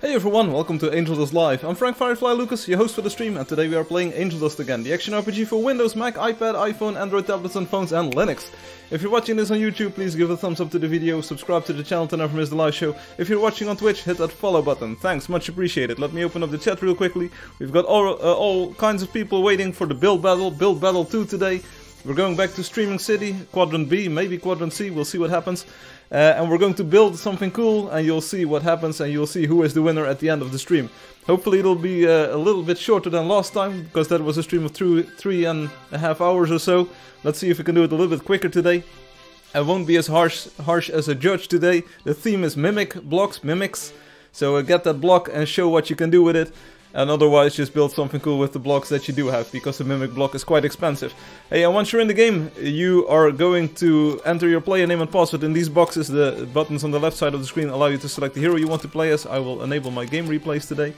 Hey everyone, welcome to Angeldust Live. I'm Frank Firefly Lucas, your host for the stream, and today we are playing Angeldust again, the action RPG for Windows, Mac, iPad, iPhone, Android tablets and phones, and Linux. If you're watching this on YouTube, please give a thumbs up to the video, subscribe to the channel to never miss the live show. If you're watching on Twitch, hit that follow button. Thanks, much appreciated. Let me open up the chat real quickly. We've got all kinds of people waiting for the Build Battle 2 today. We're going back to Streaming City, Quadrant B, maybe Quadrant C, we'll see what happens. And we're going to build something cool, and you'll see what happens, and you'll see who is the winner at the end of the stream. Hopefully it'll be a little bit shorter than last time, because that was a stream of 3.5 hours or so. Let's see if we can do it a little bit quicker today. I won't be as harsh as a judge today. The theme is mimics. So get that block and show what you can do with it. And otherwise just build something cool with the blocks that you do have, because the mimic block is quite expensive. Hey, and once you're in the game, you are going to enter your player name and password in these boxes. The buttons on the left side of the screen allow you to select the hero you want to play as. I will enable my game replays today.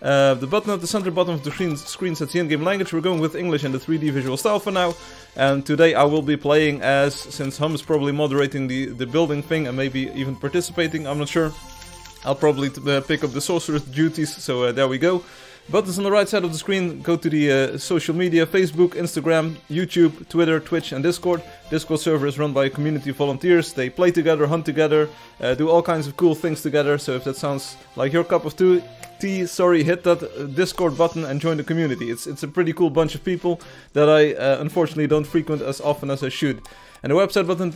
The button at the center bottom of the screen sets the in-game language. We're going with English and the 3D visual style for now. And today I will be playing as, since Hum is probably moderating the building thing and maybe even participating, I'm not sure. I'll probably pick up the sorcerer's duties, so there we go. Buttons on the right side of the screen go to the social media: Facebook, Instagram, YouTube, Twitter, Twitch and Discord. Discord server is run by a community of volunteers. They play together, hunt together, do all kinds of cool things together. So if that sounds like your cup of tea, hit that Discord button and join the community. It's a pretty cool bunch of people that I unfortunately don't frequent as often as I should. And the website button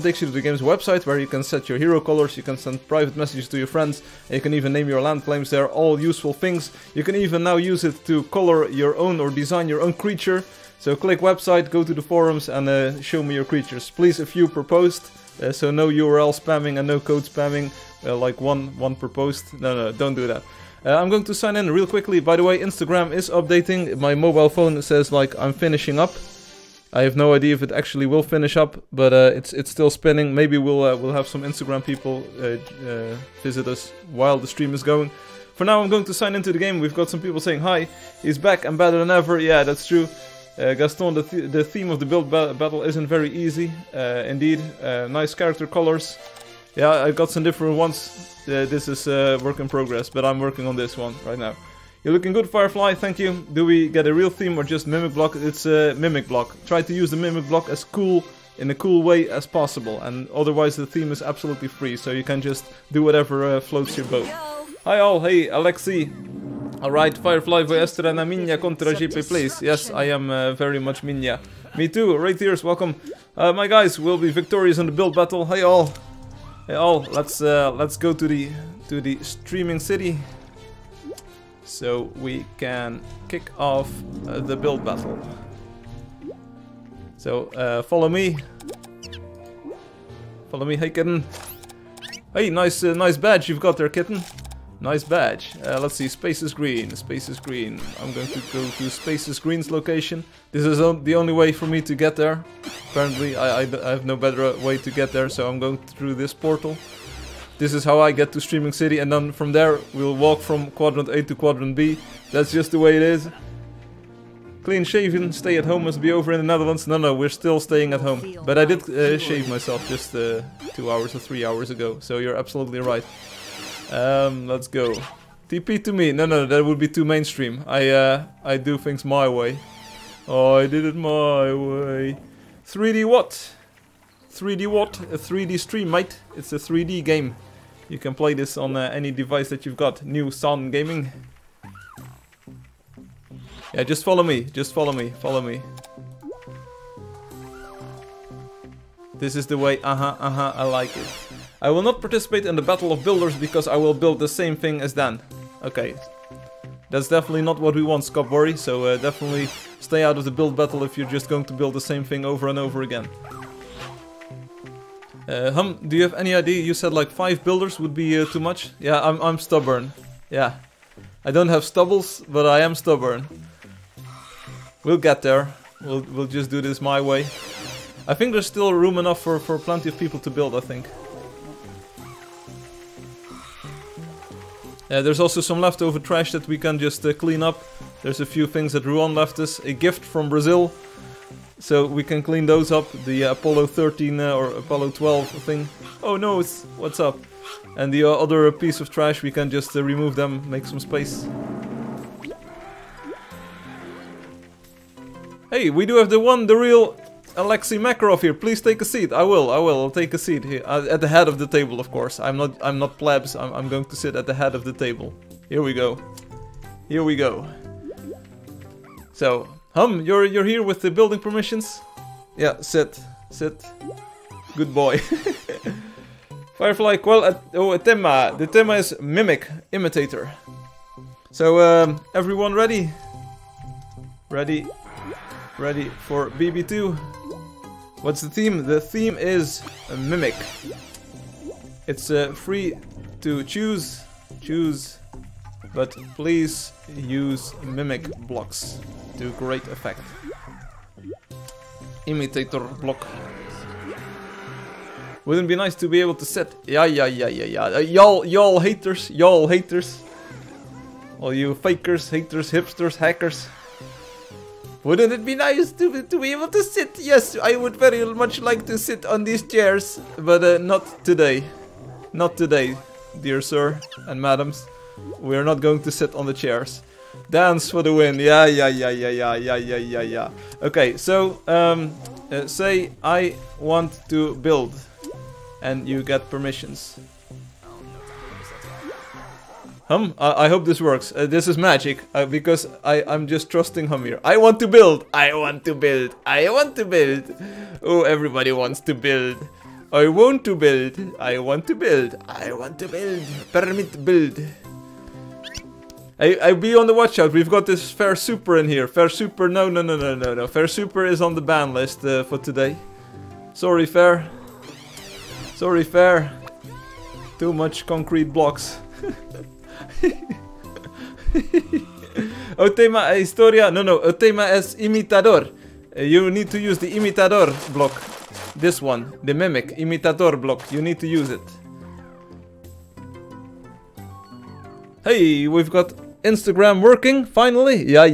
takes you to the game's website, where you can set your hero colors, you can send private messages to your friends, and you can even name your land claims. They're all useful things. You can even now use it to color your own or design your own creature. So click website, go to the forums, and show me your creatures. Please, a few proposed, so no URL spamming and no code spamming, like one proposed. No, don't do that. I'm going to sign in real quickly. By the way, Instagram is updating. My mobile phone says like I'm finishing up. I have no idea if it actually will finish up, but it's still spinning. Maybe we'll have some Instagram people visit us while the stream is going. For now, I'm going to sign into the game. We've got some people saying hi. He's back and better than ever. Yeah, that's true. Gaston, the theme of the build battle isn't very easy. Indeed, nice character colors. Yeah, I got some different ones. This is work in progress, but I'm working on this one right now. You're looking good, Firefly, thank you. Do we get a real theme or just mimic block? It's a mimic block. Try to use the mimic block as in a cool way as possible, and otherwise the theme is absolutely free, so you can just do whatever floats your boat. Hi all, hey Alexi. Alright, Firefly, voi essere una migna contra GP, please. Yes, I am very much migna. Me too, Raytheers, welcome. My guys will be victorious in the build battle. Hey all. Hey all, let's go to the streaming city, so we can kick off the build battle. So follow me. Follow me, hey kitten. Hey, nice badge you've got there, kitten. Nice badge. Let's see, space is green. Space is green. I'm going to go to Space is Green's location. This is the only way for me to get there. Apparently, I have no better way to get there, so I'm going through this portal. This is how I get to Streaming City, and then from there we'll walk from Quadrant A to Quadrant B. That's just the way it is. Clean shaven, stay at home must be over in the Netherlands. No, we're still staying at home. But I did shave myself just 2 hours or 3 hours ago, so you're absolutely right. Let's go. TP to me. No, that would be too mainstream. I do things my way. Oh, I did it my way. 3D what? 3D what? A 3D stream, mate. It's a 3D game. You can play this on any device that you've got. New Sun Gaming. Yeah, just follow me. Just follow me. Follow me. This is the way. I like it. I will not participate in the Battle of Builders because I will build the same thing as Dan. Okay. That's definitely not what we want, Scott Worry. So definitely stay out of the build battle if you're just going to build the same thing over and over again. Hum, do you have any idea? You said like 5 builders would be too much? Yeah, I'm stubborn. Yeah. I don't have stubbles, but I am stubborn. We'll get there. We'll just do this my way. I think there's still room enough for plenty of people to build, I think. There's also some leftover trash that we can just clean up. There's a few things that Ruan left us. A gift from Brazil. So we can clean those up. The Apollo 13 or Apollo 12 thing. Oh no, what's up? And the other piece of trash, we can just remove them, make some space. Hey, we do have the real Alexei Makarov here. Please take a seat. I will. I'll take a seat here at the head of the table, of course. I'm not plebs. I'm going to sit at the head of the table. Here we go. Here we go. So, you're here with the building permissions. Yeah, sit. Good boy. Firefly, tema. The tema is mimic, imitator. So, everyone ready? Ready for BB2? What's the theme? The theme is a mimic. It's free to choose, but please use mimic blocks to great effect. Imitator block. Wouldn't it be nice to be able to sit? Yeah. Y'all haters. All you fakers, haters, hipsters, hackers. Wouldn't it be nice to be able to sit? Yes, I would very much like to sit on these chairs, but not today. Not today, dear sir and madams. We are not going to sit on the chairs. Dance for the win. Yeah. Okay, so say I want to build, and you get permissions. I hope this works. This is magic, because I'm just trusting here. I want to build. Oh, everybody wants to build. I want to build. Permit build. I be on the watch out. We've got this Fair Super in here. Fair Super, no. Fair Super is on the ban list for today. Sorry, Fair. Too much concrete blocks. O tema historia. No. O tema es imitador. You need to use the imitador block. This one, the mimic imitador block. You need to use it. Hey, we've got Instagram working finally. Yeah.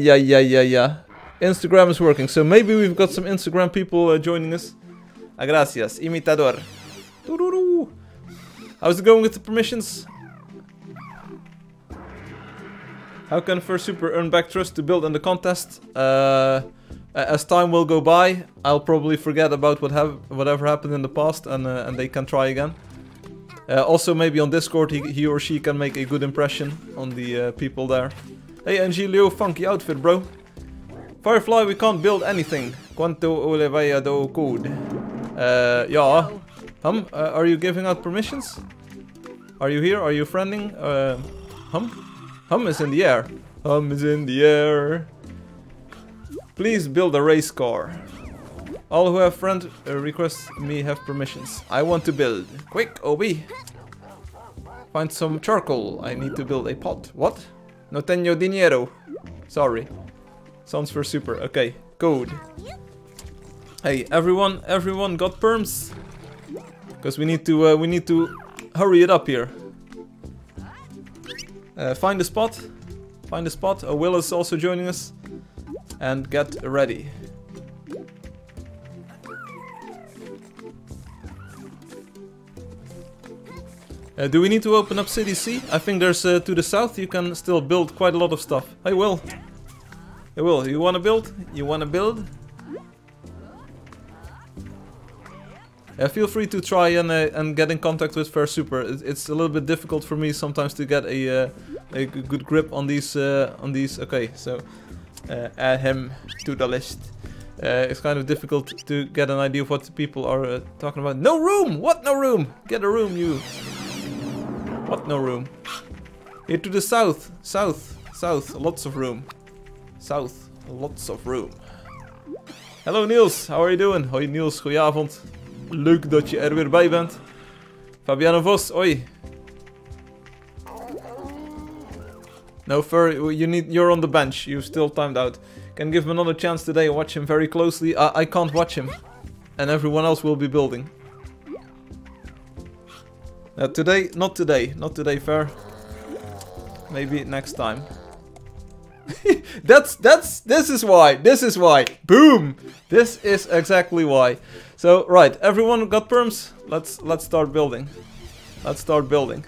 Instagram is working. So maybe we've got some Instagram people joining us. Gracias, imitador. How's it going with the permissions? How can First Super earn back trust to build in the contest? As time will go by, I'll probably forget about whatever happened in the past, and they can try again. Also, maybe on Discord, he or she can make a good impression on the people there. Hey, Angelio, funky outfit, bro. Firefly, we can't build anything. Quanto olevaya do code? Yeah. Are you giving out permissions? Are you here? Are you friending? Hum is in the air. Hum is in the air. Please build a race car. All who have friend request me have permissions. I want to build. Quick, OB. Find some charcoal. I need to build a pot. What? No tengo dinero. Sorry. Sounds for super. Okay, code. Hey, everyone got perms? Because we need to hurry it up here. Find a spot. Oh, Will is also joining us. And get ready. Do we need to open up City C? I think there's to the south you can still build quite a lot of stuff. Hey, Will. Hey, Will, you wanna build? Feel free to try and get in contact with Fair Super. It's a little bit difficult for me sometimes to get a good grip on these. Okay, so add him to the list. It's kind of difficult to get an idea of what the people are talking about. No room! What no room? Get a room, you. What no room? Here to the south. South. Lots of room. South. Lots of room. Hello Niels, how are you doing? Hoi Niels, goedenavond. Leuk dat je er weer bij bent. Fabiano Vos, oi. No, Fur, you're on the bench. You've still timed out. Can give him another chance today. Watch him very closely. I can't watch him. And everyone else will be building. Today, not today, Fur. Maybe next time. This is why. Boom! This is exactly why. So, right, everyone got perms? Let's start building. Let's start building.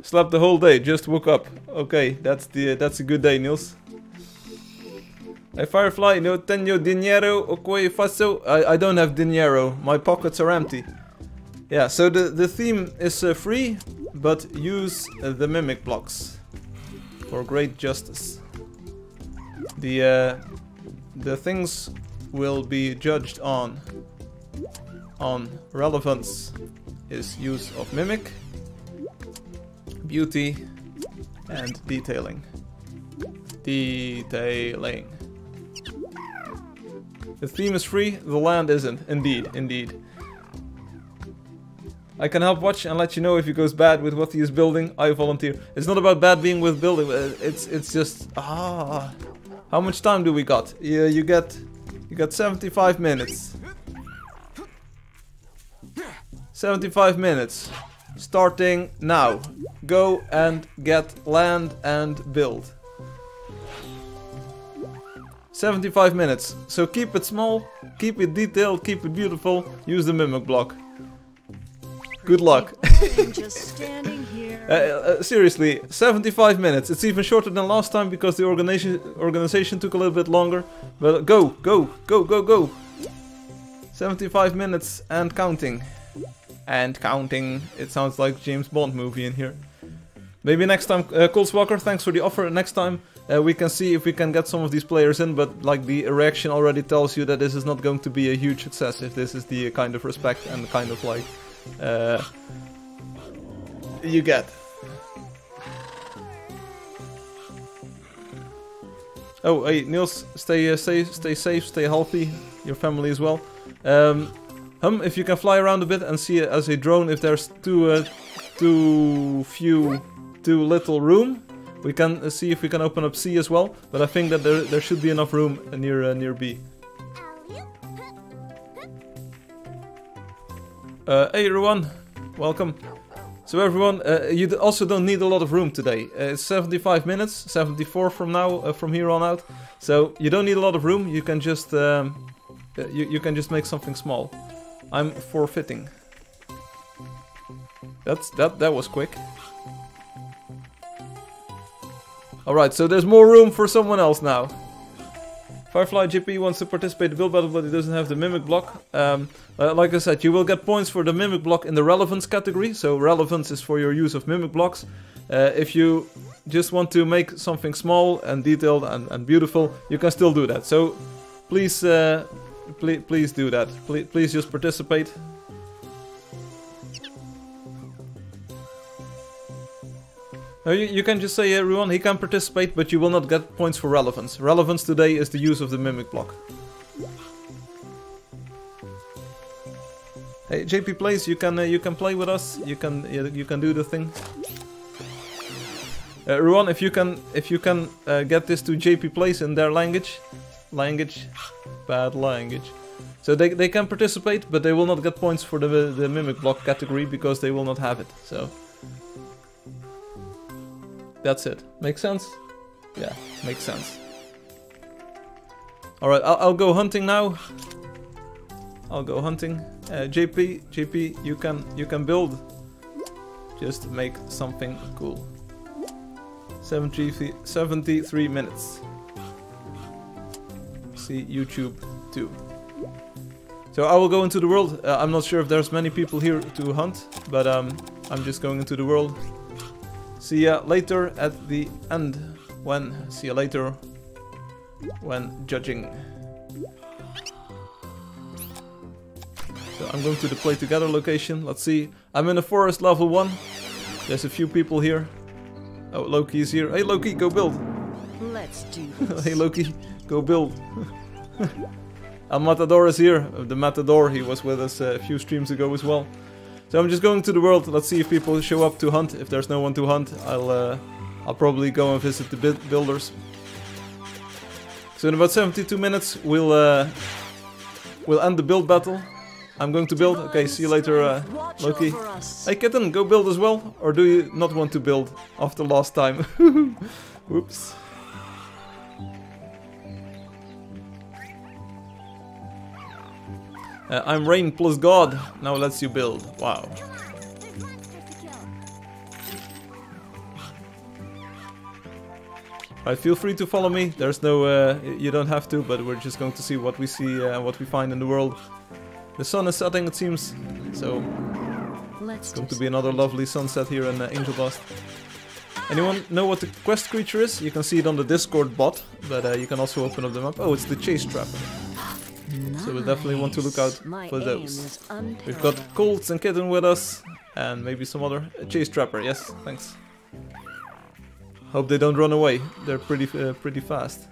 Slept the whole day, just woke up. Okay, that's a good day, Niels. Hey Firefly, no tengo dinero, ok faço. I don't have dinero, my pockets are empty. Yeah, so the theme is free, but use the mimic blocks for great justice. The things will be judged on relevance is use of mimic, beauty, and detailing. Detailing. The theme is free, the land isn't. Indeed, indeed. I can help watch and let you know if it goes bad with what he is building. I volunteer. It's not about bad being with building. It's just how much time do we got? Yeah, you got 75 minutes. 75 minutes. Starting now. Go and get land and build. 75 minutes. So keep it small, keep it detailed, keep it beautiful. Use the mimic block. Good luck. Seriously, 75 minutes. It's even shorter than last time because the organization took a little bit longer. But go, go, go, go, go. 75 minutes and counting. And counting. It sounds like James Bond movie in here. Maybe next time, Coleswalker, thanks for the offer. Next time we can see if we can get some of these players in, but like the reaction already tells you that this is not going to be a huge success if this is the kind of respect and the kind of like you get. Oh, hey, Niels, stay safe, stay healthy, your family as well. If you can fly around a bit and see as a drone if there's too little room, we can see if we can open up C as well. But I think that there should be enough room near B. Hey everyone, welcome. So everyone, you also don't need a lot of room today. It's 75 minutes, 74 from now, from here on out. So you don't need a lot of room. You can just you can just make something small. I'm forfeiting. That was quick. All right, so there's more room for someone else now. Firefly GP wants to participate in the build battle, but he doesn't have the mimic block. Like I said, you will get points for the mimic block in the relevance category. So relevance is for your use of mimic blocks. If you just want to make something small and detailed and beautiful, you can still do that. So please, please do that. Please just participate. You can just say, everyone, he can participate, but you will not get points for relevance. Relevance today is the use of the mimic block. Hey, JP plays. You can play with us. You can do the thing. Ruan, if you can get this to JP plays in their language, bad language. So they can participate, but they will not get points for the mimic block category because they will not have it. So. That's it. Makes sense? Yeah, makes sense. Alright, I'll go hunting now. I'll go hunting. JP, you can build. Just make something cool. 73 minutes. See YouTube too. So I will go into the world. I'm not sure if there's many people here to hunt, but I'm just going into the world. See ya later at the end. See ya later when judging. So I'm going to the play together location. Let's see. I'm in the forest level 1. There's a few people here. Oh, Loki is here. Hey Loki, go build. Let's do this. Hey Loki, go build. And Matador is here. The Matador, he was with us a few streams ago as well. So I'm just going to the world. Let's see if people show up to hunt. If there's no one to hunt, I'll probably go and visit the builders. So in about 72 minutes, we'll end the build battle. I'm going to build. Okay, see you later, Loki. Hey Kitten, go build as well? Or do you not want to build after last time? Whoops. I'm Rain plus God. Now let's you build. Wow. Right, feel free to follow me. There's no, you don't have to, but we're just going to see what we see and what we find in the world. The sun is setting, it seems, so it's going to be another lovely sunset here in Angeldust. Anyone know what the quest creature is? You can see it on the Discord bot, but you can also open up the map. Oh, it's the chase trapper. So we'll definitely want to look out for those. We've got Colts and Kitten with us, and maybe some other chase trapper. Yes, thanks. Hope they don't run away. They're pretty fast.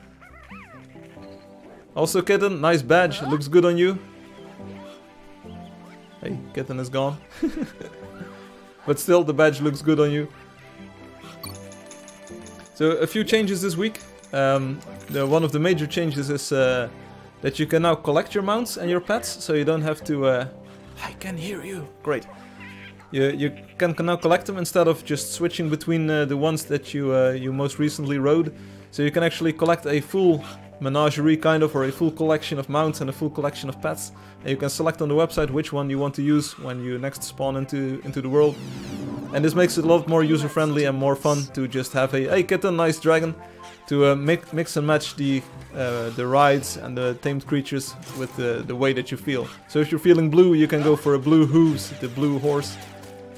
Also, Kitten, nice badge. Looks good on you. Hey, Kitten is gone. But still, the badge looks good on you. So a few changes this week. One of the major changes is that you can now collect your mounts and your pets, so you don't have to... I can hear you. Great. You can now collect them instead of just switching between the ones that you most recently rode. So you can actually collect a full menagerie kind of, or a full collection of mounts and a full collection of pets. And you can select on the website which one you want to use when you next spawn into the world. And this makes it a lot more user-friendly and more fun to just have a hey kitten, nice dragon, to mix and match the rides and the tamed creatures with the way that you feel. So if you're feeling blue, you can go for a blue hooves, the blue horse.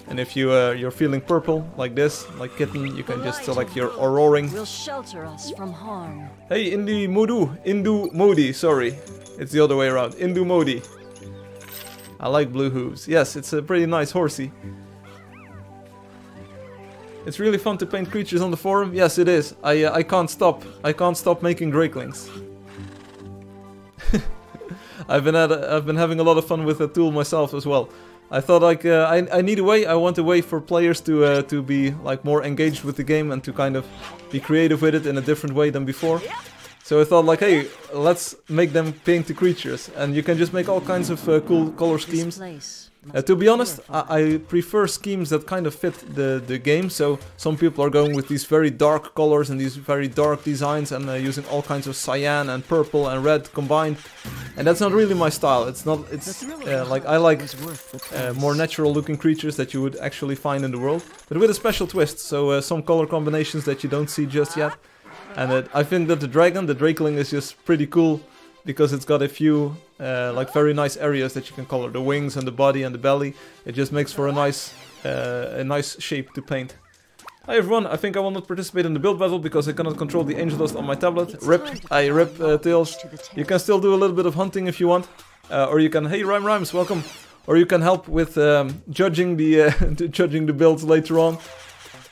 And if you're feeling purple, like this, like Kitten, you can just select your Auroring. Will shelter us from harm. Hey, Indu Modi, sorry. It's the other way around. Indu Modi. I like blue hooves. Yes, it's a pretty nice horsey. It's really fun to paint creatures on the forum. Yes, it is. I can't stop. I can't stop making Drakelings. I've been having a lot of fun with the tool myself as well. I thought like I need a way. I want a way for players to be like more engaged with the game and to kind of be creative with it in a different way than before. So I thought like, hey, let's make them paint the creatures, and you can just make all kinds of cool color schemes. To be honest, I prefer schemes that kind of fit the game. So some people are going with these very dark colors and these very dark designs and using all kinds of cyan and purple and red combined. And that's not really my style. It's not. It's like I like more natural looking creatures that you would actually find in the world, but with a special twist. So some color combinations that you don't see just yet. And I think that the Drakeling is just pretty cool because it's got a few like very nice areas that you can color. The wings and the body and the belly. It just makes for a nice shape to paint. Hi everyone, I think I will not participate in the build battle because I cannot control the Angeldust on my tablet. Rip, I rip Tails. You can still do a little bit of hunting if you want. Or you can, hey Rhymes, welcome. Or you can help with judging the builds later on.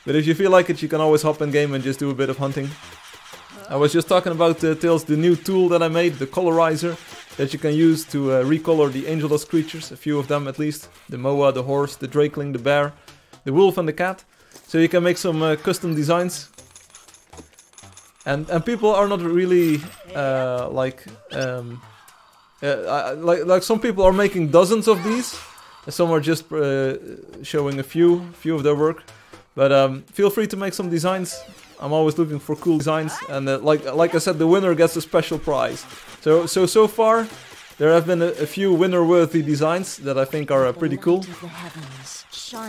But if you feel like it, you can always hop in game and just do a bit of hunting. I was just talking about Tails, the new tool that I made, the colorizer, that you can use to recolor the Angeldust creatures, a few of them at least. The Moa, the horse, the Drakeling, the bear, the wolf and the cat. So you can make some custom designs. And people are not really like some people are making dozens of these. Some are just showing a few of their work. But feel free to make some designs. I'm always looking for cool designs, and like I said, the winner gets a special prize. So far, there have been a few winner-worthy designs that I think are pretty cool.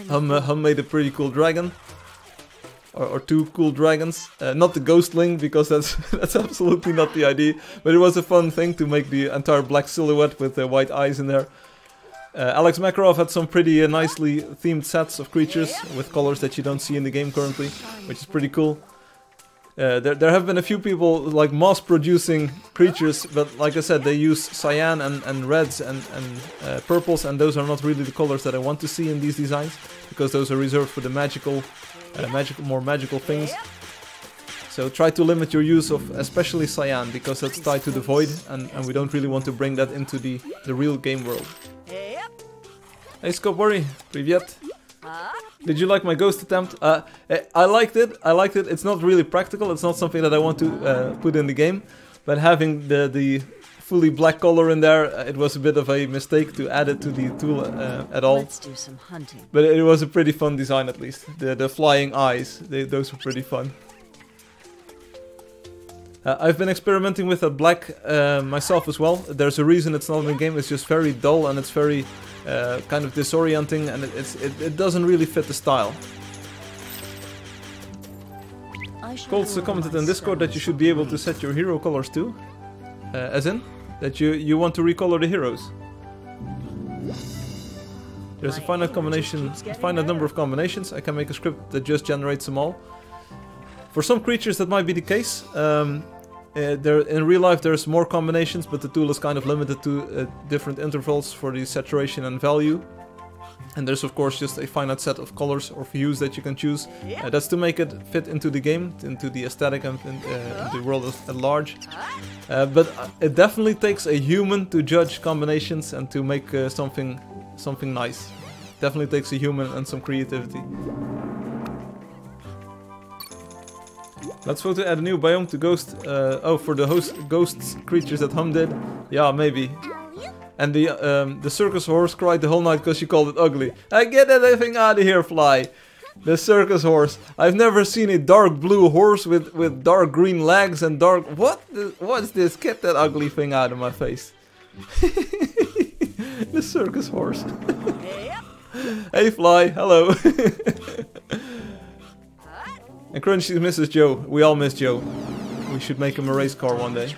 Hum made a pretty cool dragon, or two cool dragons. Not the Ghostling, because that's absolutely not the idea. But it was a fun thing to make the entire black silhouette with the white eyes in there. Alex Makarov had some pretty nicely themed sets of creatures with colors that you don't see in the game currently, which is pretty cool. There have been a few people like mass producing creatures, but like I said, they use cyan and reds and purples, and those are not really the colors that I want to see in these designs, because those are reserved for the more magical things. So try to limit your use of especially cyan, because that's tied to the void, and we don't really want to bring that into the real game world. Hey Scopworry, привет. Did you like my ghost attempt? I liked it. It's not really practical. It's not something that I want to put in the game. But having the fully black color in there, it was a bit of a mistake to add it to the tool at all. Let's do some hunting. But it was a pretty fun design at least. The flying eyes, those were pretty fun. I've been experimenting with a black myself as well. There's a reason it's not in the game. It's just very dull and it's very kind of disorienting, and it doesn't really fit the style. Colts commented in Discord that you should be able to set your hero colors too. As in, that you want to recolor the heroes. There's a finite number of combinations. I can make a script that just generates them all. For some creatures that might be the case. In real life there's more combinations, but the tool is kind of limited to different intervals for the saturation and value. And there's of course just a finite set of colors or hues that you can choose. That's to make it fit into the game, into the aesthetic and the world at large. But it definitely takes a human to judge combinations and to make something nice. Definitely takes a human and some creativity. Let's vote to add a new biome to Ghost. For the ghost creatures that Hum did. Yeah, maybe. And the circus horse cried the whole night because she called it ugly. Get that thing out of here, Fly. The circus horse. I've never seen a dark blue horse with dark green legs and dark... What's this? Get that ugly thing out of my face. The circus horse. Hey, Fly. Hello. And Crunchy misses Joe. We all miss Joe. We should make him a race car one day.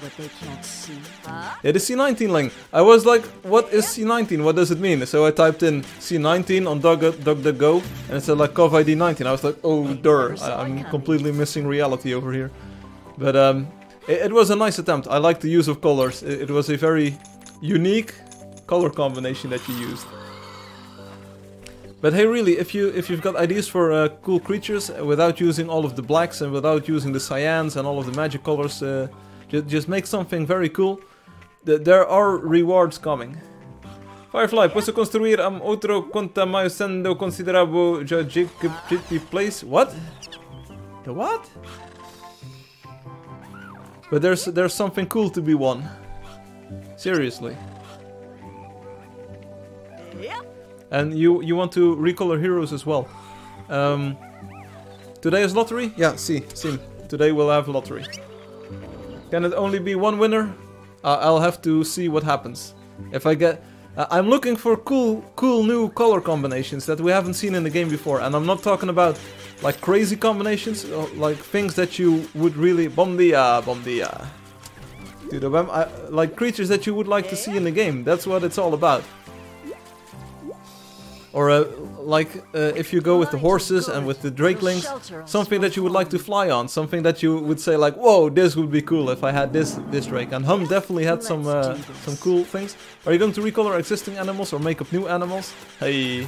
Yeah, the C19 link. I was like, what is C19? What does it mean? So I typed in C19 on DuckDuckGo and it said like Cov ID 19. I was like, oh, durr. I'm completely missing reality over here. But it was a nice attempt. I like the use of colors. It was a very unique color combination that you used. But hey, really, if you've got ideas for cool creatures without using all of the blacks and without using the cyans and all of the magic colors, just make something very cool. There are rewards coming. Firefly, posso construir outro conta mais sendo considerado GP place? What? The what? But there's something cool to be won. Seriously. And you want to recolor heroes as well. Today is lottery? Yeah, see. Today we'll have lottery. Can it only be one winner? I'll have to see what happens. If I get... I'm looking for cool new color combinations that we haven't seen in the game before. And I'm not talking about like crazy combinations, like things that you would really... Bom dia. Dude, like creatures that you would like to see in the game. That's what it's all about. Or if you go with the horses and with the drakelings, something that you would like to fly on, something that you would say like, whoa, this would be cool if I had this drake. And Hum definitely had some cool things. Are you going to recolor existing animals or make up new animals? Hey,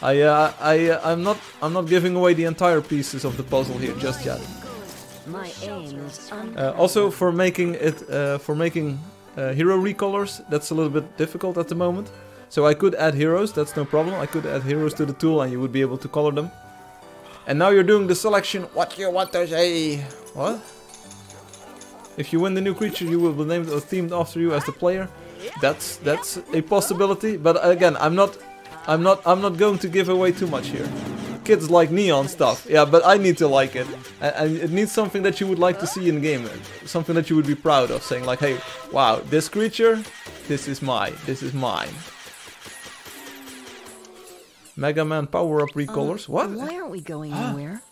I'm not giving away the entire pieces of the puzzle here just yet. My aim is also for making hero recolors, that's a little bit difficult at the moment. So I could add heroes, that's no problem. I could add heroes to the tool and you would be able to color them. And now you're doing the selection. What you want to say? What? If you win the new creature, you will be named or themed after you as the player. That's a possibility. But again, I'm not going to give away too much here. Kids like neon stuff. Yeah, but I need to like it. And it needs something that you would like to see in the game. Something that you would be proud of. Saying like, hey, wow, this creature, this is mine. Mega Man power-up recolors. What? Why aren't we going anywhere?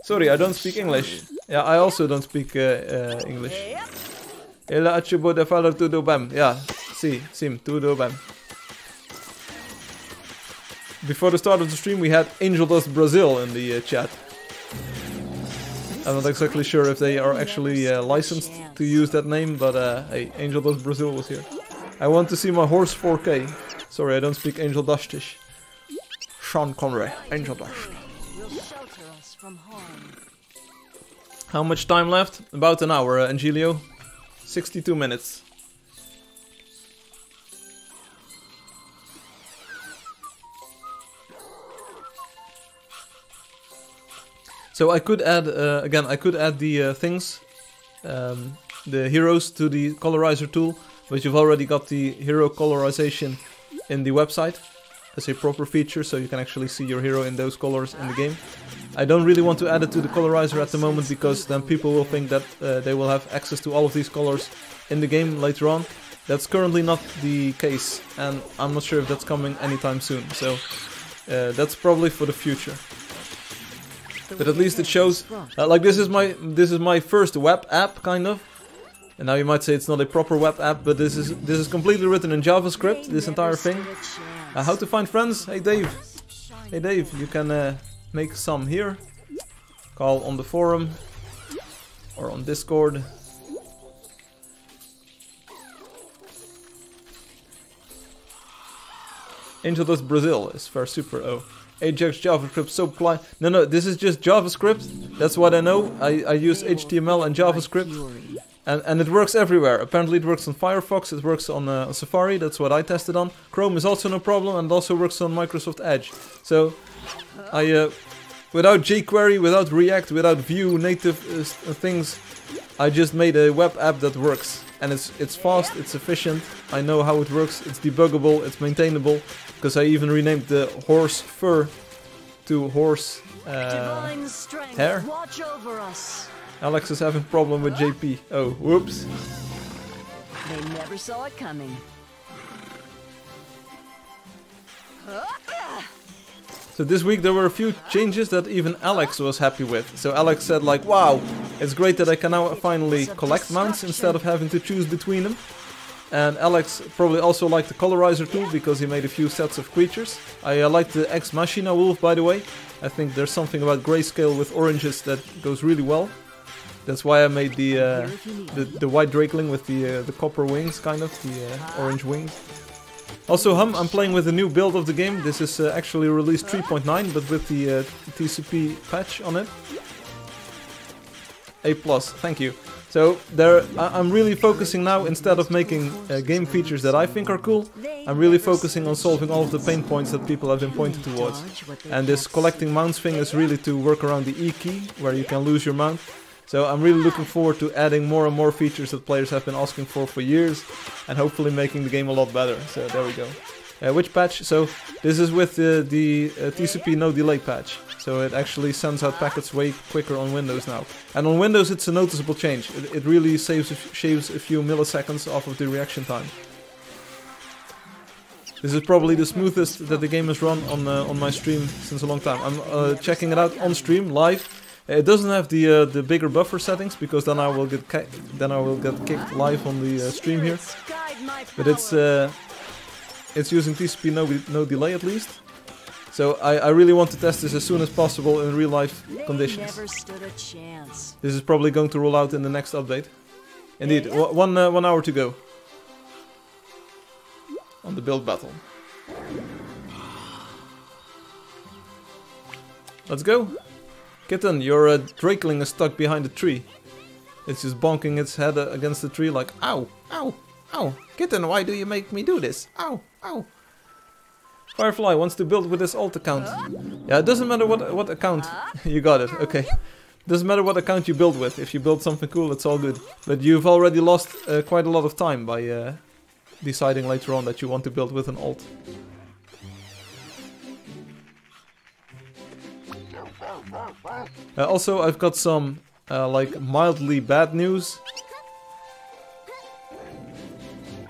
Sorry, I don't speak English. Yeah, I also don't speak English. Ela achibo de falar tudo bem. Yeah, sim, tudo bem. Before the start of the stream, we had Angeldust Brazil in the chat. I'm not exactly sure if they are actually licensed to use that name, but hey, Angeldust Brazil was here. I want to see my horse 4K. Sorry, I don't speak Angeldustish. Sean Connery, Angeldust. How much time left? About an hour, Angelio. 62 minutes. So I could add, again, I could add the things, the heroes to the colorizer tool, but you've already got the hero colorization in the website as a proper feature, so you can actually see your hero in those colors in the game. I don't really want to add it to the colorizer at the moment, because then people will think that they will have access to all of these colors in the game later on. That's currently not the case, and I'm not sure if that's coming anytime soon, so that's probably for the future. But at least it shows, like this is my first web app kind of. And now you might say it's not a proper web app, but this is completely written in JavaScript. This entire thing. How to find friends? Hey Dave. Hey Dave, you can make some here. Call on the forum or on Discord. Angeldust Brazil is for super O. Ajax JavaScript so blind. No, this is just JavaScript. That's what I know. I use HTML and JavaScript. And it works everywhere. Apparently it works on Firefox, it works on Safari, that's what I tested on. Chrome is also no problem, and it also works on Microsoft Edge. So, without jQuery, without React, without Vue, native things, I just made a web app that works. And it's fast, it's efficient, I know how it works, it's debuggable, it's maintainable. Because I even renamed the horse fur to horse hair. Watch over us. Alex is having a problem with JP. Oh, whoops. They never saw it coming. So this week there were a few changes that even Alex was happy with. So Alex said like, wow, it's great that I can now finally collect mounts instead of having to choose between them. And Alex probably also liked the colorizer tool because he made a few sets of creatures. I like the Ex Machina wolf, by the way. I think there's something about grayscale with oranges that goes really well. That's why I made the white drakeling with the copper wings, kind of, the orange wings. Also, I'm playing with a new build of the game. This is actually release 3.9, but with the TCP patch on it. A+, thank you. So I'm really focusing now, instead of making game features that I think are cool, I'm really focusing on solving all of the pain points that people have been pointing towards. And this collecting mounts thing is really to work around the E key, where you can lose your mount. So I'm really looking forward to adding more and more features that players have been asking for years, and hopefully making the game a lot better. So there we go. Which patch? So this is with the TCP no delay patch. So it actually sends out packets way quicker on Windows now. And on Windows it's a noticeable change. It really shaves a few milliseconds off of the reaction time. This is probably the smoothest that the game has run on my stream since a long time. I'm checking it out on stream live. It doesn't have the bigger buffer settings because then I will get kicked live on the stream here. But it's using TCP no delay at least. So I really want to test this as soon as possible in real life conditions. This is probably going to roll out in the next update. Indeed, 1 hour to go on the build battle. Let's go. Kitten, your drakeling is stuck behind a tree. It's just bonking its head against the tree like, ow, ow, ow. Kitten, why do you make me do this? Ow, ow. Firefly wants to build with his alt account. Yeah, it doesn't matter what account. You got it, okay. Doesn't matter what account you build with. If you build something cool, it's all good. But you've already lost quite a lot of time by deciding later on that you want to build with an alt. Also, I've got some like mildly bad news.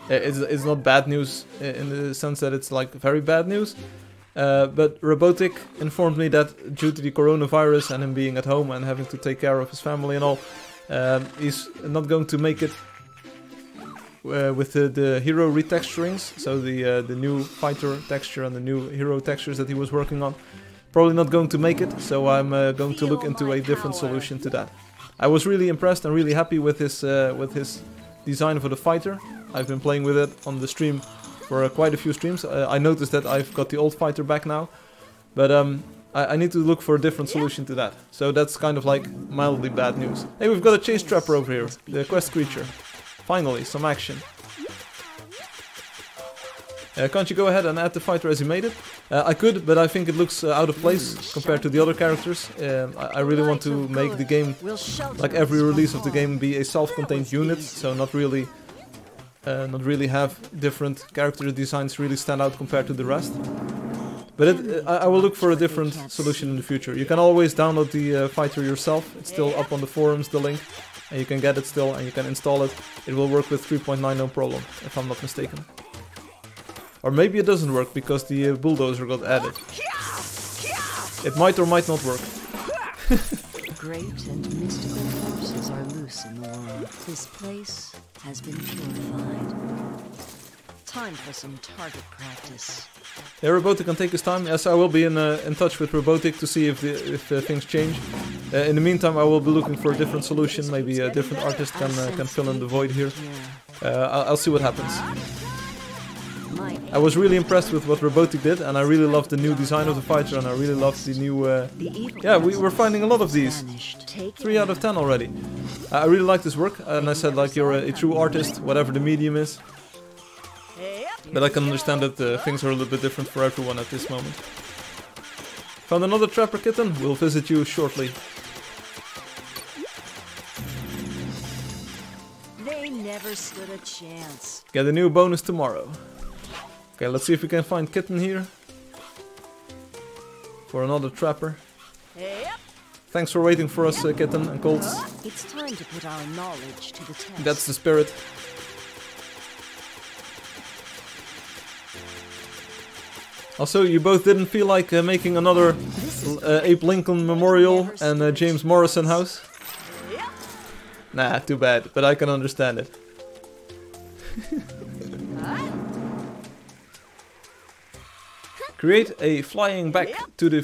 It's not bad news in the sense that it's like very bad news. But Robotic informed me that due to the coronavirus and him being at home and having to take care of his family and all, he's not going to make it with the hero retexturings. So the new fighter texture and the new hero textures that he was working on. Probably not going to make it, so I'm going to look into a different solution to that. I was really impressed and really happy with his design for the fighter. I've been playing with it on the stream for quite a few streams. I noticed that I've got the old fighter back now, but I need to look for a different solution to that. So that's kind of like mildly bad news. Hey, we've got a chase trapper over here, the quest creature. Finally, some action. Can't you go ahead and add the fighter as you made it? I could, but I think it looks out of place compared to the other characters. I really want to make the game, like every release of the game, be a self-contained unit, so not really have different character designs really stand out compared to the rest. But I will look for a different solution in the future. You can always download the fighter yourself. It's still up on the forums, the link, and you can get it still and you can install it. It will work with 3.9 no problem, if I'm not mistaken. Or maybe it doesn't work because the bulldozer got added. It might or might not work. Great and mystical forces are loose in the world. This place has been purified. Time for some target practice. Yeah, Robotic can take his time. Yes, I will be in touch with Robotic to see if things change. In the meantime, I will be looking for a different solution. Maybe a different artist can fill in the void here. I'll see what happens. I was really impressed with what Robotic did, and I really loved the new design of the fighter, and I really loved the new... yeah, we're finding a lot of these. 3 out of 10 already. I really like this work, and I said, like, you're a true artist, whatever the medium is. But I can understand that things are a little bit different for everyone at this moment. Found another trapper kitten, we'll visit you shortly. They never stood a chance. Get a new bonus tomorrow. Okay, let's see if we can find kitten here. For another trapper. Thanks for waiting for us, kitten and colts. It's time to put our knowledge to the test. That's the spirit. Also, you both didn't feel like making another Abe Lincoln Memorial and James Morrison house? Nah, too bad, but I can understand it. Create a flying back to the...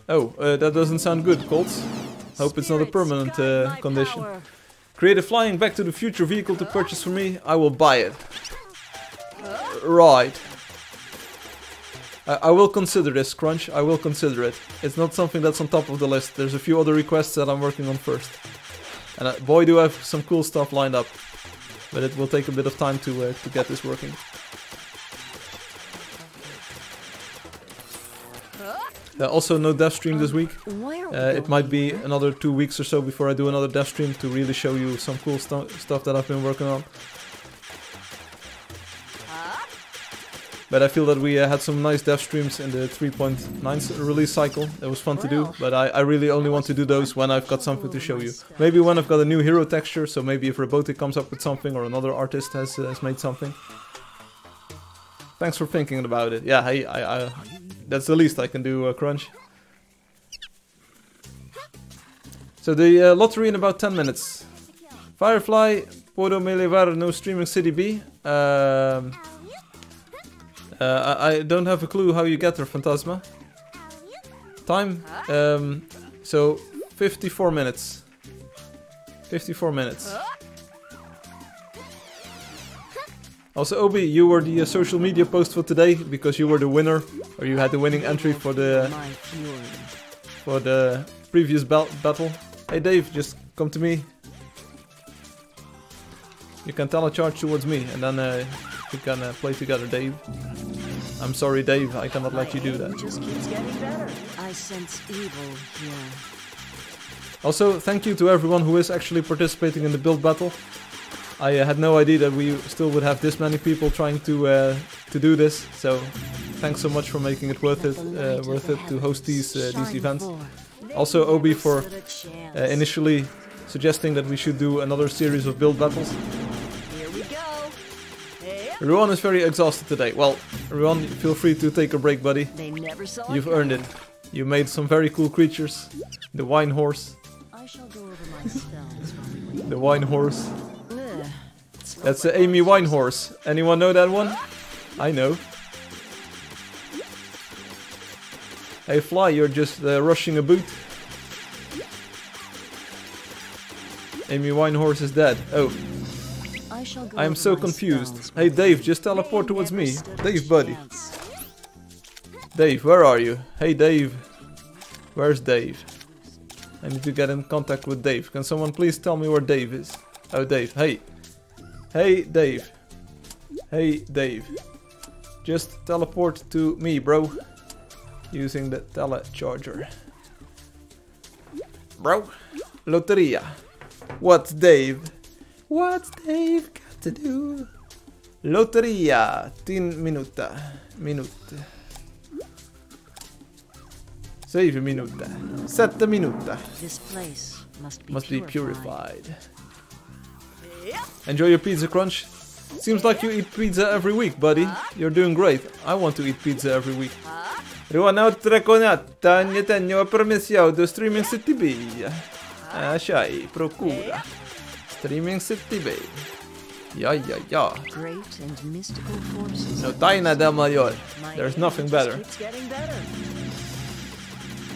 that doesn't sound good, Colts. Hope it's not a permanent condition. Create a flying back to the future vehicle to purchase for me. I will buy it. Right. I will consider this, Crunch. I will consider it. It's not something that's on top of the list. There's a few other requests that I'm working on first. And boy, do I have some cool stuff lined up. But it will take a bit of time to get this working. Also, no dev stream this week. It might be another 2 weeks or so before I do another dev stream to really show you some cool stuff that I've been working on. But I feel that we had some nice dev streams in the 3.9 release cycle. It was fun to do, but I really only want to do those when I've got something to show you. Maybe when I've got a new hero texture, so maybe if Robotic comes up with something or another artist has made something. Thanks for thinking about it. Yeah, hey, that's the least I can do, Crunch. So the lottery in about 10 minutes. Firefly, puedo me llevar no streaming City B. I don't have a clue how you get there, Phantasma. Time? So 54 minutes. 54 minutes. Also, Obi, you were the social media post for today because you were the winner, or you had the winning entry for the previous battle. Hey Dave, just come to me. You can telecharge towards me, and then we can play together, Dave. I'm sorry, Dave, I cannot let you do that. Just keeps getting better. I sense evil here. Also, thank you to everyone who is actually participating in the build battle. I had no idea that we still would have this many people trying to do this. So, thanks so much for making it worth it to host these events. Also, Obi for initially suggesting that we should do another series of build battles. Here we go. Ruan is very exhausted today. Well, Ruan, feel free to take a break, buddy. They never saw You've earned it. You made some very cool creatures. The wine horse. I shall go over my spells while we wait. The wine horse. That's the Amy Winehorse. Anyone know that one? I know. Hey Fly, you're just rushing a boot. Amy Winehorse is dead. Oh. I am so confused. Hey Dave, just teleport towards me. Dave, buddy. Dave, where are you? Hey Dave. Where's Dave? I need to get in contact with Dave. Can someone please tell me where Dave is? Oh, Dave. Hey. Hey, Dave. Hey, Dave. Just teleport to me, bro. Using the telecharger. Bro. Loteria. What's Dave? What's Dave got to do? Loteria. 10 minuta. Minute. 7 minuta. 7 minuta. This place must be purified. Enjoy your pizza, Crunch. Seems like you eat pizza every week, buddy. You're doing great. I want to eat pizza every week. Un'altra conata, ogni tanto permesso do Streaming City B. C'hai, procura. Streaming City B. Ja. Great and mystical forces. No taina del mayor. There's nothing better.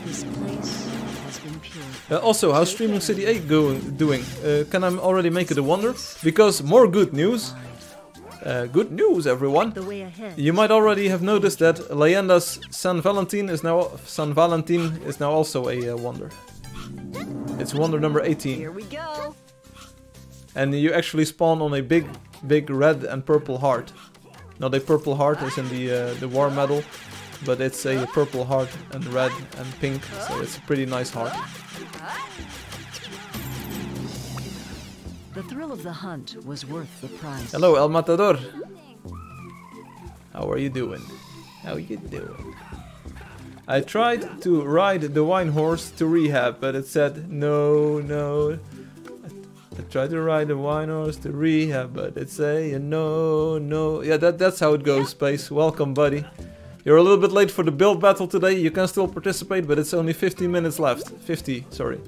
This place has been purified. Also, how's Streaming City 8 doing? Can I already make it a wonder? Because more good news. Good news, everyone. The way ahead. You might already have noticed that Leyenda's San Valentin is now also a wonder. It's wonder number 18. Here we go. And you actually spawn on a big red and purple heart. Not a purple heart as in the war medal, but it's a purple heart and red and pink, so it's a pretty nice heart. The thrill of the hunt was worth the price. Hello, El Matador. How are you doing? I tried to ride the wine horse to rehab, but it said no. I tried to ride the wine horse to rehab, but it's saying no. Yeah, that's how it goes, Space. Welcome, buddy. You're a little bit late for the build battle today. You can still participate, but it's only 15 minutes left. 50, sorry.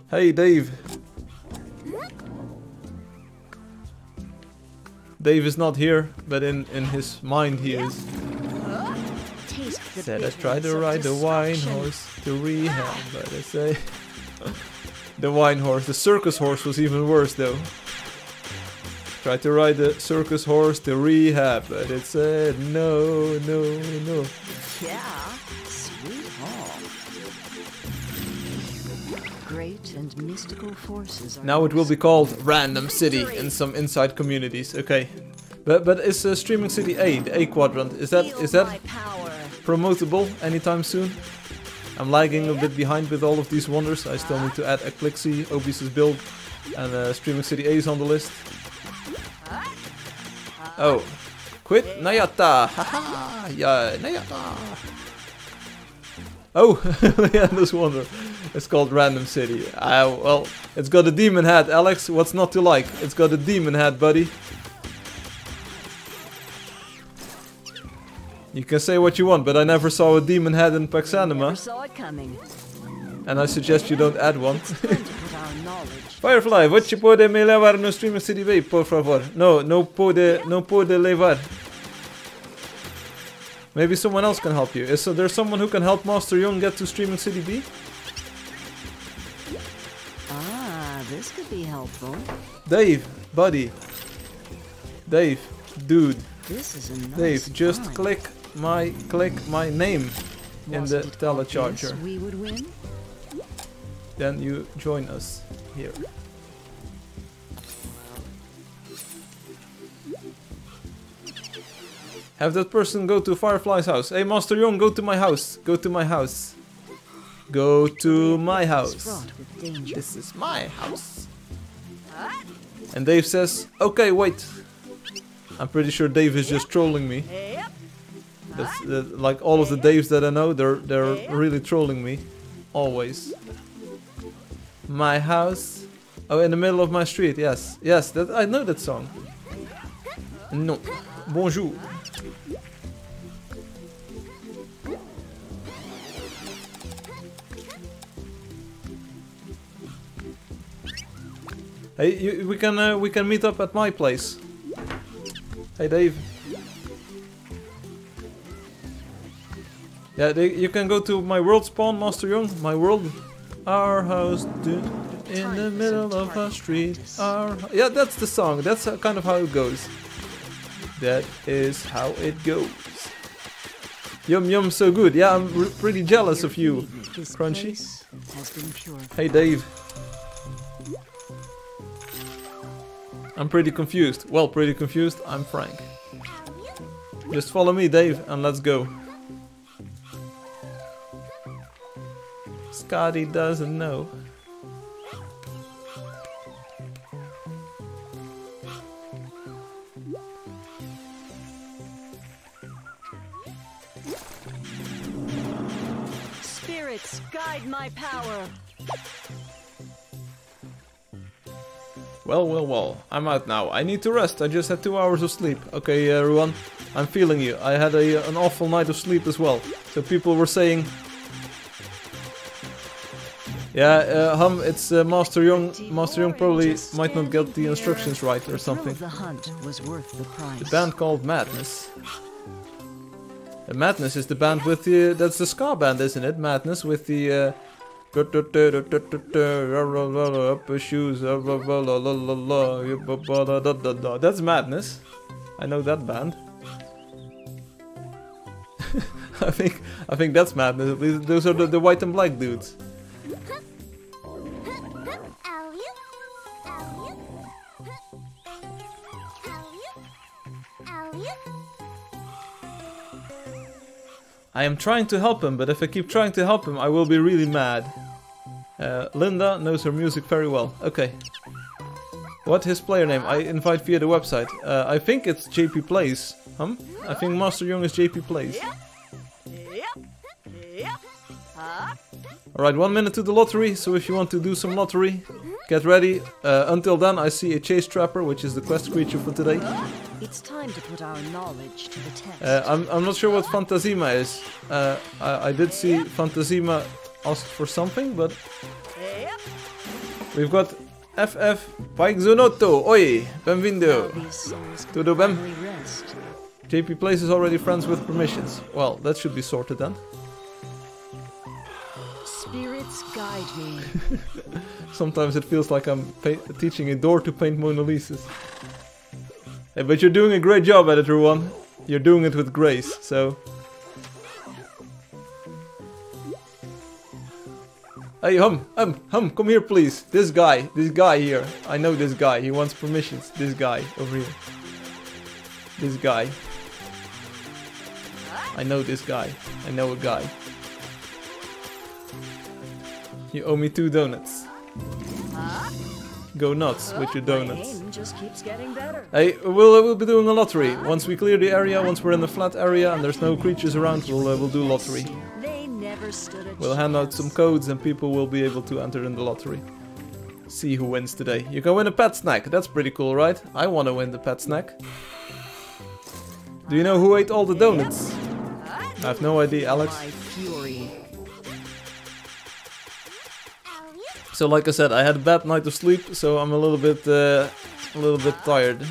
Hey, Dave. Dave is not here, but in his mind he is. Said I tried to ride the wine horse to rehab, but I say... The wine horse. The circus horse was even worse though. Tried to ride the circus horse to rehab, but it said no. Yeah, sweet hall. Great and mystical forces are Now it will be called Random City in some inside communities. Okay. But is Streaming City A, the A quadrant, is that promotable anytime soon? I'm lagging a bit behind with all of these wonders. I still need to add Eclixi, Obis' build, and Streaming City A is on the list. Oh. Quit Nayata! Haha! Yeah, Nayata! Oh! Yeah, this wonder. It's called Random City. Well, it's got a demon head, Alex. What's not to like? It's got a demon head, buddy. You can say what you want, but I never saw a demon head in Pax Anima. And I suggest you don't add one. Firefly, você pode me levar no Streaming City B, por favor? No, não pode levar. Maybe someone else can help you. Is there someone who can help Master Young get to Streaming City B? Ah, this could be helpful. Dave, buddy. Dave, dude. This is a nice Dave, just find. click my name in the telecharger. We would win? Then you join us here. Have that person go to Firefly's house. Hey, Master Young, go to my house. Go to my house. Go to my house. This is my house. And Dave says, okay, wait. I'm pretty sure Dave is just trolling me. That's like all of the Daves that I know, they're really trolling me. Always. My house. Oh, in the middle of my street. Yes, that I know that song. No. Bonjour. Hey, we can meet up at my place. Hey, Dave. Yeah, you can go to my world spawn, Master Young. My world. Our house in the middle of a street. Yeah, that's the song. That's kind of how it goes. That is how it goes. Yum, so good. Yeah, I'm pretty jealous of you, Crunchy. Hey, Dave. I'm pretty confused. Well, pretty confused. I'm Frank. Just follow me, Dave, and let's go. Scotty doesn't know. Spirits, guide my power. Well. I'm out now. I need to rest. I just had 2 hours of sleep. Okay, everyone. I'm feeling you. I had an awful night of sleep as well. So people were saying... Yeah, it's Master Young. Master Young probably might not get the instructions right or something. The band called Madness. Madness is the band with the... That's the ska band, isn't it? Madness with the... shoes. That's Madness. I know that band. I think that's Madness. Those are the white and black dudes. I am trying to help him, but if I keep trying to help him, I will be really mad. Linda knows her music very well. Okay. What his player name? I invite via the website. I think it's JP Plays. I think Master Young is JP Plays. Alright, 1 minute to the lottery, so if you want to do some lottery, get ready. Until then, I see a chase trapper, which is the quest creature for today. It's time to put our knowledge to the test. I'm not sure what Fantasima is. I did see Fantasima ask for something, but... We've got FF Paigzonotto. Oi, benvindo. Tudo bem? JP Place is already friends with permissions. Well, that should be sorted then. Spirits guide me. Sometimes it feels like I'm teaching a door to paint Mona Lisas. Hey, but you're doing a great job, Editor One. You're doing it with grace, so... Hey, come here, please. This guy here. I know this guy. He wants permissions. This guy over here. This guy. I know this guy. I know a guy. You owe me 2 donuts. Go nuts with your donuts. Just keeps getting better. Hey, we'll be doing a lottery. Once we clear the area, once we're in the flat area and there's no creatures around, we'll do lottery. We'll hand out some codes and people will be able to enter in the lottery. See who wins today. You can win a pet snack. That's pretty cool, right? I want to win the pet snack. Do you know who ate all the donuts? I have no idea, Alex. So like I said, I had a bad night of sleep, so I'm a little bit tired.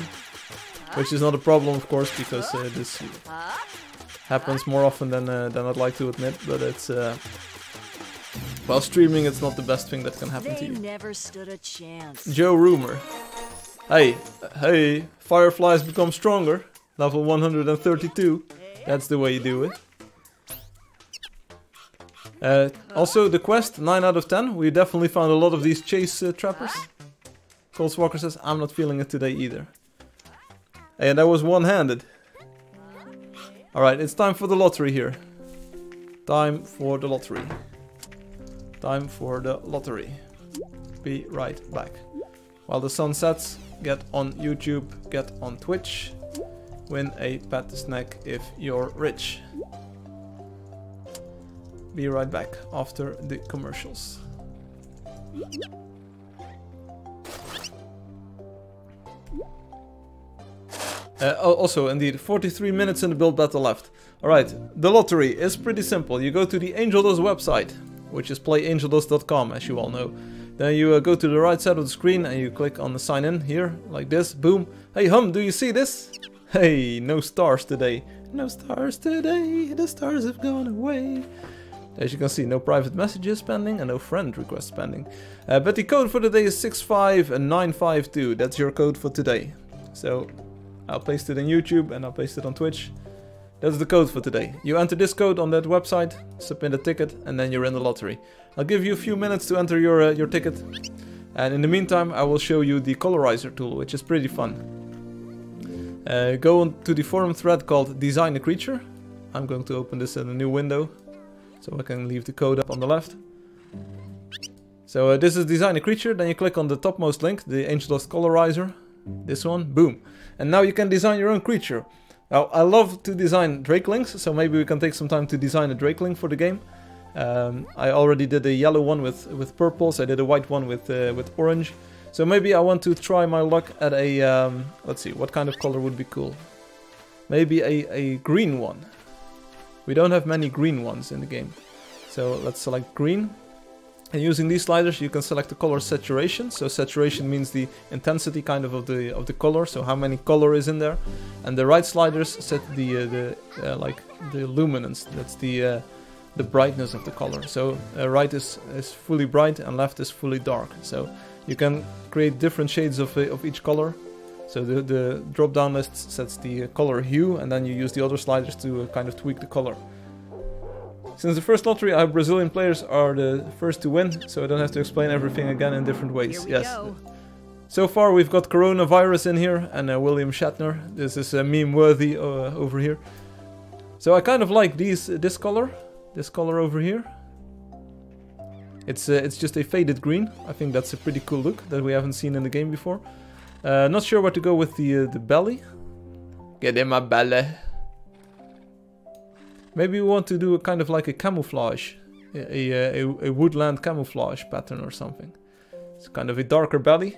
Which is not a problem, of course, because this happens more often than I'd like to admit. But it's while streaming, it's not the best thing that can happen to you. Never stood a chance. Joe Rumor. Hey, Firefly has become stronger. Level 132. That's the way you do it. Also, the quest, 9 out of 10. We definitely found a lot of these chase trappers. Coldswalker says, I'm not feeling it today either. Hey, and that was one-handed. Alright, it's time for the lottery here. Time for the lottery. Time for the lottery. Be right back. While the sun sets, get on YouTube, get on Twitch. Win a pet snack if you're rich. Be right back after the commercials. Also, indeed, 43 minutes in the build battle left. Alright, the lottery is pretty simple. You go to the Angeldust website, which is playangeldust.com, as you all know. Then you go to the right side of the screen and you click on the sign in here, like this, boom. Hey do you see this? Hey, no stars today. No stars today, the stars have gone away. As you can see, no private messages pending and no friend requests pending. But the code for the day is 65952. That's your code for today. So I'll paste it on YouTube and I'll paste it on Twitch. That's the code for today. You enter this code on that website, submit a ticket, and then you're in the lottery. I'll give you a few minutes to enter your ticket. And in the meantime, I will show you the colorizer tool, which is pretty fun. Go on to the forum thread called Design a Creature. I'm going to open this in a new window, so I can leave the code up on the left. So this is Design a Creature, then you click on the topmost link, the Angeldust colorizer. This one, boom. And now you can design your own creature. Now, I love to design drakelings, so maybe we can take some time to design a drakeling for the game. I already did a yellow one with purples, I did a white one with orange. So maybe I want to try my luck at a, let's see, what kind of color would be cool? maybe a green one. We don't have many green ones in the game. So let's select green. And using these sliders you can select the color saturation. So saturation means the intensity kind of the color, so how many color is in there. And the right sliders set the luminance, that's the brightness of the color. So right is fully bright and left is fully dark. So you can create different shades of each color. So the drop down list sets the color hue, and then you use the other sliders to kind of tweak the color. Since the first lottery, our Brazilian players are the first to win, so I don't have to explain everything again in different ways. Yes. Go. So far we've got coronavirus in here and William Shatner. This is meme worthy over here. So I kind of like this color over here. It's just a faded green. I think that's a pretty cool look that we haven't seen in the game before. Not sure what to go with the belly. Get in my belly. Maybe we want to do a kind of like a camouflage, a woodland camouflage pattern or something. It's kind of a darker belly.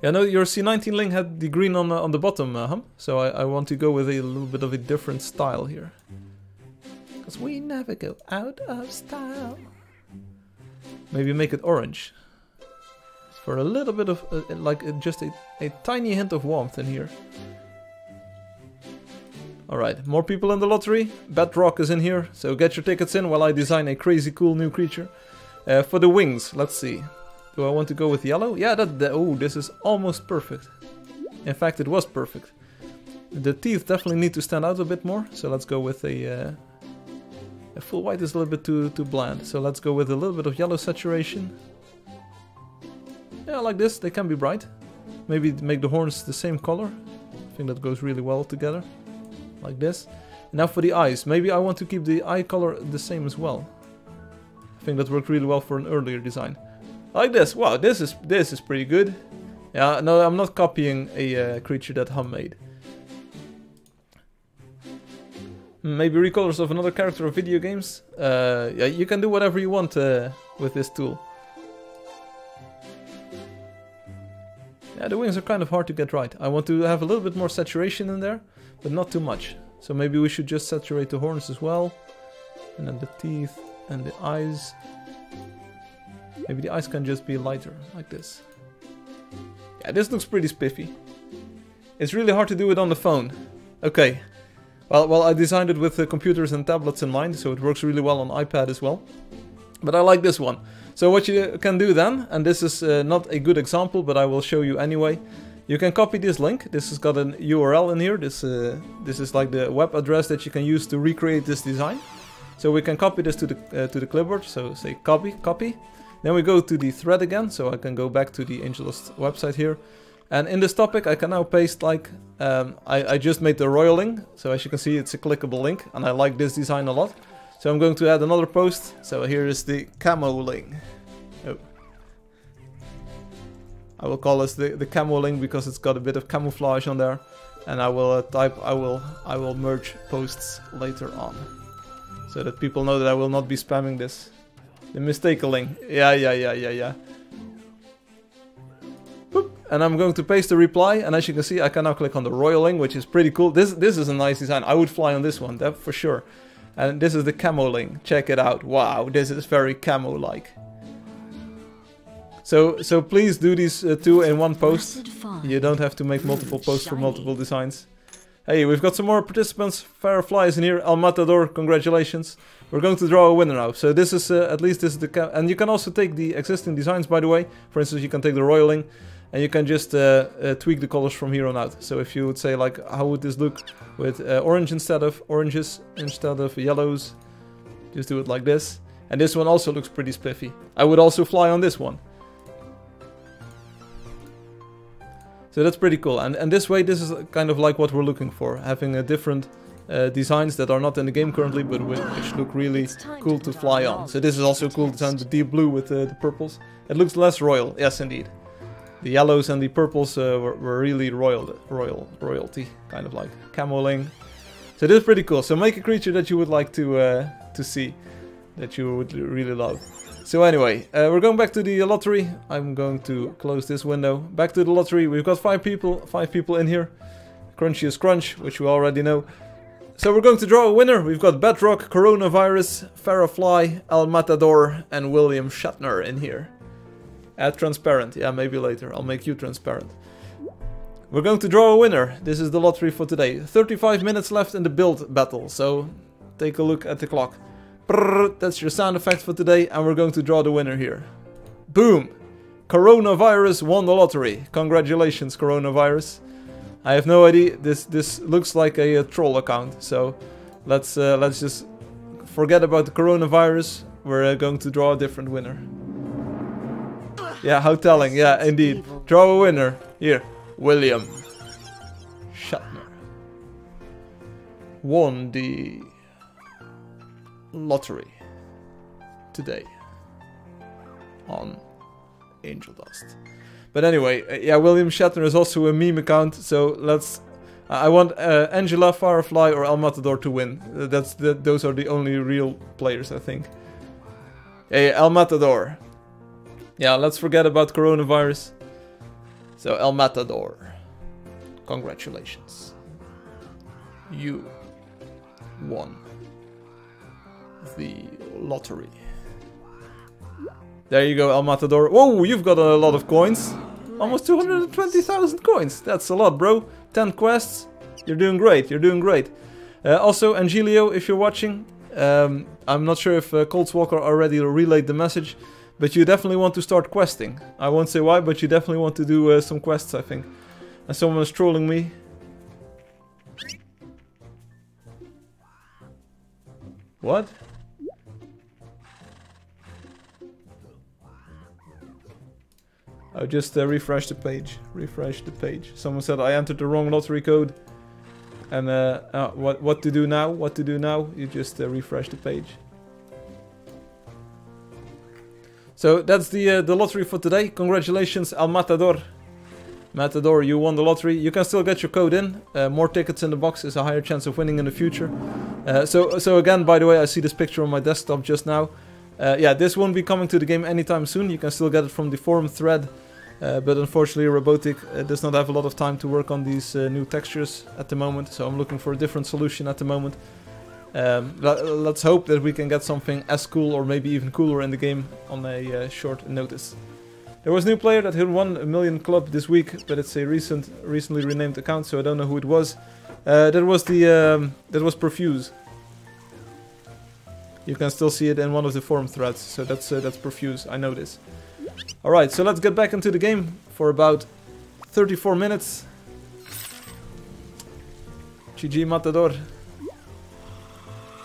Yeah, no, your C19 Link had the green on the bottom, so I want to go with a little bit of a different style here. Because we never go out of style. Maybe make it orange. For a little bit of, just a tiny hint of warmth in here. Alright, more people in the lottery. Bedrock is in here, so get your tickets in while I design a crazy cool new creature. For the wings, let's see. Do I want to go with yellow? Yeah, oh, this is almost perfect. In fact, it was perfect. The teeth definitely need to stand out a bit more, so let's go with a full white is a little bit too bland. So let's go with a little bit of yellow saturation. Yeah, like this, they can be bright. Maybe make the horns the same color. I think that goes really well together. Like this. Now for the eyes, maybe I want to keep the eye color the same as well. I think that worked really well for an earlier design. Like this. Wow, this is pretty good. Yeah, no, I'm not copying a creature that Hum made. Maybe recolors of another character of video games. Yeah, you can do whatever you want with this tool. Yeah, the wings are kind of hard to get right. I want to have a little bit more saturation in there, but not too much. So maybe we should just saturate the horns as well. And then the teeth and the eyes. Maybe the eyes can just be lighter, like this. Yeah, this looks pretty spiffy. It's really hard to do it on the phone. Okay. Well, I designed it with computers and tablets in mind, so it works really well on iPad as well. But I like this one. So what you can do then, and this is not a good example, but I will show you anyway. You can copy this link. This has got an URL in here. This is like the web address that you can use to recreate this design. So we can copy this to the clipboard. So say copy. Then we go to the thread again. So I can go back to the Angeldust website here. And in this topic, I can now paste like I just made the royal link. So as you can see, it's a clickable link, and I like this design a lot. So I'm going to add another post. So here is the camo link. Oh. I will call this the camo link because it's got a bit of camouflage on there. And I will I will merge posts later on, so that people know that I will not be spamming this. The mistake link. Yeah. Boop. And I'm going to paste the reply, and as you can see, I can now click on the royal link, which is pretty cool. This is a nice design. I would fly on this one, that for sure. And this is the camo link. Check it out. Wow, this is very camo-like. So please do these two in one post. You don't have to make multiple posts for multiple designs. Hey, we've got some more participants. Firefly is in here. El Matador, congratulations. We're going to draw a winner now. So this is at least this is the and you can also take the existing designs, by the way. For instance, you can take the royaling, and you can just tweak the colors from here on out. So if you would say like, how would this look with orange instead of oranges, instead of yellows, just do it like this. And this one also looks pretty spiffy. I would also fly on this one. So that's pretty cool, and this way, this is kind of like what we're looking for, having a different designs that are not in the game currently, but which look really cool to fly on. So this is also a cool design, the deep blue with the purples. It looks less royal, yes indeed. The yellows and the purples were really royalty, kind of like camoling. So this is pretty cool. So make a creature that you would like to see, that you would really love. So anyway, we're going back to the lottery. I'm going to close this window. Back to the lottery. We've got five people in here. Crunchiest Crunch, which we already know. So we're going to draw a winner. We've got Bedrock, Coronavirus, Firefly, El Matador, and William Shatner in here. Add transparent. Yeah, maybe later. I'll make you transparent. We're going to draw a winner. This is the lottery for today. 35 minutes left in the build battle, so take a look at the clock. Brrr, that's your sound effect for today, and we're going to draw the winner here. Boom! Coronavirus won the lottery. Congratulations, Coronavirus. I have no idea. This looks like a troll account, so let's just forget about the Coronavirus. We're going to draw a different winner. Yeah, how telling. Yeah, indeed. Draw a winner. Here, William Shatner won the lottery today on Angeldust. But anyway, yeah, William Shatner is also a meme account, so let's... I want Angela, Firefly, or El Matador to win. Those are the only real players, I think. Hey, El Matador. Yeah, let's forget about Coronavirus. So, El Matador. Congratulations. You won the lottery. There you go, El Matador. Whoa, you've got a lot of coins. Almost 220,000 coins. That's a lot, bro. 10 quests. You're doing great. You're doing great. Also, Angelio, if you're watching, I'm not sure if Coldswalker already relayed the message, but you definitely want to start questing. I won't say why, but you definitely want to do some quests, I think. And someone is trolling me. What? I just refreshed the page. Refresh the page. Someone said I entered the wrong lottery code. And what to do now? What to do now? You just refresh the page. So that's the lottery for today. Congratulations, El Matador. Matador, you won the lottery. You can still get your code in. More tickets in the box is a higher chance of winning in the future. So again, by the way, I see this picture on my desktop just now. Yeah, this won't be coming to the game anytime soon. You can still get it from the forum thread. But unfortunately, Robotic does not have a lot of time to work on these new textures at the moment. So I'm looking for a different solution at the moment. Let's hope that we can get something as cool or maybe even cooler in the game on a short notice. There was a new player that hit 1 million club this week, but it's a recently renamed account, so I don't know who it was. That was Perfuse. You can still see it in one of the forum threads, so that's Perfuse. I know this. All right, so let's get back into the game for about 34 minutes. GG Matador.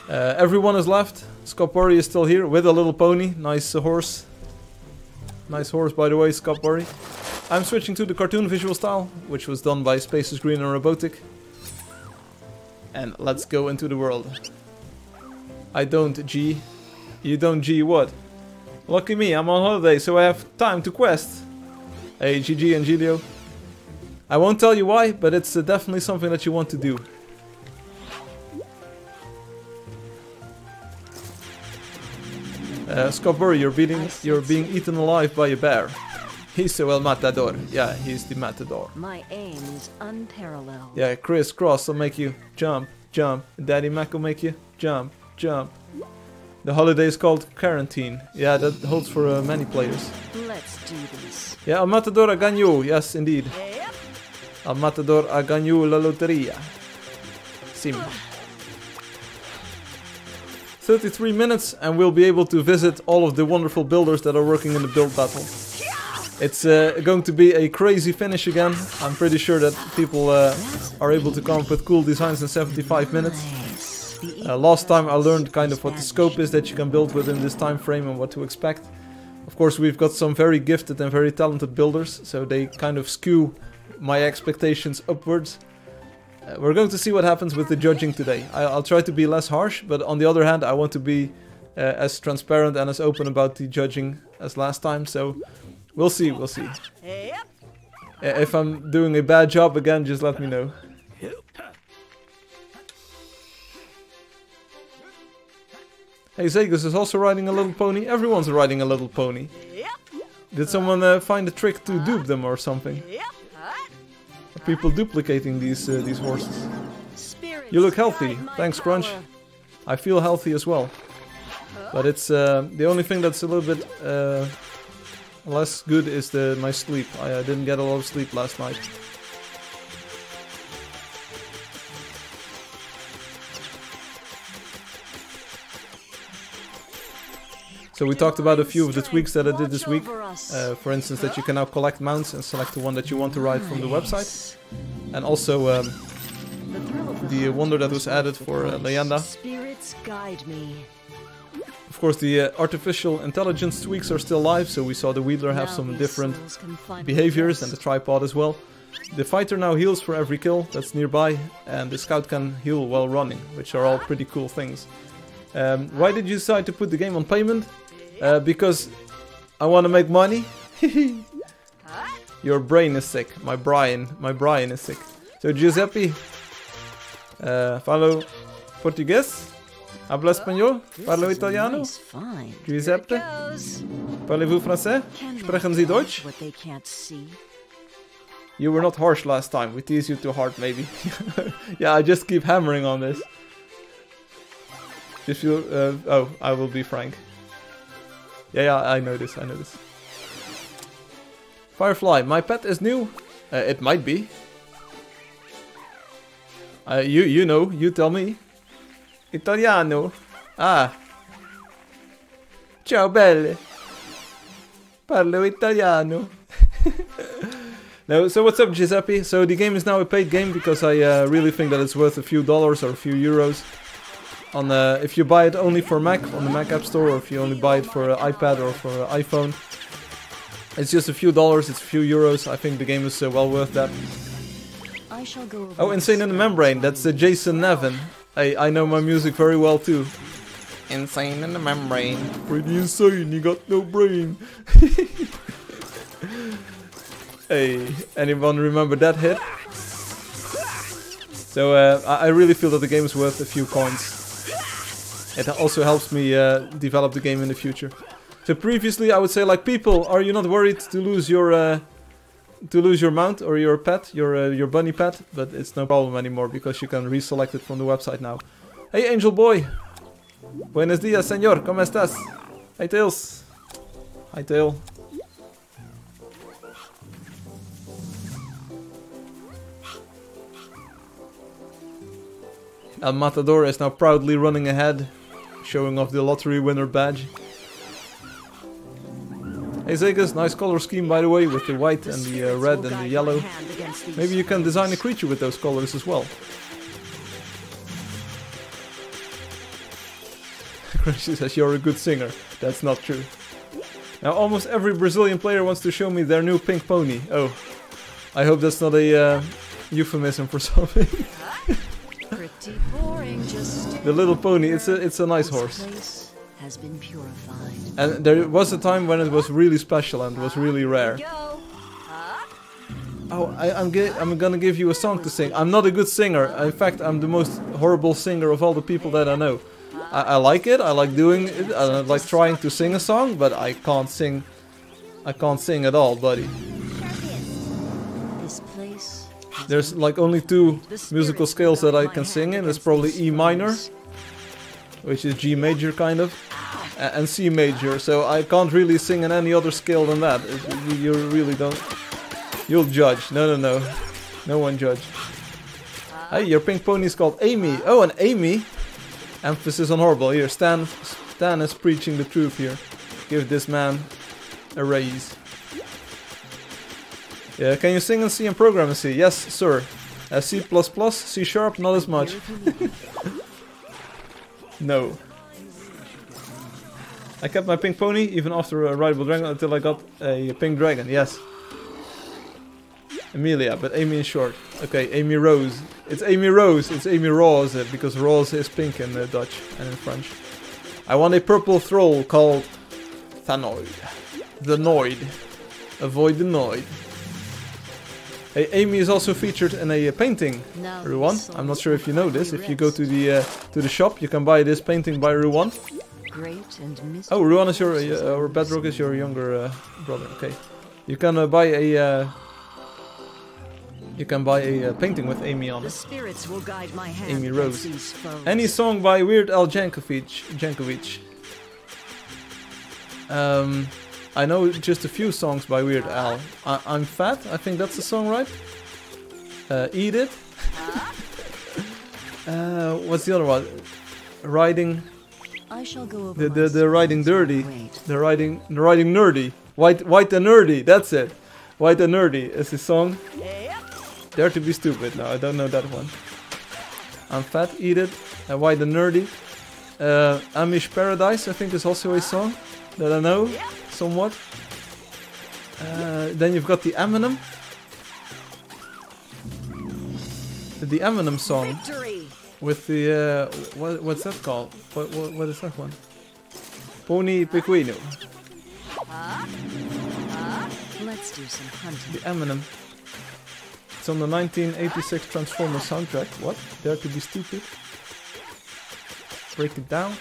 Everyone is left. Scopori is still here with a little pony. Nice horse. Nice horse, by the way, Scopori. I'm switching to the cartoon visual style, which was done by Spaces Green and Robotic. And let's go into the world. I don't G. You don't G what? Lucky me, I'm on holiday, so I have time to quest. Hey, GG and Gilio. I won't tell you why, but it's definitely something that you want to do. Scopbury, you're being eaten alive by a bear. He's so El Matador. Yeah, he's the Matador. My aim is unparalleled. Yeah, Chris Cross will make you jump, jump. Daddy Mac will make you jump, jump. The holiday is called quarantine. Yeah, that holds for many players. Let's do this. Yeah, El Matador ha gagné. Yes, indeed. El Matador ha gagné la loteria. Sim. 33 minutes and we'll be able to visit all of the wonderful builders that are working in the build battle. It's going to be a crazy finish again. I'm pretty sure that people are able to come up with cool designs in 75 minutes. Last time I learned kind of what the scope is that you can build within this time frame and what to expect. Of course, we've got some very gifted and very talented builders, so they kind of skew my expectations upwards. We're going to see what happens with the judging today. I'll try to be less harsh, but on the other hand, I want to be as transparent and as open about the judging as last time, so we'll see, we'll see. If I'm doing a bad job again, just let me know. Hey, Zegas is also riding a little pony. Everyone's riding a little pony. Did someone find a trick to dupe them or something? people duplicating these horses. Spirits You look healthy. guide my Thanks, Crunch. power. I feel healthy as well. But it's the only thing that's a little bit less good is my sleep. I didn't get a lot of sleep last night. So we talked about a few of the tweaks that I did this week. For instance, that you can now collect mounts and select the one that you want to ride from the website. And also the wonder that was added for Leyenda. Spirits guide me. Of course, the artificial intelligence tweaks are still live, so we saw the Wheedler have some different behaviors and the tripod as well. The fighter now heals for every kill that's nearby, and the scout can heal while running, which are all pretty cool things. Why did you decide to put the game on payment? Because I want to make money. Your brain is sick. My brain is sick. So Giuseppe, falo português? Habla español? Parlo italiano? Nice find. Giuseppe? Here it goes. Parlez-vous français? Sprechen Sie Deutsch? What they can't see. You were not harsh last time. We tease you too hard, maybe. Yeah, I just keep hammering on this. If you, oh, I will be frank. Yeah, I know this. Firefly, my pet is new. It might be. You know, you tell me. Italiano. Ah. Ciao belle. Parlo italiano. No, so what's up, Giuseppe? So the game is now a paid game because I really think that it's worth a few dollars or a few euros. On if you buy it only for Mac on the Mac App Store, or if you only buy it for iPad or for iPhone, it's just a few dollars. It's a few euros. I think the game is well worth that. I shall go Oh, Insane in the Membrane. That's Jason Nevin. Hey, I know my music very well too. Insane in the Membrane. Pretty insane. You got no brain. Hey, anyone remember that hit? So I really feel that the game is worth a few coins. It also helps me develop the game in the future. So previously I would say, like, people, are you not worried to lose your mount or your pet, your bunny pet? But it's no problem anymore because you can reselect it from the website now. Hey Angel Boy! Buenos dias, señor, ¿cómo estás? Hey Tails! Hi Tail. El Matador is now proudly running ahead, showing off the lottery winner badge. Hey Zegas, nice color scheme by the way, with the white and the red and the yellow. Maybe you can design a creature with those colors as well. Crunchy says you're a good singer. That's not true. Now almost every Brazilian player wants to show me their new pink pony. Oh, I hope that's not a euphemism for something. Pretty boring, just The little pony, it's a nice horse. place has been purified. And there was a time when it was really special and was really rare. Go. Oh, I'm gonna give you a song to sing. I'm not a good singer. In fact, I'm the most horrible singer of all the people that I know. I like it, I like doing it, I like trying to sing a song, but I can't sing. I can't sing at all, buddy. This place. There's like only two musical scales that I can sing in. It's probably E minor, which is G major kind of, and C major. So I can't really sing in any other scale than that. You really don't. You'll judge. No. No one judge. Hey, your pink pony is called Amy. Oh, and Amy. Emphasis on horrible. Here, Stan is preaching the truth here. Give this man a raise. Yeah, can you sing in C and program in C? Yes, sir. C++, C sharp, not as much. No. I kept my pink pony even after a rideable dragon until I got a pink dragon. Yes. Amelia, but Amy in short. Okay, Amy Rose. It's Amy Rose. It's Amy Rose because Rose is pink in Dutch and in French. I want a purple thrall called Thanoid. The Noid. Avoid the Noid. Hey, Amy is also featured in a painting, Ruan. I'm not sure if you know this. If you go to the shop, you can buy this painting by Ruan. Oh, Ruan is your or Bedrock is your younger brother. Okay, you can buy a You can buy a painting with Amy on The it. spirits will guide my hand Amy against Rose. these foes. Any song by Weird Al Jankovic. I know just a few songs by Weird Al. I'm Fat, I think that's the song, right? Eat It. What's the other one? Riding. I shall go over The Riding Dirty. Wait. The riding Nerdy. White and Nerdy, that's it. White and Nerdy is his song. Dare to be Stupid. No, I don't know that one. I'm Fat, Eat It. White and Nerdy. Amish Paradise, I think, is also a song that I know somewhat. Then you've got the Eminem. The Eminem song. Victory. With the what's that called? What is that one? Pony Pequeno. Let's do some hunting. The Eminem. It's on the 1986 Transformers soundtrack. What? Dare to be Stupid. Break it down.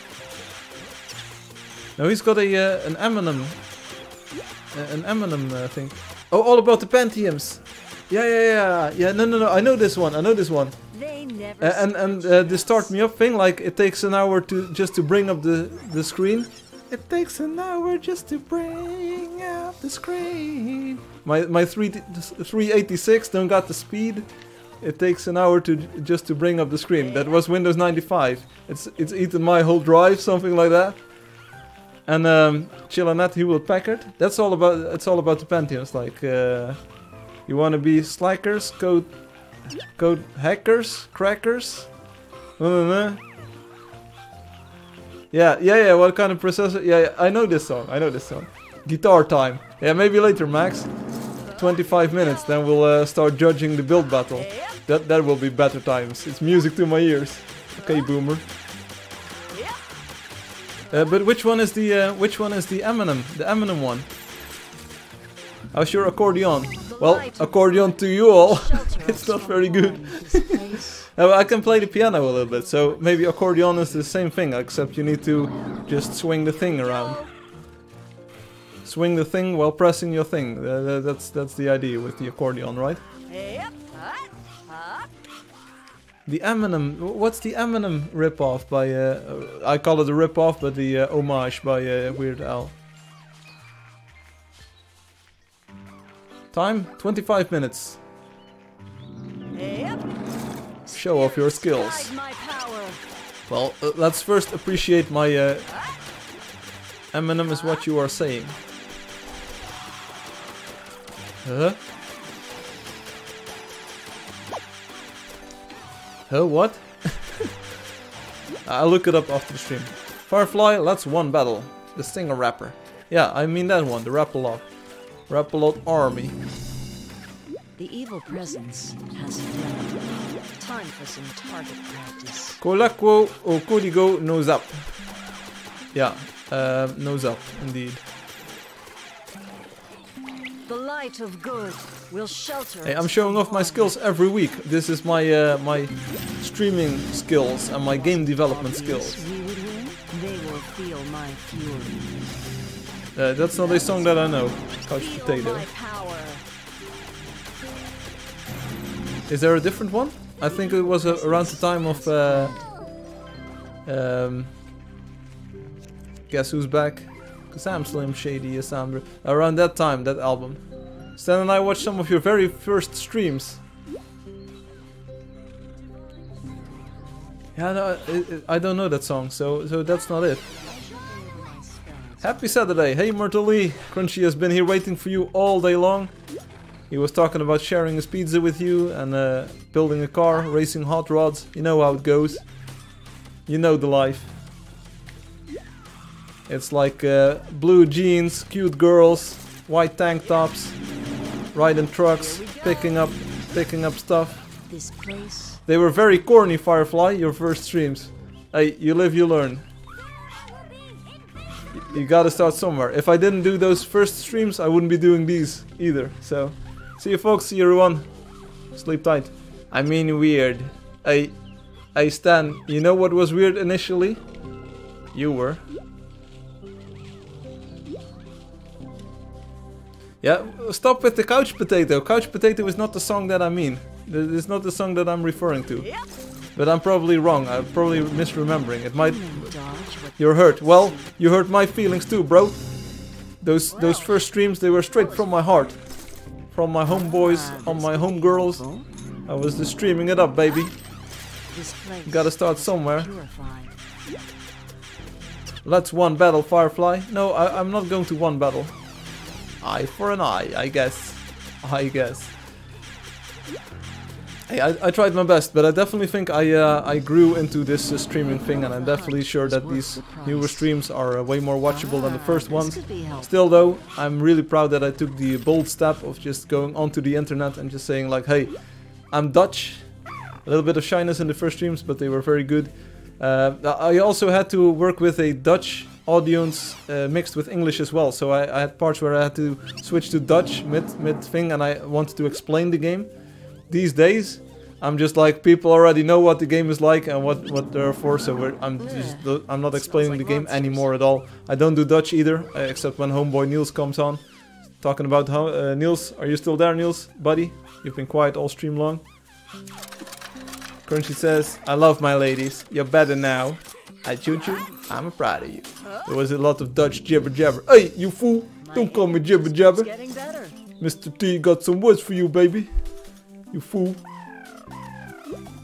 No, he's got an Eminem. An Eminem thing. Oh, all about the Pentiums. Yeah. No. I know this one. They never And the start me up thing, like it takes an hour to bring up the screen. It takes an hour just to bring up the screen. My 386 don't got the speed. It takes an hour just to bring up the screen. That was Windows 95. It's eaten my whole drive, something like that. And Chillanet Hewlett Packard. It's all about the Pentiums. Like you want to be slackers, code hackers, crackers. Yeah. What kind of processor? Yeah, I know this song. Guitar Time. Yeah, maybe later, Max. 25 minutes, then we'll start judging the build battle. That will be better times. It's music to my ears. Okay, boomer. But which one is the Eminem? The Eminem one. How's your accordion? Well, accordion to you all. It's not very good. I can play the piano a little bit, so maybe accordion is the same thing, except you need to just swing the thing around. Swing the thing while pressing your thing. That's the idea with the accordion, right? The Eminem. What's the Eminem ripoff by? I call it a ripoff, but the homage by Weird Al. Time 25 minutes. Show off your skills. Well, let's first appreciate my Eminem is what you are saying. Huh? Huh, what? I'll look it up after the stream. Firefly, let's one battle. The Stinger Rapper. Yeah, I mean that one, the Rap-A-Lot. Rap-A-Lot Army. The evil presence has fled. Time for some target practice. Colacquo o codigo nose up. Yeah, nose up, indeed. The light of good will shelter. Hey, I'm showing off my skills every week. This is my my streaming skills and my game development skills. We would win. They will feel my fury. That's not a song that I know. Couch Feel Potato. my power. Is there a different one? I think it was around the time of Guess Who's Back? Cause I'm Slim Shady, Sandra. Around that time, that album. Stan and I watched some of your very first streams. Yeah, no, I don't know that song, so that's not it. Happy Saturday! Hey Myrtle Crunchy has been here waiting for you all day long. He was talking about sharing his pizza with you and building a car, racing hot rods. You know how it goes. You know the life. It's like blue jeans, cute girls, white tank tops, riding trucks, picking up stuff. This place. They were very corny, Firefly, your first streams. Hey, you live, you learn. You gotta start somewhere. If I didn't do those first streams, I wouldn't be doing these either. So, see you folks, see you everyone. Sleep tight. I mean weird. Hey, Stan, you know what was weird initially? You were. Yeah, stop with the couch potato. Couch potato is not the song that I mean. It's not the song that I'm referring to. But I'm probably wrong. I'm probably misremembering. It might... You're hurt. Well, you hurt my feelings too, bro. Those first streams, they were straight from my heart. From my homeboys on my homegirls. I was just streaming it up, baby. Gotta start somewhere. Let's one battle, Firefly. No, I'm not going to one battle. Eye for an eye, I guess. Hey, I tried my best, but I definitely think I grew into this streaming thing, and I'm definitely sure that these newer streams are way more watchable than the first ones. Still though, I'm really proud that I took the bold step of just going onto the internet and just saying like, hey, I'm Dutch. A little bit of shyness in the first streams, but they were very good. I also had to work with a Dutch audience mixed with English as well, so I had parts where I had to switch to Dutch mid thing, and I wanted to explain the game. These days, I'm just like, people already know what the game is like and what they're for, so I'm not explaining the game anymore at all. I don't do Dutch either, except when homeboy Niels comes on. Talking about how, Niels, are you still there, Niels, buddy? You've been quiet all stream long. Crunchy says, I love my ladies, you're better now. I choo choo, I'm proud of you. There was a lot of Dutch jibber jabber. Hey, you fool, don't call me jibber jabber. Mr. T got some words for you, baby. You fool.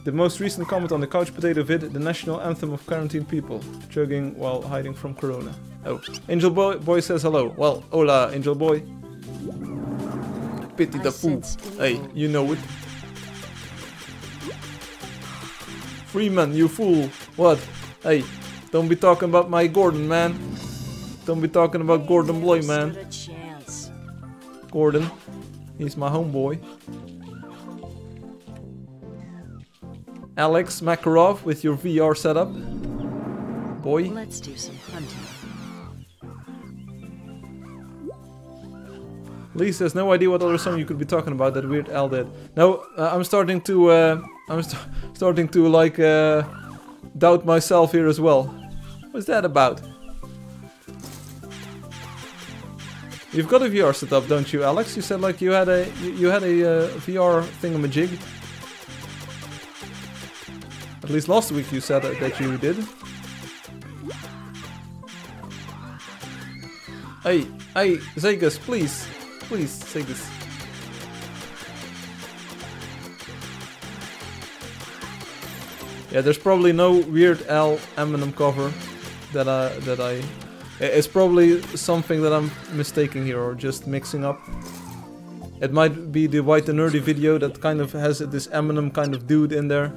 The most recent comment on the couch potato vid, the national anthem of quarantine people, chugging while hiding from corona. Oh, Angel Boy says hello. Well, hola, Angel Boy. Pity the fool. Hey, you know it. Freeman, you fool. What? Hey, don't be talking about my Gordon, man. Don't be talking about Gordon Boy, man. Gordon, he's my homeboy. Alex Makarov with your VR setup. Boy. Let's do some hunting. Lise has no idea what other song you could be talking about that Weird Al did. No, I'm starting to starting to like doubt myself here as well. What's that about? You've got a VR setup, don't you, Alex? You said like you had a VR thingamajig. At least last week you said that you did. Hey, Zegas, please, Zegas. Yeah, there's probably no Weird Al Eminem cover that it's probably something that I'm mistaking here or just mixing up. It might be the White and Nerdy video that kind of has this Eminem kind of dude in there.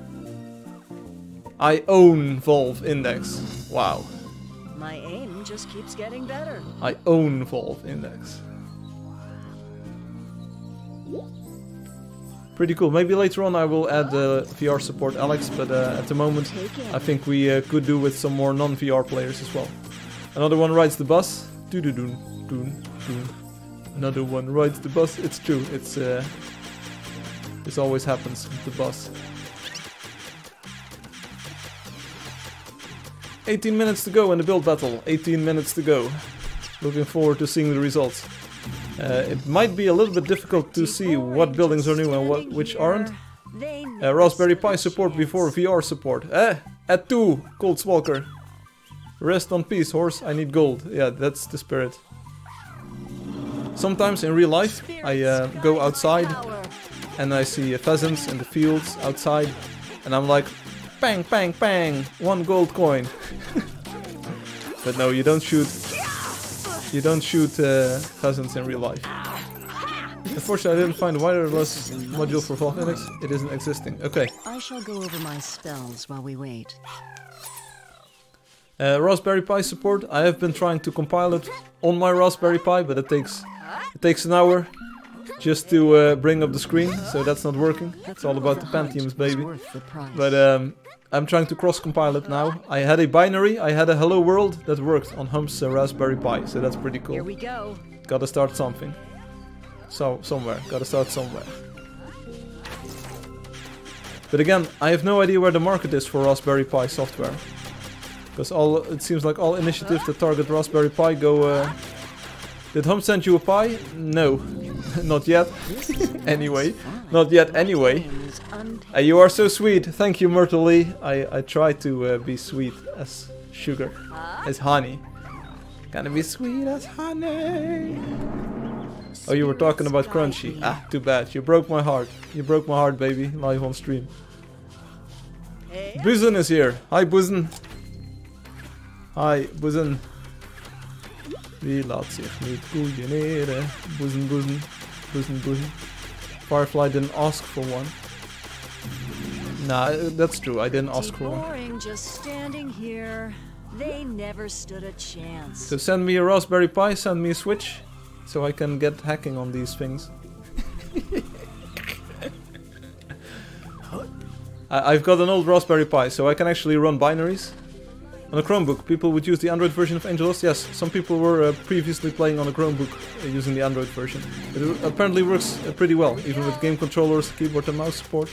I own Valve Index. Wow. My aim just keeps getting better. I own Valve Index. Pretty cool. Maybe later on I will add VR support, Alex, but at the moment I think we could do with some more non-VR players as well. Another one rides the bus. Another one rides the bus. It's true. This always happens with the bus. 18 minutes to go in the build battle. 18 minutes to go. Looking forward to seeing the results. It might be a little bit difficult to see what buildings are new and which aren't. Raspberry Pi support before VR support. At 2, Cold Swalker. Rest on peace, horse. I need gold. Yeah, that's the spirit. Sometimes in real life, I go outside and I see pheasants in the fields outside, and I'm like, bang, bang, bang, 1 gold coin. But no, you don't shoot. You don't shoot pheasants in real life. Unfortunately, I didn't find a wireless module for Valve Index. It isn't existing. Okay. I shall go over my spells while we wait. Raspberry Pi support. I have been trying to compile it on my Raspberry Pi, but it takes an hour just to bring up the screen, so that's not working. It's all about the Pentiums, baby. But I'm trying to cross-compile it now. I had a binary, I had a Hello World that worked on Hump's Raspberry Pi, so that's pretty cool. Here we go. Gotta start something. So, somewhere. Gotta start somewhere. But again, I have no idea where the market is for Raspberry Pi software. Because it seems like all initiatives that target Raspberry Pi go Did Hum send you a pie? No, not yet. Anyway, not yet anyway. You are so sweet. Thank you, Myrtle Lee. I try to be sweet as sugar, as honey. Gonna be sweet as honey. Oh, you were talking about Crunchy. Ah, too bad. You broke my heart. You broke my heart, baby. Live on stream. Buzen is here. Hi, Buzen. Hi, Buzen. Wie laat zich niet koeieneren. Buzen, Buzen. Buzen, Buzen. Firefly didn't ask for one. Nah, that's true. I didn't ask for one. Just standing here. They never stood a chance. So send me a Raspberry Pi, send me a Switch, so I can get hacking on these things. I've got an old Raspberry Pi, so I can actually run binaries. On a Chromebook, people would use the Android version of Angeldust. Yes, some people were previously playing on a Chromebook using the Android version. It apparently works pretty well, even with game controllers, keyboard and mouse support.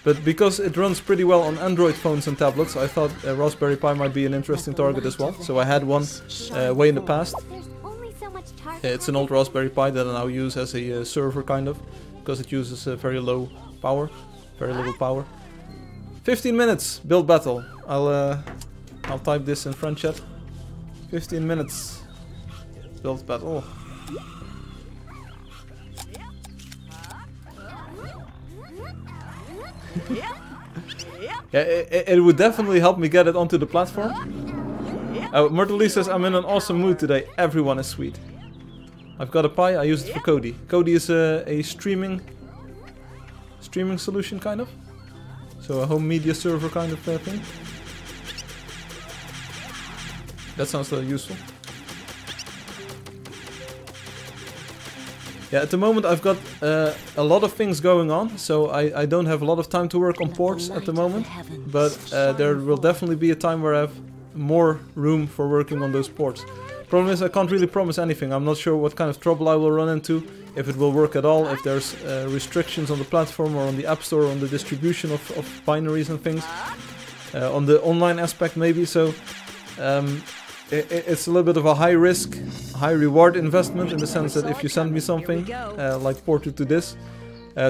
But because it runs pretty well on Android phones and tablets, I thought a Raspberry Pi might be an interesting target as well. So I had one way in the past. It's an old Raspberry Pi that I now use as a server, kind of, because it uses very low power, very little power. 15 minutes build battle. I'll type this in front chat. 15 minutes build battle. Yeah, it would definitely help me get it onto the platform. Myrtle Lee says, I'm in an awesome mood today. Everyone is sweet. I've got a Pi, I use it for Kodi. Kodi is a streaming solution, kind of. So a home media server kind of thing. That sounds useful. Yeah, at the moment I've got a lot of things going on, so I don't have a lot of time to work on ports at the moment. But there will definitely be a time where I have more room for working on those ports. Problem is I can't really promise anything. I'm not sure what kind of trouble I will run into, if it will work at all, if there's restrictions on the platform or on the App Store, on the distribution of binaries and things. On the online aspect maybe, so it's a little bit of a high risk, high reward investment, in the sense that if you send me something like ported to this,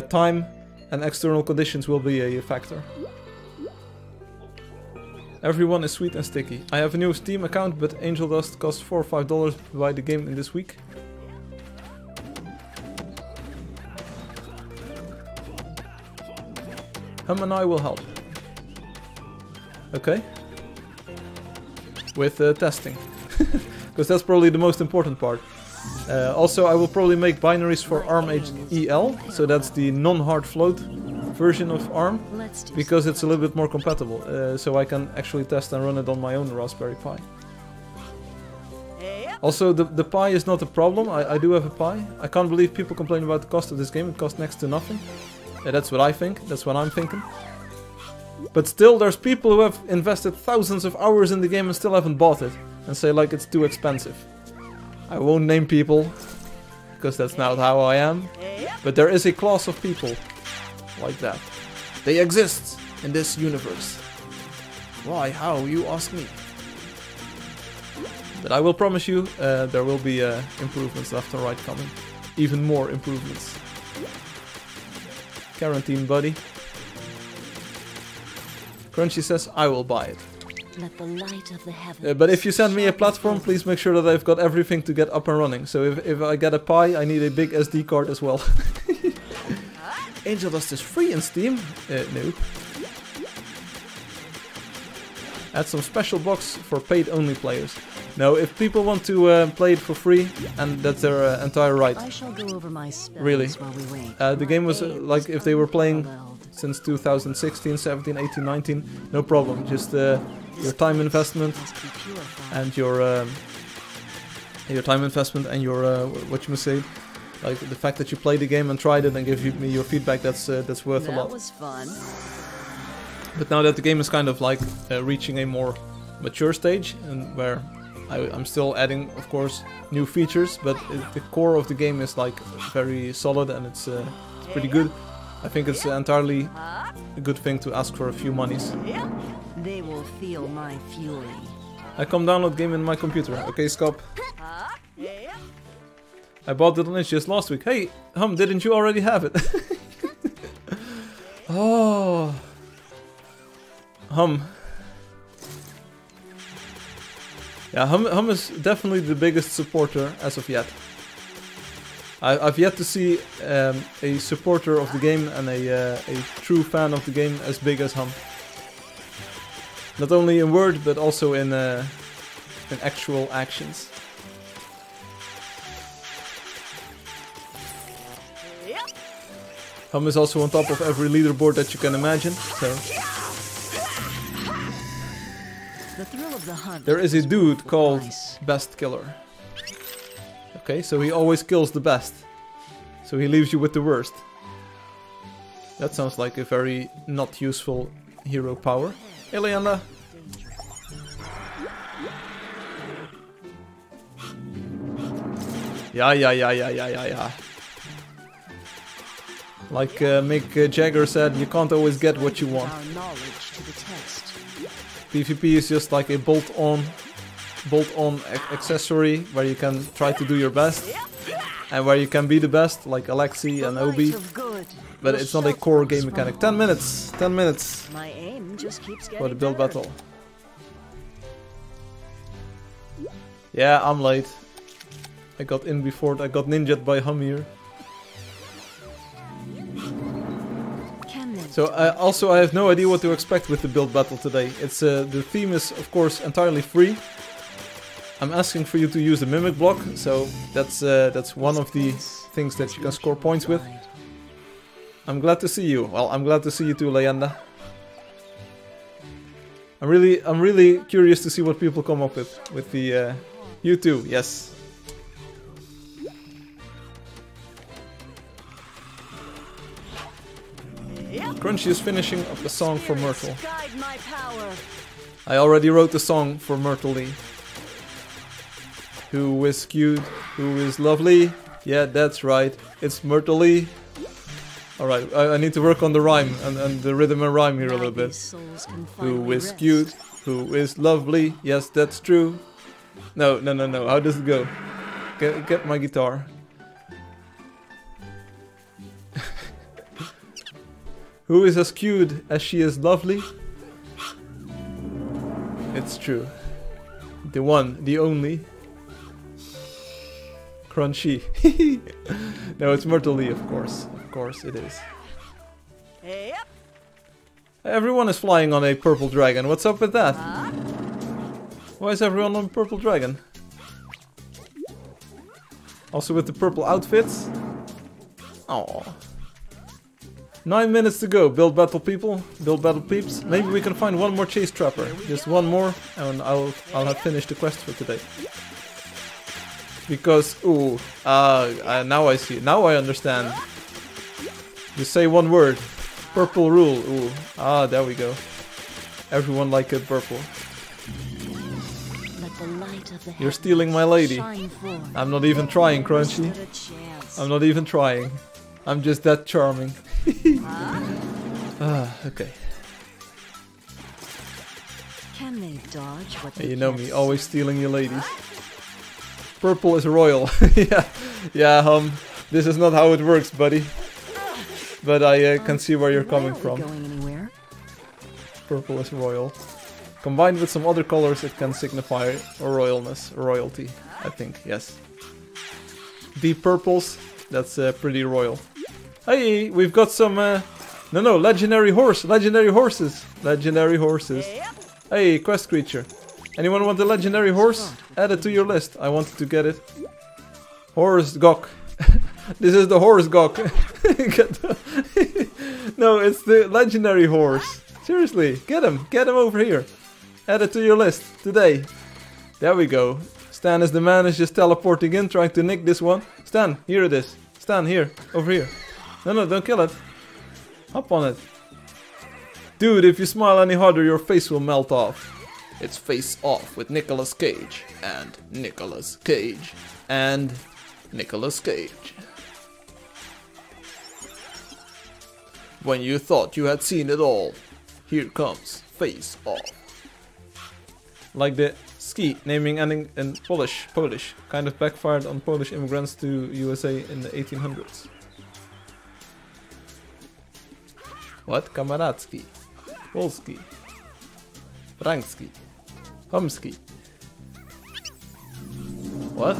time and external conditions will be a factor. Everyone is sweet and sticky. I have a new Steam account, but Angeldust costs $4 or $5 to buy the game in this week. Hum and I will help. Okay. With testing. Because that's probably the most important part. Also, I will probably make binaries for ARM-EL, so that's the non-hard float version of ARM, because it's a little bit more compatible, so I can actually test and run it on my own Raspberry Pi. Also, the Pi is not a problem. I do have a Pi. I can't believe people complain about the cost of this game. It costs next to nothing. That's what I think. That's what I'm thinking. But still, there's people who have invested thousands of hours in the game and still haven't bought it, and say like it's too expensive. I won't name people, because that's not how I am. But there is a class of people like that. They exist in this universe. Why? How? You ask me. But I will promise you, there will be improvements left and right coming. Even more improvements. Quarantine, buddy. Crunchy says, I will buy it. Let the light of the heavens but if you send me a platform, please make sure that I've got everything to get up and running. So if I get a Pi, I need a big SD card as well. Angeldust is free in Steam? No. Add some special box for paid-only players. No, if people want to play it for free, and that's their entire right. I shall go over my spells really. While we wait. The game was like if they were playing since 2016, 17, 18, 19, no problem. Just your time investment and your time investment and your what you must say, like the fact that you play the game and tried it and give me your feedback. That's worth a lot. That was fun. But now that the game is kind of like reaching a more mature stage, and where I'm still adding, of course, new features, but the core of the game is like very solid and it's pretty good. I think it's entirely a good thing to ask for a few monies. They will feel my fury. I come download game in my computer. Okay, Scop. I bought it on itch just last week. Hey, didn't you already have it? Oh. Yeah, Hum is definitely the biggest supporter as of yet. I've yet to see a supporter of the game and a true fan of the game as big as Hum. Not only in word, but also in actual actions. Hum is also on top of every leaderboard that you can imagine, so... The thrill of the hunt. There is a dude called Best Killer. Okay, so he always kills the best. So he leaves you with the worst. That sounds like a very not useful hero power. Hey, Leanda. Yeah. Like Mick Jagger said, you can't always get what you want. PvP is just like a bolt-on accessory where you can try to do your best and where you can be the best, like Alexi and Obi. But it's not a core game mechanic. 10 minutes! 10 minutes for the build battle. Yeah, I'm late. I got in before I got ninja'd by Hamir. So I have no idea what to expect with the build battle today. It's the theme is of course entirely free. I'm asking for you to use the mimic block, so that's one of the things that you can score points with. I'm glad to see you. Well, I'm glad to see you too, Leanda. I'm really curious to see what people come up with the you too. Yes. Crunchy is finishing up a song for Myrtle. I already wrote the song for Myrtle Lee. Who is cute, who is lovely. Yeah, that's right. It's Myrtle Lee. Alright, I need to work on the rhyme and the rhythm and rhyme here a little bit. Who is cute, who is lovely. Yes, that's true. No. How does it go? Get my guitar. Who is as cute as she is lovely? It's true. The one, the only. Crunchy. No, it's Myrtle Lee, of course. Of course it is. Everyone is flying on a purple dragon. What's up with that? Why is everyone on a purple dragon? Also with the purple outfits? Aww. 9 minutes to go, build battle people, build battle peeps. Maybe we can find one more chase trapper, just one more, and I'll have finished the quest for today. Because, ooh, now I see, now I understand. You say one word, purple rule, ooh, there we go. Everyone like it purple. You're stealing my lady. I'm not even trying, Crunchy. I'm not even trying. I'm just that charming. Okay. Can they dodge what hey, you know me, always stealing your ladies. Purple is royal. Yeah, this is not how it works, buddy. But I can see where you're coming from. Purple is royal. Combined with some other colors, it can signify a royalty, I think, yes. Deep purples, that's pretty royal. Hey, we've got some, legendary horses. Hey, quest creature. Anyone want a legendary horse? Add it to your list, I wanted to get it. Horse Gok. This is the horse Gok. No, it's the legendary horse. Seriously, get him over here. Add it to your list, today. There we go. Stan is the man, is just teleporting in, trying to nick this one. Stan, here it is. Stan, here, over here. No, don't kill it. Hop on it. Dude, if you smile any harder, your face will melt off. It's Face Off with Nicolas Cage. And Nicolas Cage. And Nicolas Cage. When you thought you had seen it all, here comes Face Off. Like the Ski, naming ending in Polish. Kind of backfired on Polish immigrants to USA in the 1800s. What? Kamaradzki, Polski, Frankski, Humski. What?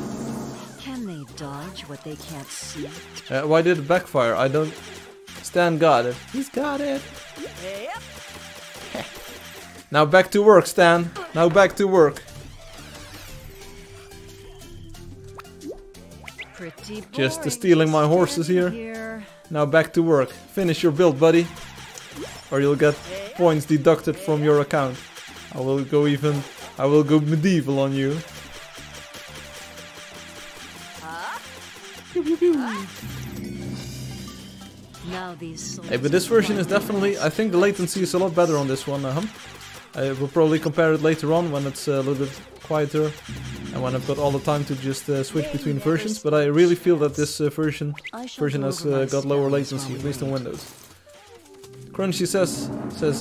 Can they dodge what they can't see? Why did it backfire? I don't... Stan got it. He's got it. Now back to work, Stan. Now back to work. Just stealing my horses here. Now back to work. Finish your build, buddy. Or you'll get points deducted from your account. I will go medieval on you. Now these Hey, but this version is definitely... I think the latency is a lot better on this one, I will probably compare it later on when it's a little bit quieter and when I've got all the time to just switch between versions, but I really feel that this version has got lower latency, at least on Windows. Crunchy says,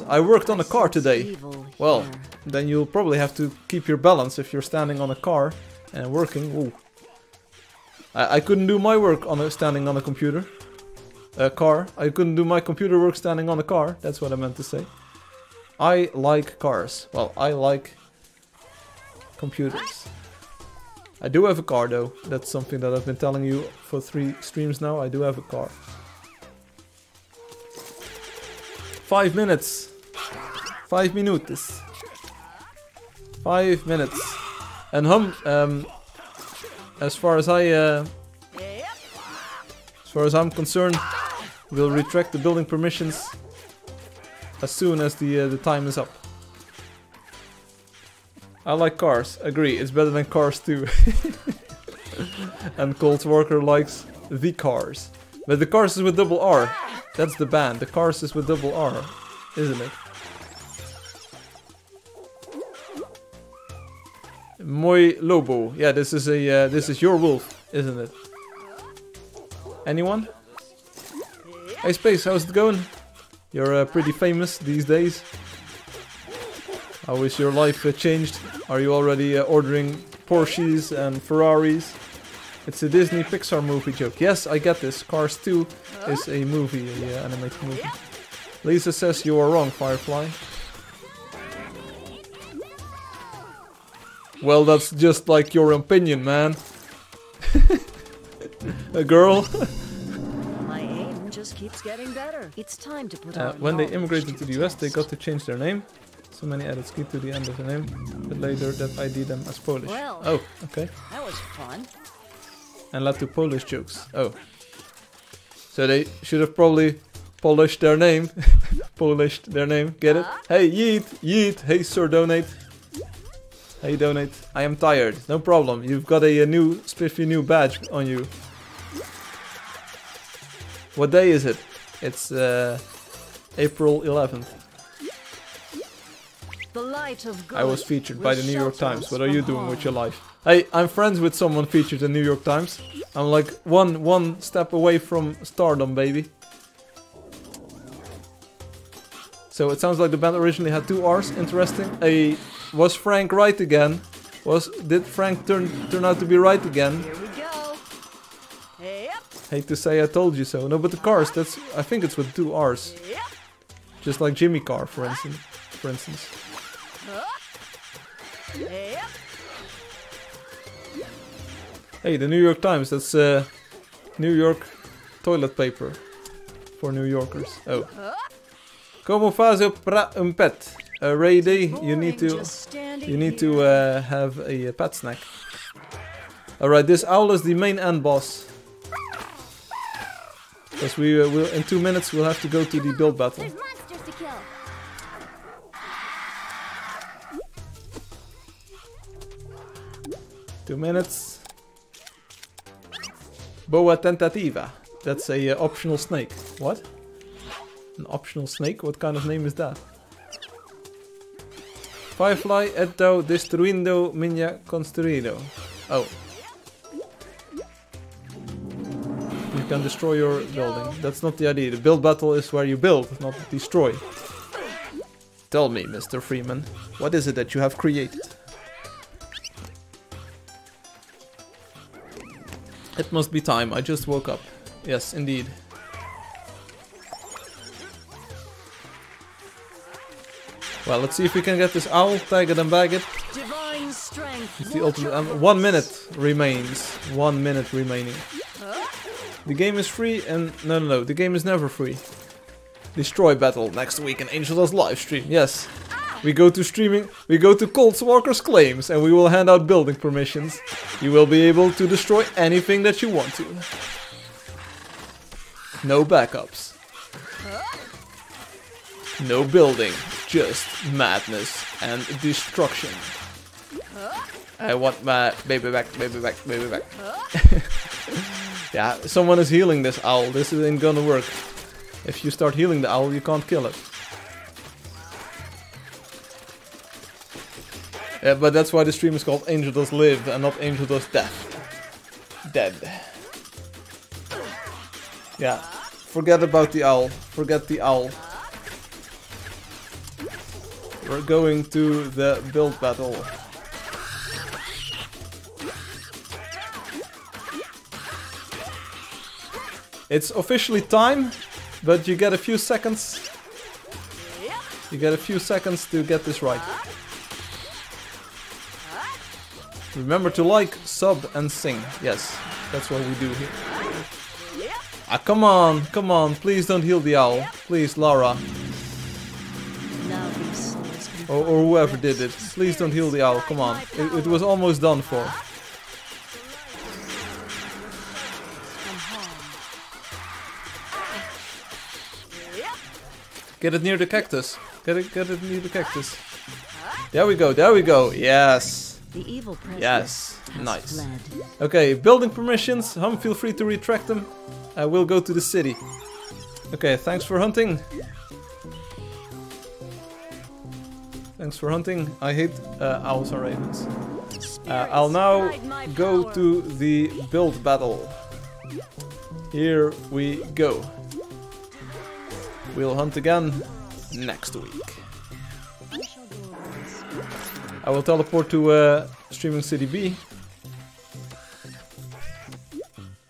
I worked on a car today. Well, then you'll probably have to keep your balance if you're standing on a car and working. Ooh. I couldn't do my work standing on a computer. A car. I couldn't do my computer work standing on a car. That's what I meant to say. I like cars. Well, I like computers. I do have a car though. That's something that I've been telling you for 3 streams now. I do have a car. 5 minutes. 5 minutes. 5 minutes. And as far as I'm concerned, we'll retract the building permissions as soon as the time is up. I like cars. Agree, it's better than Cars 2. And Cold Walker likes the Cars. But the Cars is with double R. That's the band. The Cars is with double R, isn't it? Moi Lobo. Yeah, this is your wolf, isn't it? Anyone? Hey Space, how's it going? You're pretty famous these days. How is your life changed? Are you already ordering Porsches and Ferraris? It's a Disney Pixar movie joke. Yes, I get this. Cars 2 is a movie, an animated movie. Lisa says you are wrong, Firefly. Well, that's just like your opinion, man. A girl. My aim just keeps getting better. It's time to put out when they immigrated to the US, they got to change their name. So many added ski to the end of the name, but later that ID them as Polish. Well, oh, okay. That was fun. And led to Polish jokes. Oh. So they should have probably polished their name. Polished their name. Get it? Hey, yeet, yeet. Hey, sir, donate. Hey, donate. I am tired. No problem. You've got a new, spiffy new badge on you. What day is it? It's April 11th. The light of God I was featured by the New York Times. What are you doing with your life? Hey, I'm friends with someone featured in the New York Times. I'm like one step away from stardom, baby. So it sounds like the band originally had 2 R's. Interesting. Hey, was Frank right again? Did Frank turn out to be right again? Here we go. Yep. Hate to say I told you so. No, but the Cars, I think it's with 2 R's. Yep. Just like Jimmy Carr, for instance. Yep. Hey, the New York Times, that's New York toilet paper for New Yorkers. Oh. Como faz un pet? Ray-Day, you need to have a pet snack. Alright, this owl is the main end boss. Because we will in 2 minutes we'll have to go to the build battle. There's monsters to kill. 2 minutes. Boa tentativa. That's a optional snake. What? An optional snake? What kind of name is that? Firefly esto destruyendo minha construido. Oh. You can destroy your building. That's not the idea. The build battle is where you build, not destroy. Tell me, Mr. Freeman, what is it that you have created? It must be time. I just woke up. Yes, indeed. Well, let's see if we can get this owl, tag it and bag it. Divine strength. It's the ultimate. 1 minute remains. 1 minute remaining. The game is free and... No. The game is never free. Destroy battle next week in Angeldust live stream. Yes. We go to streaming. We go to Colt Walker's claims and we will hand out building permissions. You will be able to destroy anything that you want to. No backups. No building. Just madness and destruction. I want my baby back, baby back, baby back. Yeah, someone is healing this owl. This ain't gonna work. If you start healing the owl, you can't kill it. Yeah, but that's why the stream is called Angeldust Live and not Angeldust Dead. Yeah, forget about the owl. Forget the owl. We're going to the build battle. It's officially time, but you get a few seconds. You get a few seconds to get this right. Remember to like, sub and sing. Yes, that's what we do here. Ah, come on, please don't heal the owl. Please, Lara. Or whoever did it. Please don't heal the owl, come on. It was almost done for. Get it near the cactus. Get it near the cactus. There we go, yes. Yes, nice. Okay, building permissions. Feel free to retract them. I will go to the city. Okay, thanks for hunting. Thanks for hunting. I hate owls and ravens. I'll now go to the build battle. Here we go. We'll hunt again next week. I will teleport to Streaming City B.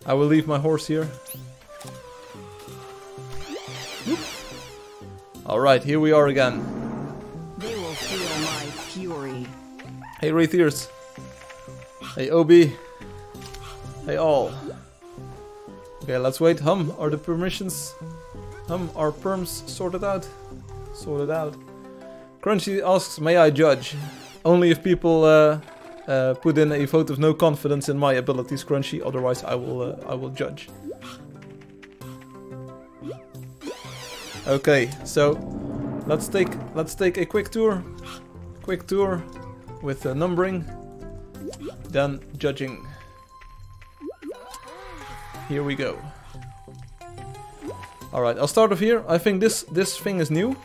I will leave my horse here. Alright, here we are again. They will feel my fury. Hey Wraithiers. Hey Obi. Hey all. Okay, let's wait. Are the permissions? Are perms sorted out? Sorted out. Crunchy asks, may I judge? Only if people put in a vote of no confidence in my abilities, Crunchy. Otherwise, I will judge. Okay, so let's take a quick tour. Quick tour with numbering, then judging. Here we go. All right, I'll start off here. I think this thing is new.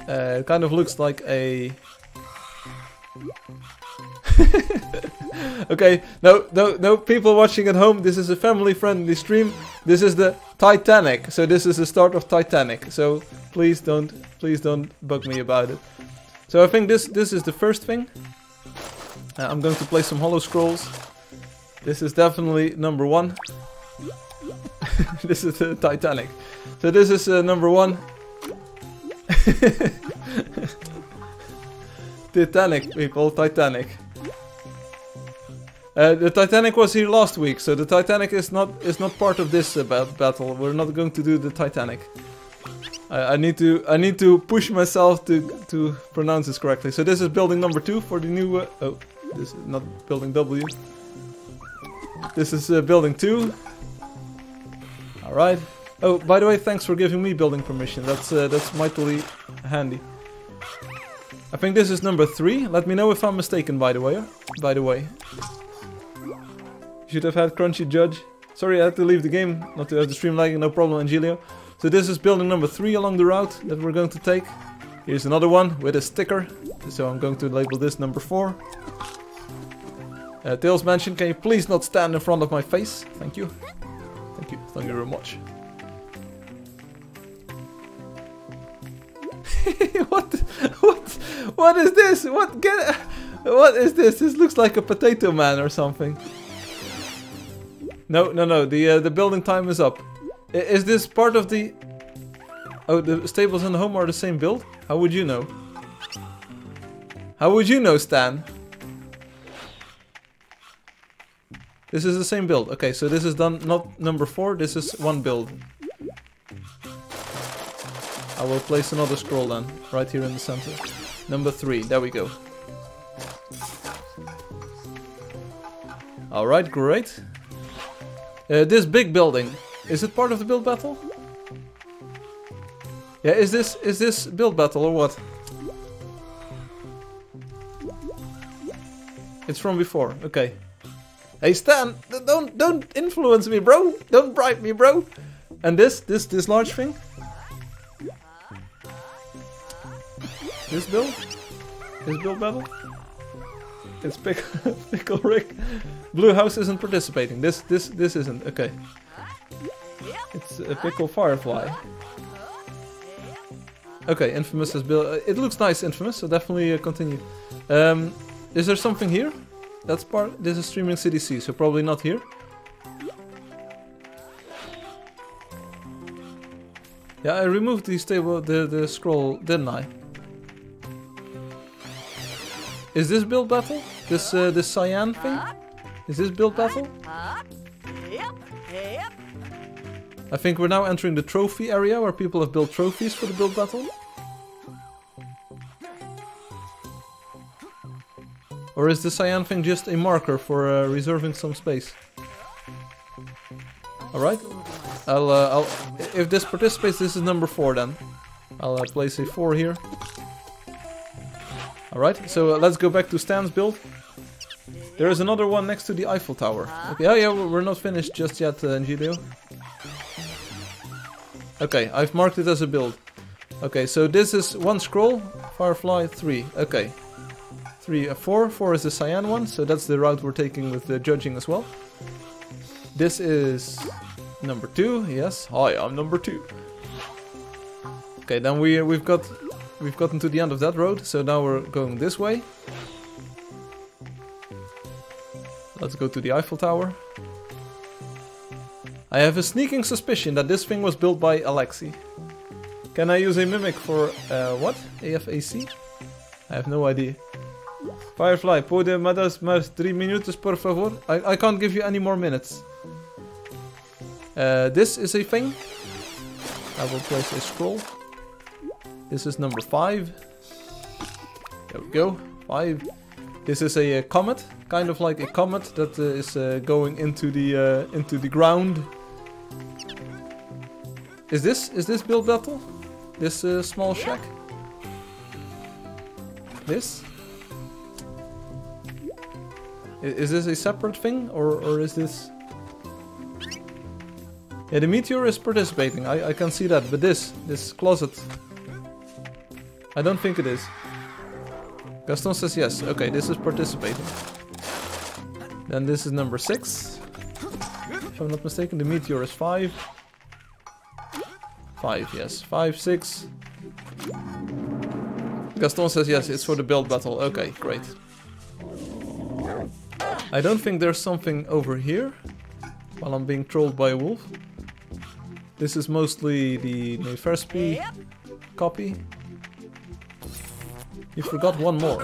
It kind of looks like a. Okay, no, people watching at home. This is a family-friendly stream. This is the Titanic. So this is the start of Titanic. So please don't bug me about it. So I think this is the first thing. I'm going to play some Hollow Scrolls. This is definitely number one. This is the Titanic. So this is number one. Titanic, people, Titanic. The Titanic was here last week, so the Titanic is not part of this battle. We're not going to do the Titanic. I need to push myself to pronounce this correctly. So this is building number 2 for the new. Oh, this is not building W. This is building 2. All right. Oh, by the way, thanks for giving me building permission. That's mightily handy. I think this is number 3. Let me know if I'm mistaken, by the way. Should have had Crunchy judge. Sorry, I had to leave the game, not to have the stream lagging, no problem, Angelio. So this is building number 3 along the route that we're going to take. Here's another one with a sticker. So I'm going to label this number 4. Tails Mansion, can you please not stand in front of my face? Thank you. Thank you very much. What is this? What is this? This looks like a potato man or something. No. The building time is up. Is this part of the... Oh, the stables and the home are the same build? How would you know? How would you know, Stan? This is the same build. Okay, so this is done, not number 4, this is one build. I will place another scroll then, right here in the center. Number 3, there we go. Alright, great. This big building, is it part of the build battle? Yeah, is this build battle or what? It's from before, okay. Hey Stan, don't influence me, bro. Don't bribe me, bro. And this large thing? This build? This build battle? It's Pickle Rick. Blue House isn't participating. This isn't. Okay. It's a Pickle Firefly. Okay, Infamous has built. It looks nice, Infamous. So definitely continue. Is there something here? That's part. This is Streaming City C, so probably not here. Yeah, I removed the stable, the scroll, didn't I? Is this build battle? This cyan thing? Is this build battle? I think we're now entering the trophy area where people have built trophies for the build battle. Or is the cyan thing just a marker for reserving some space? Alright. I'll if this participates, this is number 4 then. I'll place a 4 here. Alright, so let's go back to Stan's build. There is another one next to the Eiffel Tower. Okay, oh yeah, we're not finished just yet, Angeldust. Okay, I've marked it as a build. Okay, so this is 1 scroll, Firefly 3. Okay. 4. 4 is the cyan one, so that's the route we're taking with the judging as well. This is number 2, yes. Hi, I'm number 2. Okay, then we've gotten to the end of that road, so now we're going this way. Let's go to the Eiffel Tower. I have a sneaking suspicion that this thing was built by Alexi. Can I use a mimic for, what? AFAC? I have no idea. Firefly, pode mais 3 minutos por favor? I can't give you any more minutes. This is a thing. I will place a scroll. This is number 5. There we go. 5. This is a comet, kind of like a comet that is going into the ground. Is this build battle? This small shack? This? Is this a separate thing or is this? Yeah, the Meteor is participating. I can see that, but this closet, I don't think it is. Gaston says yes. Okay, this is participating. Then this is number 6. If I'm not mistaken, the Meteor is 5. 5, yes. 5, 6. Gaston says yes, it's for the build battle. Okay, great. I don't think there's something over here while I'm being trolled by a wolf. This is mostly the Neferspi copy. You forgot one more.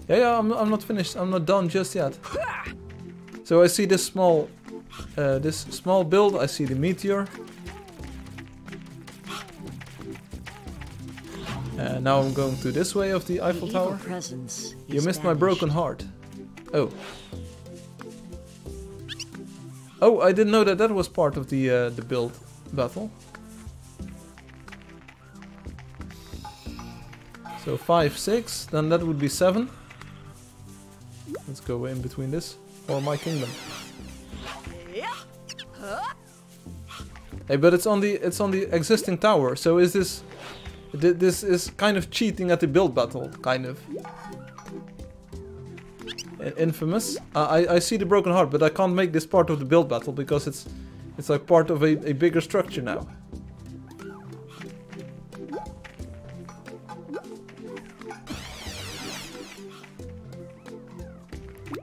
Yeah, I'm not finished. I'm not done just yet. So I see this small build. I see the Meteor. Now I'm going to this way of the Eiffel Tower. You missed my broken heart. Oh. Oh, I didn't know that was part of the build battle. So 5, 6, then that would be 7. Let's go in between this. Or my kingdom. Hey, but it's on the existing tower. So is this is kind of cheating at the build battle, kind of. Infamous. I see the broken heart, but I can't make this part of the build battle because it's like part of a bigger structure now.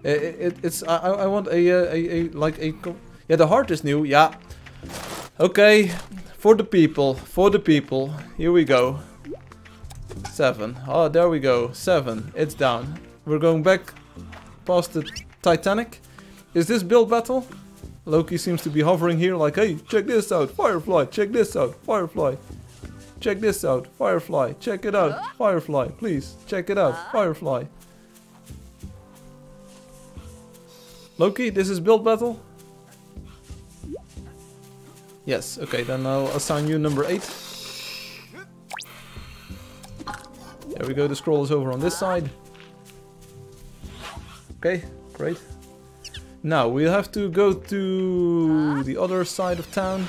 I want a Yeah, the heart is new, yeah. Okay, for the people, Here we go. 7. Oh, there we go. 7. It's down. We're going back past the Titanic. Is this build battle? Loki seems to be hovering here like, hey, check this out, Firefly, check this out, Firefly. Check this out, Firefly, check it out, Firefly, please, check it out, Firefly. Loki, this is build battle? Yes, okay, then I'll assign you number 8. There we go, the scroll is over on this side. Okay, great. Now, we'll have to go to the other side of town.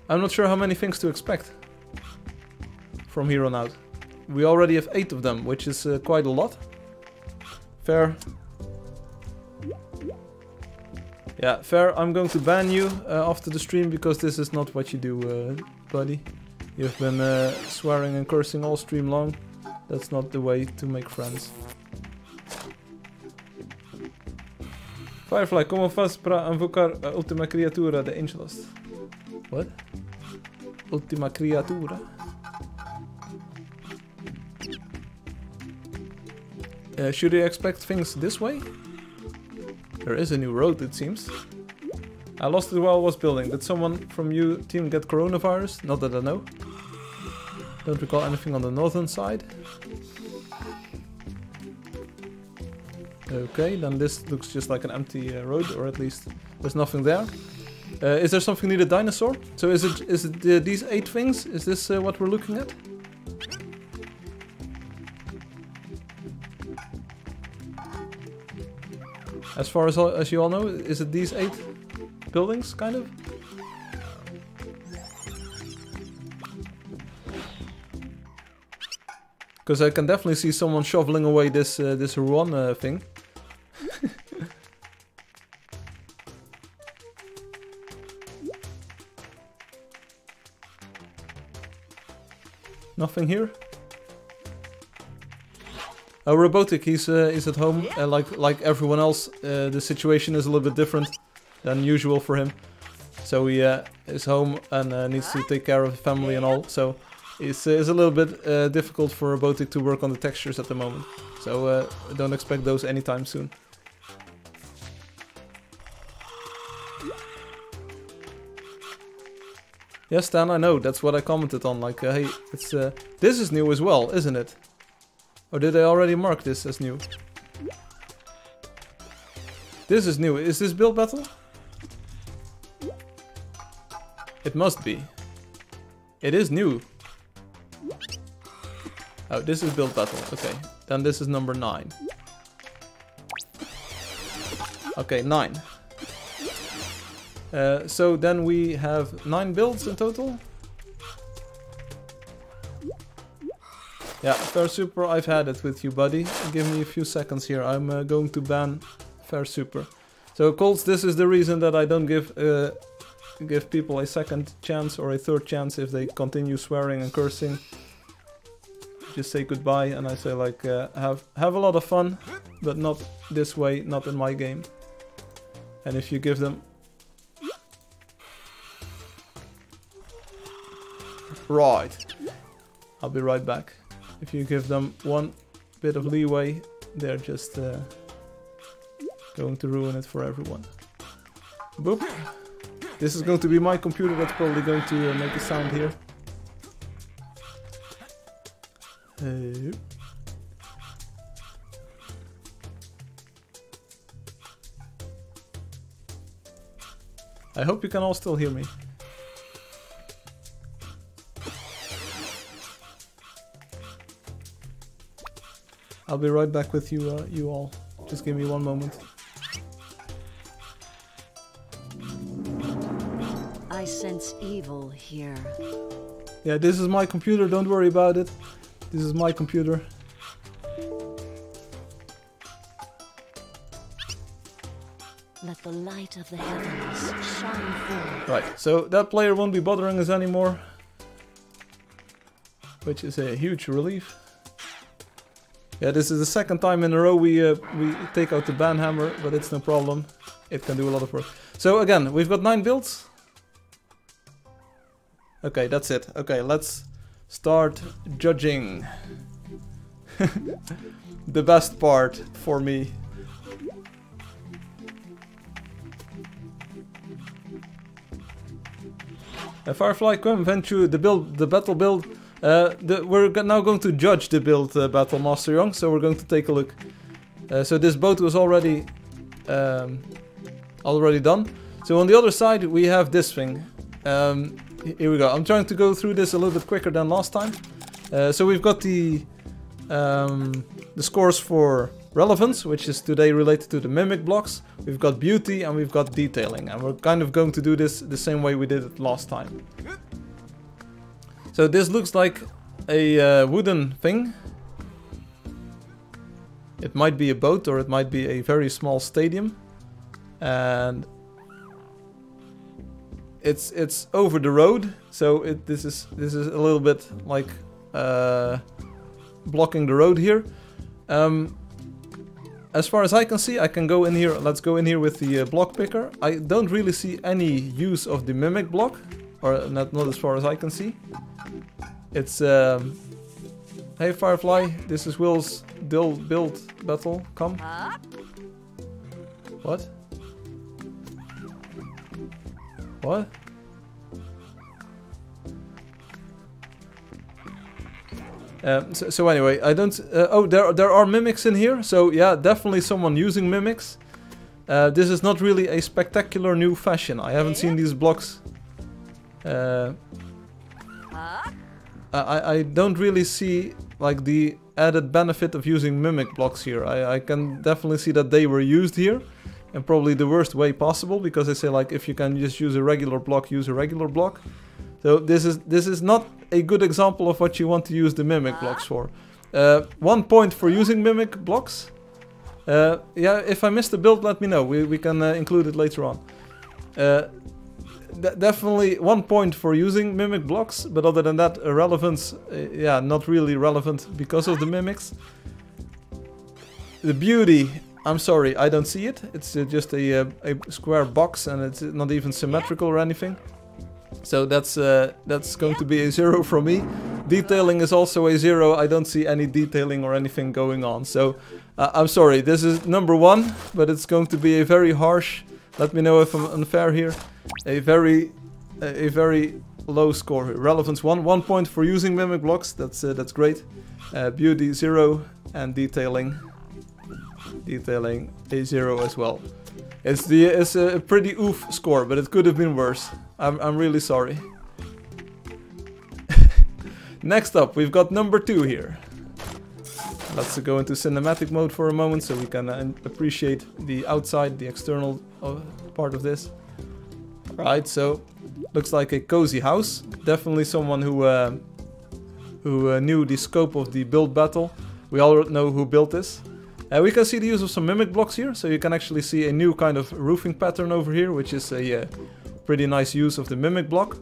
I'm not sure how many things to expect from here on out. We already have 8 of them, which is quite a lot. Fair. Yeah, fair. I'm going to ban you after the stream because this is not what you do, buddy. You've been swearing and cursing all stream long. That's not the way to make friends. Firefly, como faz para invocar a última criatura de Angeldust? What? Última criatura? Should I expect things this way? There is a new road, it seems. I lost it while I was building. Did someone from your team get coronavirus? Not that I know. Don't recall anything on the northern side. Okay, then this looks just like an empty road, or at least there's nothing there. Is there something near the dinosaur? So is it these 8 things? Is this what we're looking at? As far as you all know, is it these 8 buildings, kind of? Because I can definitely see someone shoveling away this this Ruan thing. Nothing here. Robotic, he's at home. Like everyone else, the situation is a little bit different than usual for him. So he is home and needs to take care of the family and all. So it's a little bit difficult for Robotic to work on the textures at the moment. So don't expect those anytime soon. Yes, Stan, I know. That's what I commented on. Like, hey, it's this is new as well, isn't it? Or did I already mark this as new? This is new. Is this build battle? It must be. It is new. Oh, this is build battle. Okay, then this is number 9. Okay, 9. So then we have 9 builds in total. Yeah, Fair Super, I've had it with you, buddy. Give me a few seconds here. I'm going to ban Fair Super. So, Colts, this is the reason that I don't give people a second chance or a third chance if they continue swearing and cursing. Just say goodbye, and I say like, have a lot of fun, but not this way, not in my game. And if you give them... Right. I'll be right back. If you give them one bit of leeway, they're just going to ruin it for everyone. Boop. This is going to be my computer that's probably going to make a sound here. I hope you can all still hear me. I'll be right back with you, you all. Just give me one moment. I sense evil here. Yeah, this is my computer, don't worry about it. This is my computer. Let the light of the heavens shine forth. Right, so that player won't be bothering us anymore. Which is a huge relief. Yeah, this is the second time in a row we take out the ban hammer, but it's no problem. it can do a lot of work. So again, we've got 9 builds. Okay, that's it. Okay, let's start judging. The best part for me. Firefly, come venture the battle build. We're now going to judge the build battle, Master Young. So we're going to take a look. So this boat was already done. So on the other side we have this thing. Here we go. I'm trying to go through this a little bit quicker than last time. So we've got the scores for relevance, which is today related to the mimic blocks. We've got beauty and we've got detailing, and we're kind of going to do this the same way we did it last time. So this looks like a wooden thing. It might be a boat or it might be a very small stadium, and it's over the road. So this is a little bit like blocking the road here. As far as I can see, I can go in here. Let's go in here with the block picker. I don't really see any use of the mimic block, or not as far as I can see. It's hey Firefly, this is Will's build battle. Come. What? What? So anyway, I don't... oh, there are mimics in here. So yeah, definitely someone using mimics. This is not really a spectacular new fashion. I haven't seen these blocks. I don't really see like the added benefit of using mimic blocks here. I can definitely see that they were used here. And probably the worst way possible, because they say like if you can just use a regular block, use a regular block. So this is not a good example of what you want to use the mimic blocks for. 1 point for using mimic blocks. Yeah, if I missed a build, let me know. We can include it later on. Definitely 1 point for using mimic blocks, but other than that, relevance, yeah, not really relevant because of the mimics. The beauty, I'm sorry, I don't see it. It's just a square box, and it's not even symmetrical or anything. So that's going to be a 0 from me. Detailing is also a 0. I don't see any detailing or anything going on. So I'm sorry, this is number 1, but it's going to be a very harsh. Let me know if I'm unfair here. A very low score here. Relevance 1 point for using mimic blocks. That's great. Beauty 0, and detailing a 0 as well. It's a pretty oof score, but it could have been worse. I'm really sorry. Next up, we've got number 2 here. Let's go into cinematic mode for a moment so we can appreciate the outside, the external part of this. Right, so looks like a cozy house. Definitely someone who knew the scope of the build battle. We all know who built this. We can see the use of some mimic blocks here, so you can actually see a new kind of roofing pattern over here, which is a pretty nice use of the mimic block.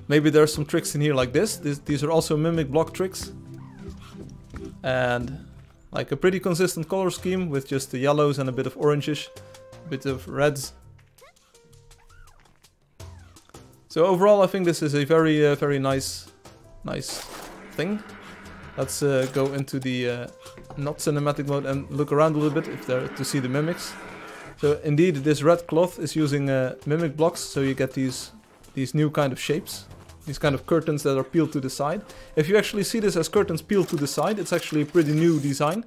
Maybe there's some tricks in here like this. These are also mimic block tricks. And like a pretty consistent color scheme with just the yellows and a bit of oranges, a bit of reds. So overall, I think this is a very nice thing. Let's go into the not cinematic mode and look around a little bit if there to see the mimics. So indeed, this red cloth is using mimic blocks, so you get these new kind of shapes, these kind of curtains that are peeled to the side. If you actually see this as curtains peeled to the side, it's actually a pretty new design.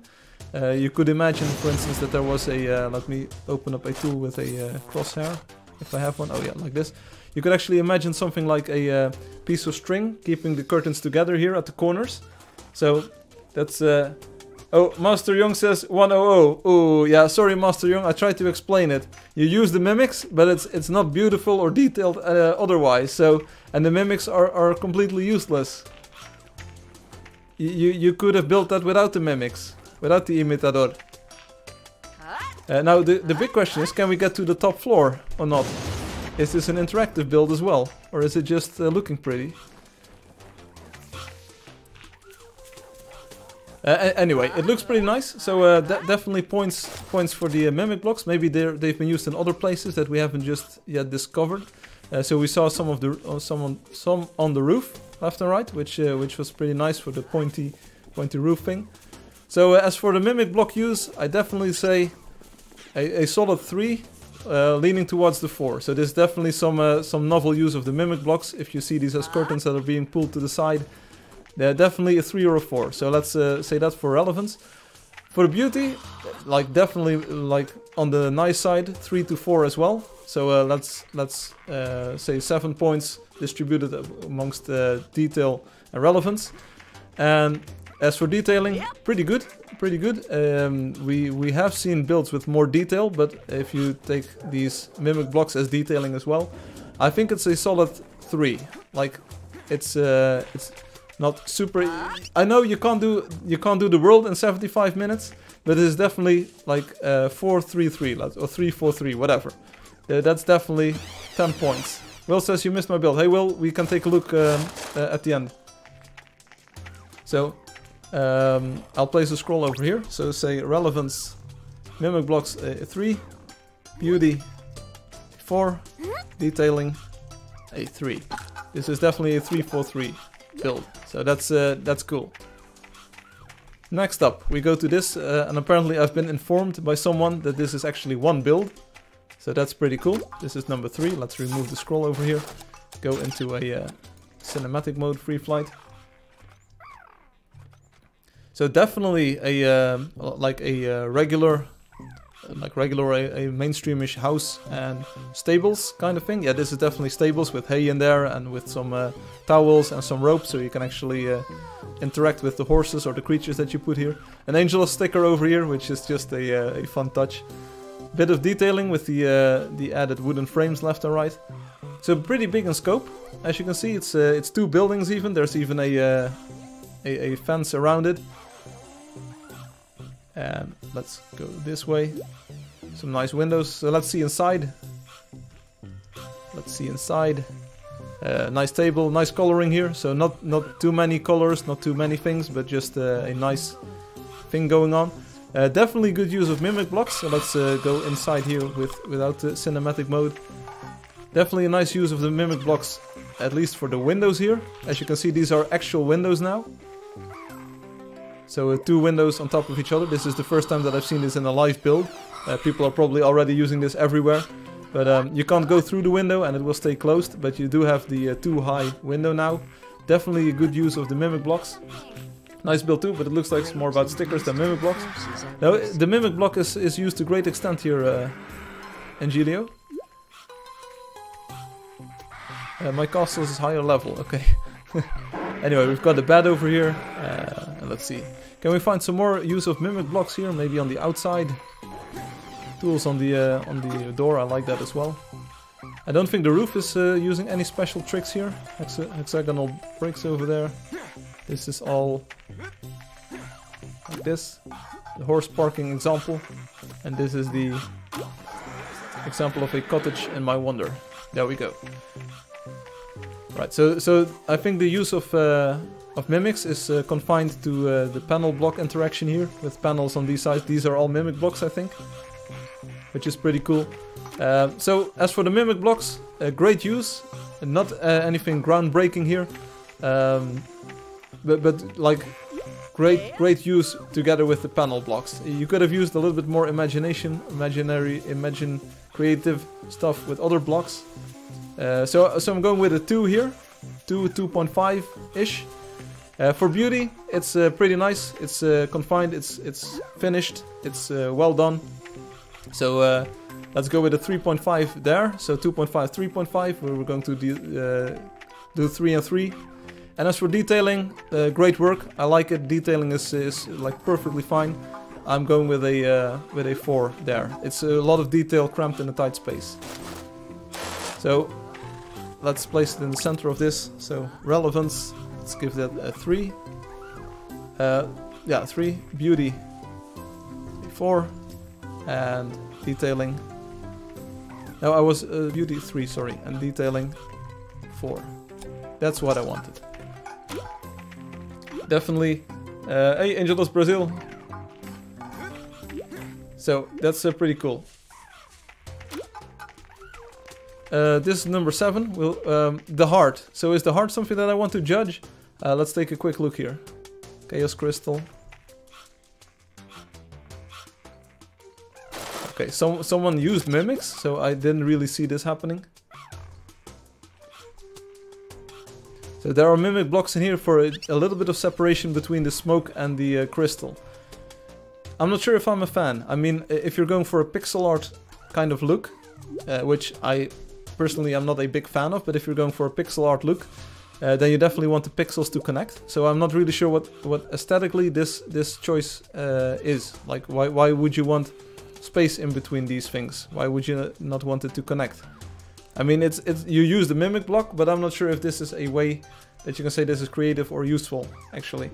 You could imagine, for instance, that there was a let me open up a tool with a crosshair, if I have one. Oh yeah, like this. You could actually imagine something like a piece of string keeping the curtains together here at the corners. So that's oh, Master Young says 100. Oh yeah, sorry Master Young, I tried to explain it. You use the mimics, but it's not beautiful or detailed otherwise. So, and the mimics are completely useless. You could have built that without the mimics, without the imitador. Now the big question is, can we get to the top floor or not? Is this an interactive build as well, or is it just looking pretty? Anyway, it looks pretty nice. So definitely points for the mimic blocks. Maybe they've been used in other places that we haven't just yet discovered. So we saw some of the some on the roof, left and right, which was pretty nice for the pointy roof thing. So as for the mimic block use, I definitely say a solid 3, leaning towards the 4. So there's definitely some novel use of the mimic blocks. If you see these as curtains that are being pulled to the side, they're definitely a 3 or a 4. So let's say that for relevance. For the beauty, like definitely like on the nice side, 3 to 4 as well. So let's say 7 points distributed amongst detail and relevance. And as for detailing, pretty good. We have seen builds with more detail, but if you take these mimic blocks as detailing as well, I think it's a solid 3. Like it's not super. I know you can't do the world in 75 minutes, but it is definitely like 4-3-3 or 3-4-3, whatever. That's definitely 10 points. Will says you missed my build. Hey Will, we can take a look at the end. So I'll place a scroll over here. So say relevance, mimic blocks 3, beauty 4, detailing a 3. This is definitely a 3-4-3 build. So that's cool. Next up, we go to this, and apparently I've been informed by someone that this is actually one build. So that's pretty cool. This is number 3. Let's remove the scroll over here. Go into a cinematic mode, free flight. So definitely a regular mainstreamish house and stables kind of thing. Yeah, this is definitely stables with hay in there and with some towels and some rope, so you can actually interact with the horses or the creatures that you put here. An Angeldust sticker over here, which is just a fun touch. Bit of detailing with the added wooden frames left and right. So pretty big in scope. As you can see, it's 2 buildings even. There's even a fence around it. And let's go this way. Some nice windows. So let's see inside. Nice table, nice coloring here. So not too many colors, not too many things, but just a nice thing going on. Definitely good use of mimic blocks. So let's go inside here without the cinematic mode. Definitely a nice use of the mimic blocks, at least for the windows here. As you can see, these are actual windows now. So 2 windows on top of each other. This is the first time that I've seen this in a live build. People are probably already using this everywhere. But you can't go through the window and it will stay closed. But you do have the 2 high window now. Definitely a good use of the mimic blocks. Nice build too, but it looks like it's more about stickers than mimic blocks. Now, the mimic block is used to great extent here, Angelio. My castle is higher level, okay. Anyway, we've got the bed over here. And let's see. Can we find some more use of mimic blocks here? Maybe on the outside. Tools on the door, I like that as well. I don't think the roof is using any special tricks here. Hexagonal bricks over there. This is all like this. The horse parking example. And this is the example of a cottage in my wonder. There we go. Right, so I think the use of mimics is confined to the panel block interaction here, with panels on these sides. These are all mimic blocks, I think, which is pretty cool. So as for the mimic blocks, great use, not anything groundbreaking here, but like great use together with the panel blocks. You could have used a little bit more imagination, creative stuff with other blocks. So I'm going with a 2 here, 2.5-ish. For beauty, it's pretty nice. It's confined. It's finished. It's well done. So let's go with a 3.5 there. So 2.5, 3.5. We're going to do 3 and 3. And as for detailing, great work. I like it. Detailing is like perfectly fine. I'm going with a 4 there. It's a lot of detail cramped in a tight space. So let's place it in the center of this. So relevance, let's give that a 3. Yeah, 3. Beauty, 4. And detailing. No, I was beauty 3, sorry. And detailing 4. That's what I wanted. Definitely Hey, Angeldust Brazil. So, that's pretty cool. This is number 7. The heart. So is the heart something that I want to judge? Let's take a quick look here. Chaos Crystal. Okay, someone used mimics, so I didn't really see this happening. So there are mimic blocks in here for a little bit of separation between the smoke and the crystal. I'm not sure if I'm a fan. I mean, if you're going for a pixel art kind of look, which I personally am not a big fan of, but if you're going for a pixel art look, then you definitely want the pixels to connect. So I'm not really sure what aesthetically this choice is. Like, why would you want space in between these things? Why would you not want it to connect? I mean, you use the mimic block, but I'm not sure if this is a way that you can say this is creative or useful, actually.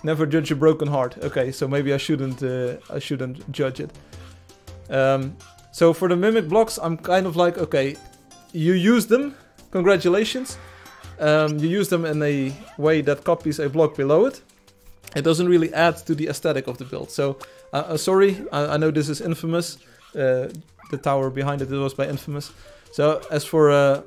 Never judge a broken heart. Okay, so maybe I shouldn't judge it. So for the mimic blocks, I'm kind of like, okay, you use them, congratulations. You use them in a way that copies a block below it. It doesn't really add to the aesthetic of the build. So, sorry, I know this is Infamous. The tower behind it was by Infamous. So as for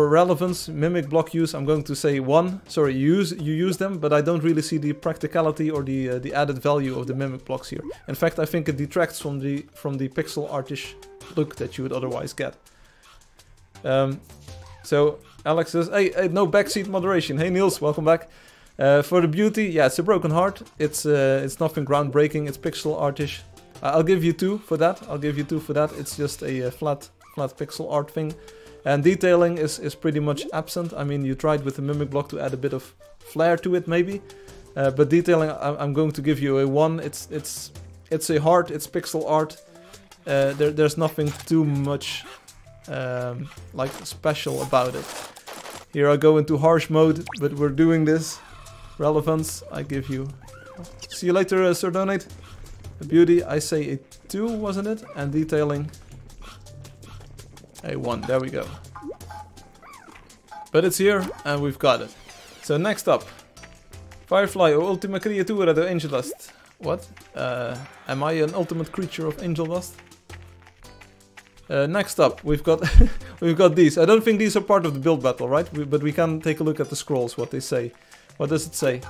relevance, mimic block use, I'm going to say 1. Sorry, you use them, but I don't really see the practicality or the added value of the mimic blocks here. In fact, I think it detracts from the pixel artish look that you would otherwise get. So Alex says, hey, no backseat moderation. Hey Niels, welcome back. For the beauty, yeah, it's a broken heart. It's nothing groundbreaking. It's pixel artish. I'll give you 2 for that. It's just a flat pixel art thing. And detailing is pretty much absent. I mean, you tried with the mimic block to add a bit of flair to it, maybe. But detailing, I'm going to give you a 1. It's a heart. It's pixel art. There's nothing too much like special about it. Here I go into harsh mode, but we're doing this. Relevance, I give you. See you later, Sir Donate. Beauty, I say a 2, wasn't it? And detailing, a 1. There we go. But it's here, and we've got it. So next up, Firefly, o ultima creatura de Angeldust. What? Am I an ultimate creature of Angeldust? Next up, we've got we've got these. I don't think these are part of the build battle, right? But we can take a look at the scrolls, what they say. What does it say?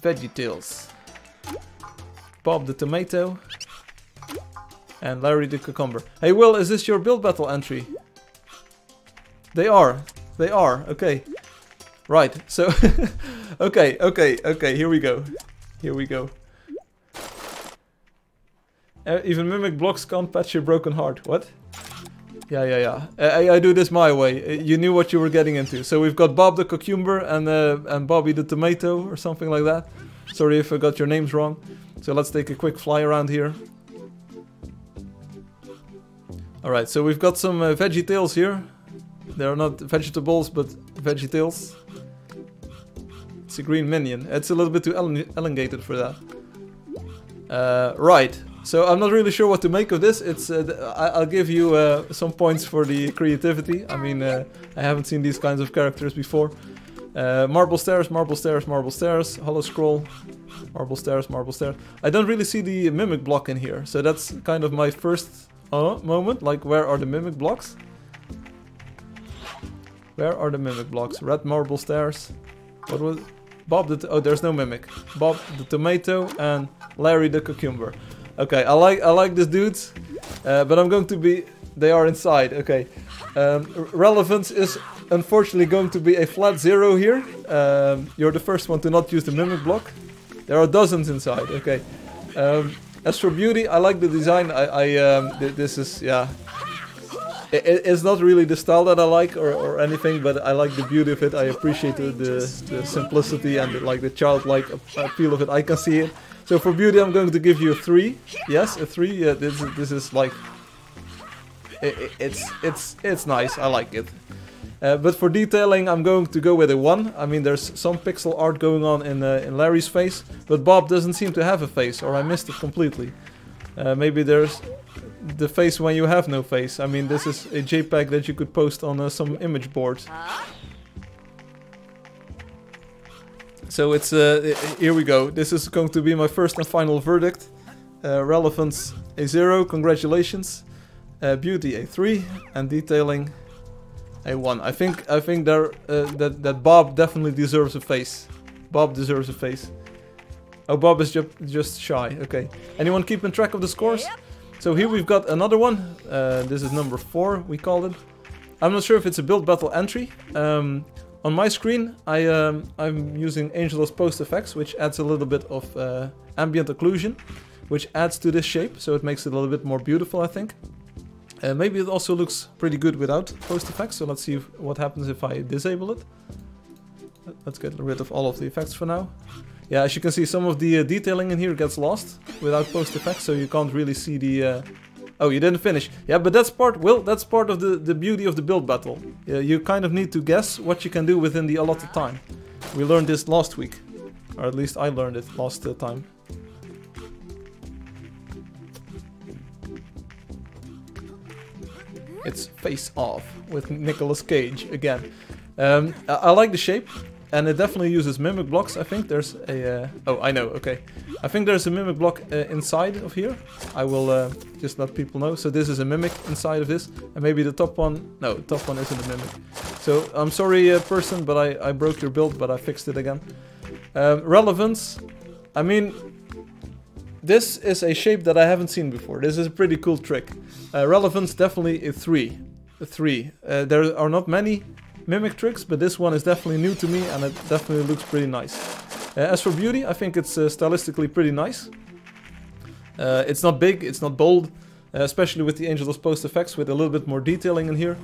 Veggietales. Bob the tomato. And Larry the cucumber. Hey Will, is this your build battle entry? They are. They are. Okay. Right. So okay, here we go. Here we go. Even mimic blocks can't patch your broken heart. What? Yeah. I do this my way. You knew what you were getting into. So we've got Bob the cucumber and Bobby the tomato or something like that. Sorry if I got your names wrong. So let's take a quick fly around here. Alright, so we've got some Veggietales here. They're not vegetables, but Veggietales. It's a green minion. It's a little bit too elongated for that. Right. So I'm not really sure what to make of this. It's I'll give you some points for the creativity. I mean, I haven't seen these kinds of characters before. Marble stairs, marble stairs, marble stairs, hollow scroll, marble stairs, marble stairs. I don't really see the mimic block in here, so that's kind of my first moment. Like, where are the mimic blocks? Where are the mimic blocks? Red marble stairs. What was Bob the? Oh, there's no mimic. Bob the tomato and Larry the cucumber. Okay, I like these dudes, but I'm going to be... They are inside, okay. Relevance is unfortunately going to be a flat 0 here. You're the first one to not use the mimic block. There are dozens inside, okay. As for beauty, I like the design. This is, yeah... It's not really the style that I like or anything, but I like the beauty of it. I appreciate the simplicity and the childlike appeal of it. I can see it. So for beauty, I'm going to give you a 3. Yes, a 3. Yeah, this is like it's nice. I like it. But for detailing, I'm going to go with a 1. I mean, there's some pixel art going on in Larry's face, but Bob doesn't seem to have a face, or I missed it completely. Maybe there's the face when you have no face. I mean, this is a JPEG that you could post on some image boards. So it's here we go. This is going to be my first and final verdict. Relevance a 0, congratulations. Beauty a 3 and detailing a 1. I think there that Bob definitely deserves a face. Bob deserves a face. Oh, Bob is just shy. Okay. Anyone keeping track of the scores? So here we've got another one. This is number 4. We called it. I'm not sure if it's a build battle entry. On my screen, I'm using Angeldust post effects, which adds a little bit of ambient occlusion, which adds to this shape, so it makes it a little bit more beautiful, I think. Maybe it also looks pretty good without post effects, so let's see what happens if I disable it. Let's get rid of all of the effects for now. Yeah, as you can see, some of the detailing in here gets lost without post effects, so you can't really see the... Oh, you didn't finish. Yeah, but that's part, Will, that's part of the beauty of the build battle. You kind of need to guess what you can do within the allotted time. We learned this last week. Or at least I learned it last time. It's Face Off with Nicolas Cage again. I like the shape. And it definitely uses mimic blocks. I think there's a... oh, I know, okay. I think there's a mimic block inside of here. I will just let people know. So this is a mimic inside of this. And maybe the top one... No, the top one isn't a mimic. So I'm sorry, person, but I broke your build, but I fixed it again. Relevance. I mean, this is a shape that I haven't seen before. This is a pretty cool trick. Relevance, definitely a 3. A 3. There are not many mimic tricks, but this one is definitely new to me and it definitely looks pretty nice. As for beauty, I think it's stylistically pretty nice. It's not big, it's not bold, especially with the Angeldust post effects with a little bit more detailing in here.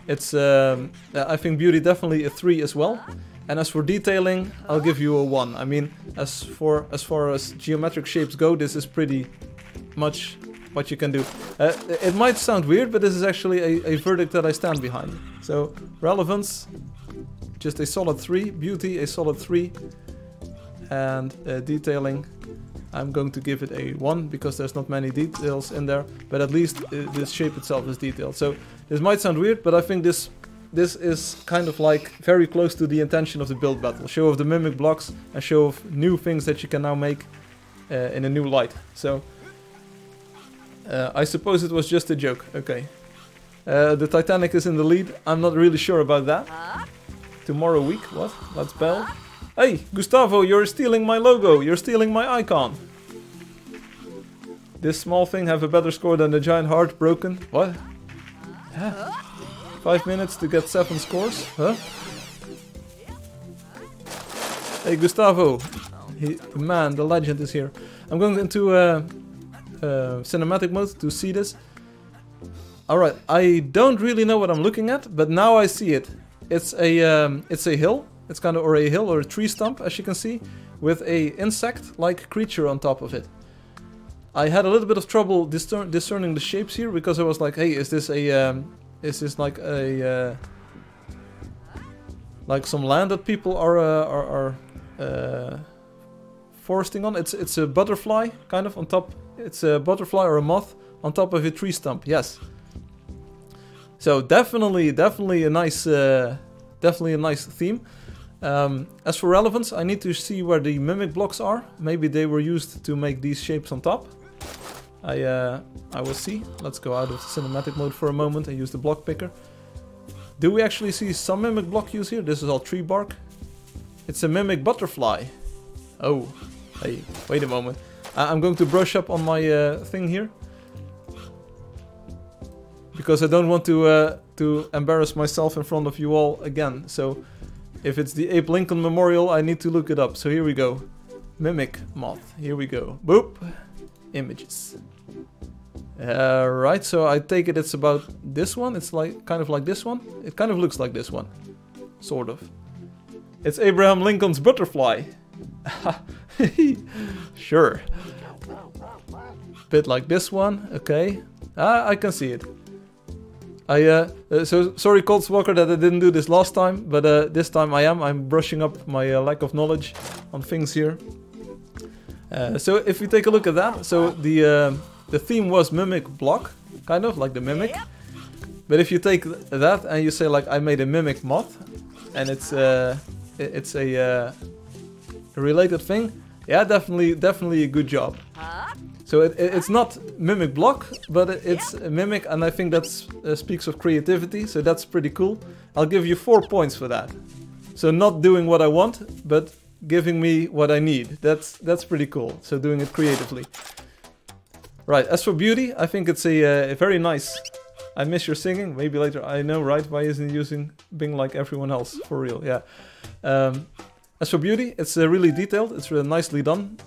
It's, I think beauty definitely a 3 as well. And as for detailing, I'll give you a 1. I mean, as far as geometric shapes go, this is pretty much what you can do. It might sound weird, but this is actually a verdict that I stand behind. So, relevance, just a solid 3. Beauty, a solid 3. And detailing, I'm going to give it a 1, because there's not many details in there. But at least this shape itself is detailed. So, this might sound weird, but I think this is kind of like very close to the intention of the build battle. Show of the mimic blocks, and show of new things that you can now make in a new light. So, I suppose it was just a joke. Okay. The Titanic is in the lead. I'm not really sure about that. Tomorrow week? What? Let's bell. Hey, Gustavo, you're stealing my logo. You're stealing my icon. This small thing have a better score than the giant heart broken. What? Huh? 5 minutes to get 7 scores? Huh? Hey, Gustavo. Man, the legend is here. I'm going into cinematic mode to see this. Alright, I don't really know what I'm looking at, but now I see it. It's a hill. It's kind of, or a hill or a tree stump, as you can see, with a insect-like creature on top of it. I had a little bit of trouble discerning the shapes here, because I was like, hey, is this like a like some land that people are foresting on? It's a butterfly kind of on top. It's a butterfly or a moth on top of a tree stump. Yes. So definitely a nice theme. As for relevance, I need to see where the mimic blocks are. Maybe they were used to make these shapes on top. I will see. Let's go out of cinematic mode for a moment and use the block picker. Do we actually see some mimic block use here? This is all tree bark. It's a mimic butterfly. Oh, hey, wait a moment. I'm going to brush up on my thing here, because I don't want to embarrass myself in front of you all again. So if it's the Abe Lincoln Memorial, I need to look it up. So here we go. Mimic moth. Here we go. Boop. Images. Right, so I take it's about this one. It's like kind of like this one. It kind of looks like this one. Sort of. It's Abraham Lincoln's butterfly. Sure. Bit like this one. Okay. I can see it. So sorry, Colts Walker, that I didn't do this last time, but this time I'm brushing up my lack of knowledge on things here. So if you take a look at that, so the theme was mimic block, kind of like the mimic. But if you take that and you say like I made a mimic moth, and it's a related thing. Yeah, definitely a good job. So it's not mimic block, but it's a mimic, and I think that speaks of creativity, so that's pretty cool. I'll give you 4 points for that. So not doing what I want, but giving me what I need. That's pretty cool. So doing it creatively. Right, as for beauty, I think it's a very nice... I miss your singing, maybe later. I know, right? Why isn't he using Bing like everyone else? For real, yeah. As for beauty, it's really detailed. It's really nicely done.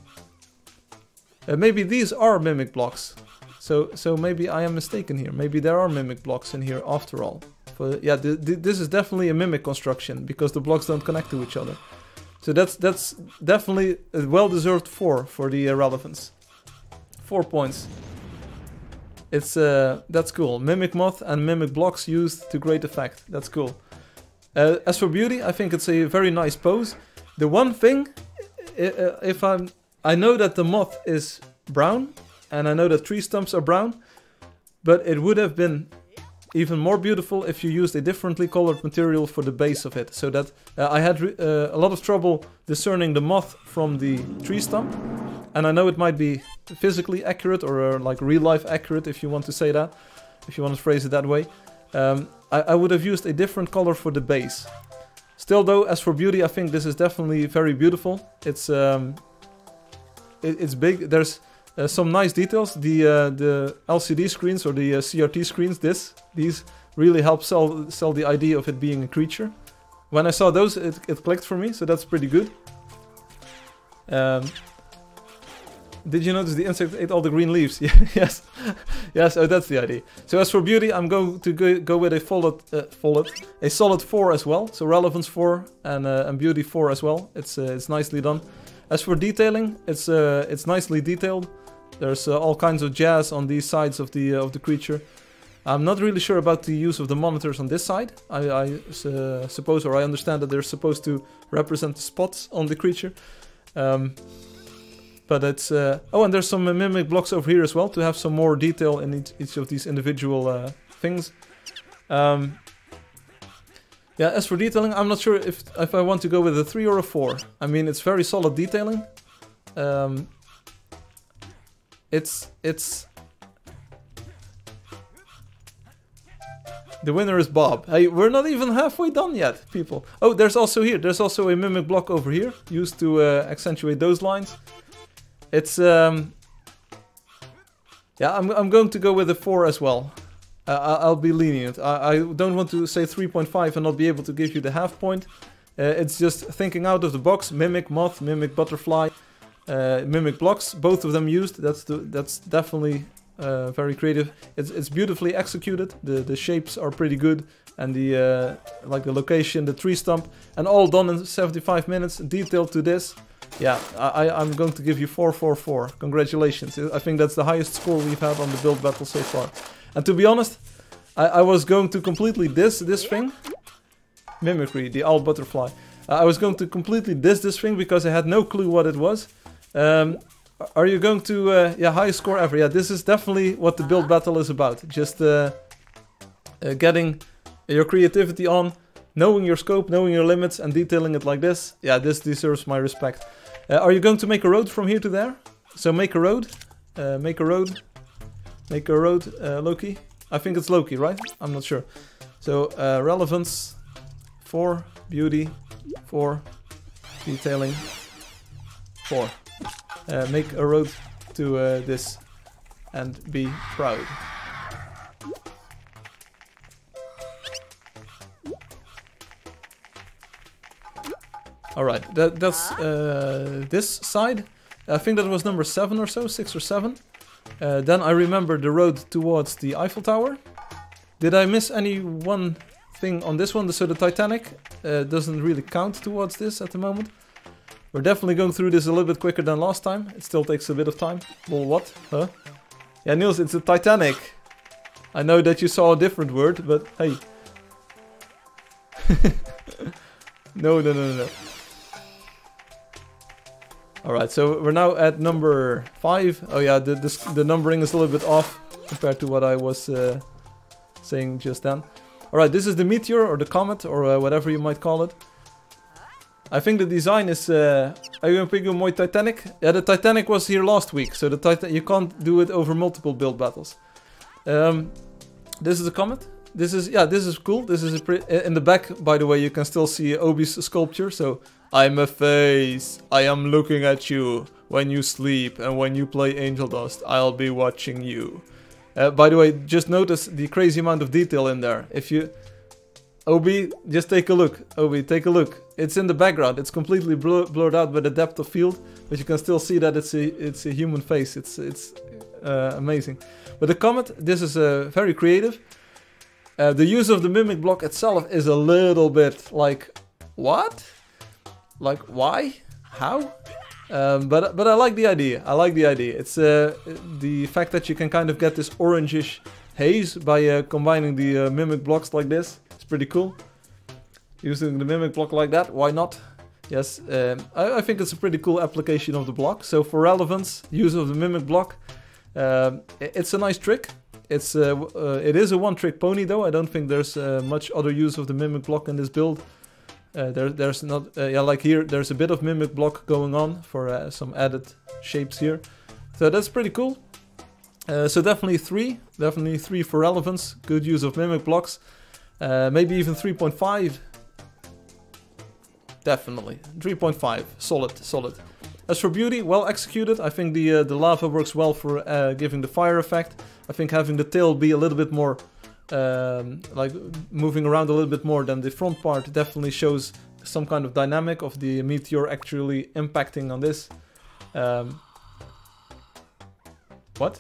Maybe these are mimic blocks. So maybe I am mistaken here. Maybe there are mimic blocks in here after all. But yeah, this is definitely a mimic construction because the blocks don't connect to each other. So that's definitely a well-deserved 4 for the relevance. 4 points. It's that's cool. Mimic moth and mimic blocks used to great effect. That's cool. As for beauty, I think it's a very nice pose. The one thing, I know that the moth is brown, and I know that tree stumps are brown, but it would have been even more beautiful if you used a differently colored material for the base of it. So that I had a lot of trouble discerning the moth from the tree stump, and I know it might be physically accurate or like real life accurate, if you want to say that, if you want to phrase it that way. I would have used a different color for the base. Still though, as for beauty, I think this is definitely very beautiful. It's big. There's some nice details. The LCD screens or the CRT screens, these really help sell the idea of it being a creature. When I saw those, it clicked for me, so that's pretty good. Did you notice the insect ate all the green leaves? Yes, yes. Oh, that's the idea. So as for beauty, I'm going to go with a solid 4 as well. So relevance 4 and beauty 4 as well. It's nicely done. As for detailing, it's nicely detailed. There's all kinds of jazz on these sides of the creature. I'm not really sure about the use of the monitors on this side. I suppose, or I understand that they're supposed to represent the spots on the creature. But it's... oh, and there's some mimic blocks over here as well to have some more detail in each of these individual things. Yeah, as for detailing, I'm not sure if I want to go with a 3 or a 4. I mean, it's very solid detailing. It's... The winner is Bob. Hey, we're not even halfway done yet, people. Oh, there's also a mimic block over here, used to accentuate those lines. It's, yeah, I'm going to go with a 4 as well. I'll be lenient. I don't want to say 3.5 and not be able to give you the half point. It's just thinking out of the box. Mimic moth, mimic butterfly, mimic blocks. Both of them used. That's definitely very creative. It's beautifully executed. The shapes are pretty good, and the like the location, the tree stump, and all done in 75 minutes. Detailed to this. Yeah, I'm going to give you 444. Congratulations. I think that's the highest score we've had on the build battle so far. And to be honest, I was going to completely diss this thing. Mimicry, the owl butterfly. I was going to completely diss this thing because I had no clue what it was. Are you going to... yeah, highest score ever. Yeah, this is definitely what the build battle is about. Just getting your creativity on, knowing your scope, knowing your limits, and detailing it like this. Yeah, this deserves my respect. Are you going to make a road from here to there? So make a road. Make a road. Make a road, Loki. I think it's Loki, right? I'm not sure. So, relevance, 4. Beauty, 4. Detailing, 4. Make a road to this and be proud. Alright, that's this side. I think that was number 7 or so, 6 or 7. Then I remember the road towards the Eiffel Tower. Did I miss any one thing on this one? So the Titanic doesn't really count towards this at the moment. We're definitely going through this a little bit quicker than last time. It still takes a bit of time. Well, what? Huh? Yeah, Niels, it's a Titanic. I know that you saw a different word, but hey. No. Alright, so we're now at number 5. Oh yeah, the numbering is a little bit off compared to what I was saying just then. Alright, this is the Meteor or the Comet or whatever you might call it. I think the design is... are you going to pick more Titanic? Yeah, the Titanic was here last week, so the you can't do it over multiple build battles. This is a comet. This is cool. This is in the back, by the way, you can still see Obi's sculpture. So, I'm a face. I am looking at you. When you sleep and when you play Angeldust, I'll be watching you. By the way, just notice the crazy amount of detail in there. If you... Obi, just take a look. Obi, take a look. It's in the background. It's completely blurred out by the depth of field, but you can still see that it's a human face. It's amazing. But the comet, this is very creative. The use of the mimic block itself is a little bit like, what? Like, why? How? But I like the idea. I like the idea. It's the fact that you can kind of get this orangish haze by combining the mimic blocks like this. It's pretty cool. Using the mimic block like that, why not? Yes, I think it's a pretty cool application of the block. So for relevance, use of the mimic block, it's a nice trick. It is a one-trick pony though. I don't think there's much other use of the mimic block in this build. There's not, yeah, like here, there's a bit of mimic block going on for some added shapes here. So that's pretty cool. So definitely three for relevance. Good use of mimic blocks. Maybe even 3.5. Definitely 3.5. Solid. As for beauty, well executed. I think the lava works well for giving the fire effect. I think having the tail be a little bit more like moving around a little bit more than the front part definitely shows some kind of dynamic of the meteor actually impacting on this. What?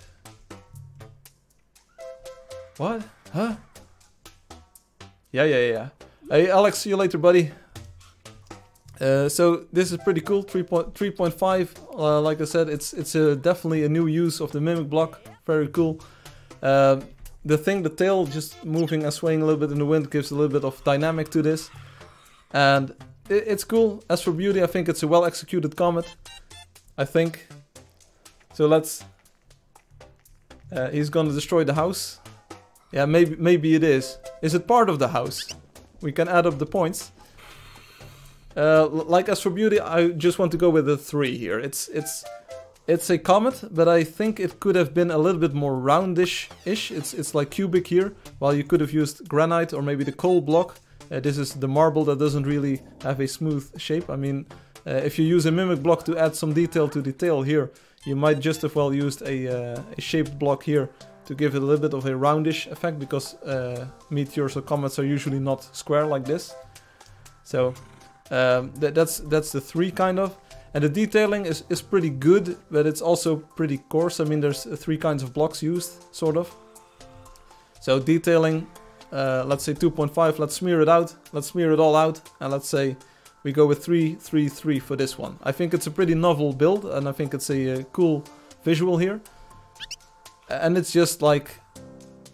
What? Huh? Yeah. Hey Alex, see you later, buddy. So this is pretty cool. 3.5. Like I said, it's definitely a new use of the mimic block. Very cool. The tail just moving and swaying a little bit in the wind gives a little bit of dynamic to this. And it's cool. As for beauty, I think it's a well executed comet. I think. So let's... he's gonna destroy the house. Yeah, maybe it is. Is it part of the house? We can add up the points. Like as for beauty, I just want to go with a 3 here. It's a comet, but I think it could have been a little bit more roundish-ish. It's like cubic here, while you could have used granite or maybe the coal block. This is the marble that doesn't really have a smooth shape. I mean, if you use a mimic block to add some detail to the tail here, you might just as well used a shaped block here to give it a little bit of a roundish effect, because meteors or comets are usually not square like this. So that's the 3 kind of. And the detailing is pretty good, but it's also pretty coarse. I mean, there's 3 kinds of blocks used, sort of. So detailing, let's say 2.5, let's smear it out. Let's smear it all out, and let's say we go with 3 for this one. I think it's a pretty novel build, and I think it's a cool visual here. And it's just like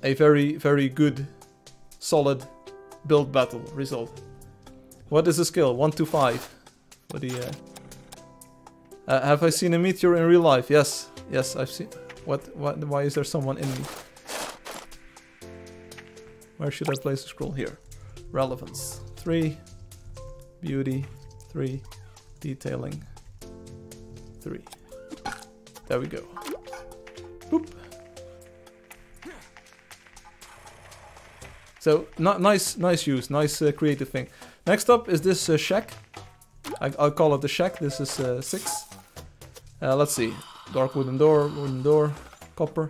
a very, very good, solid build battle result. What is the skill? 1 to 5 for the... have I seen a meteor in real life? Yes, I've seen. Why is there someone in me? Where should I place the scroll? Here. Relevance 3, beauty 3, detailing 3. There we go. Boop. So nice use, nice creative thing. Next up is this shack. I'll call it the shack. This is 6. Let's see. Dark wooden door, copper.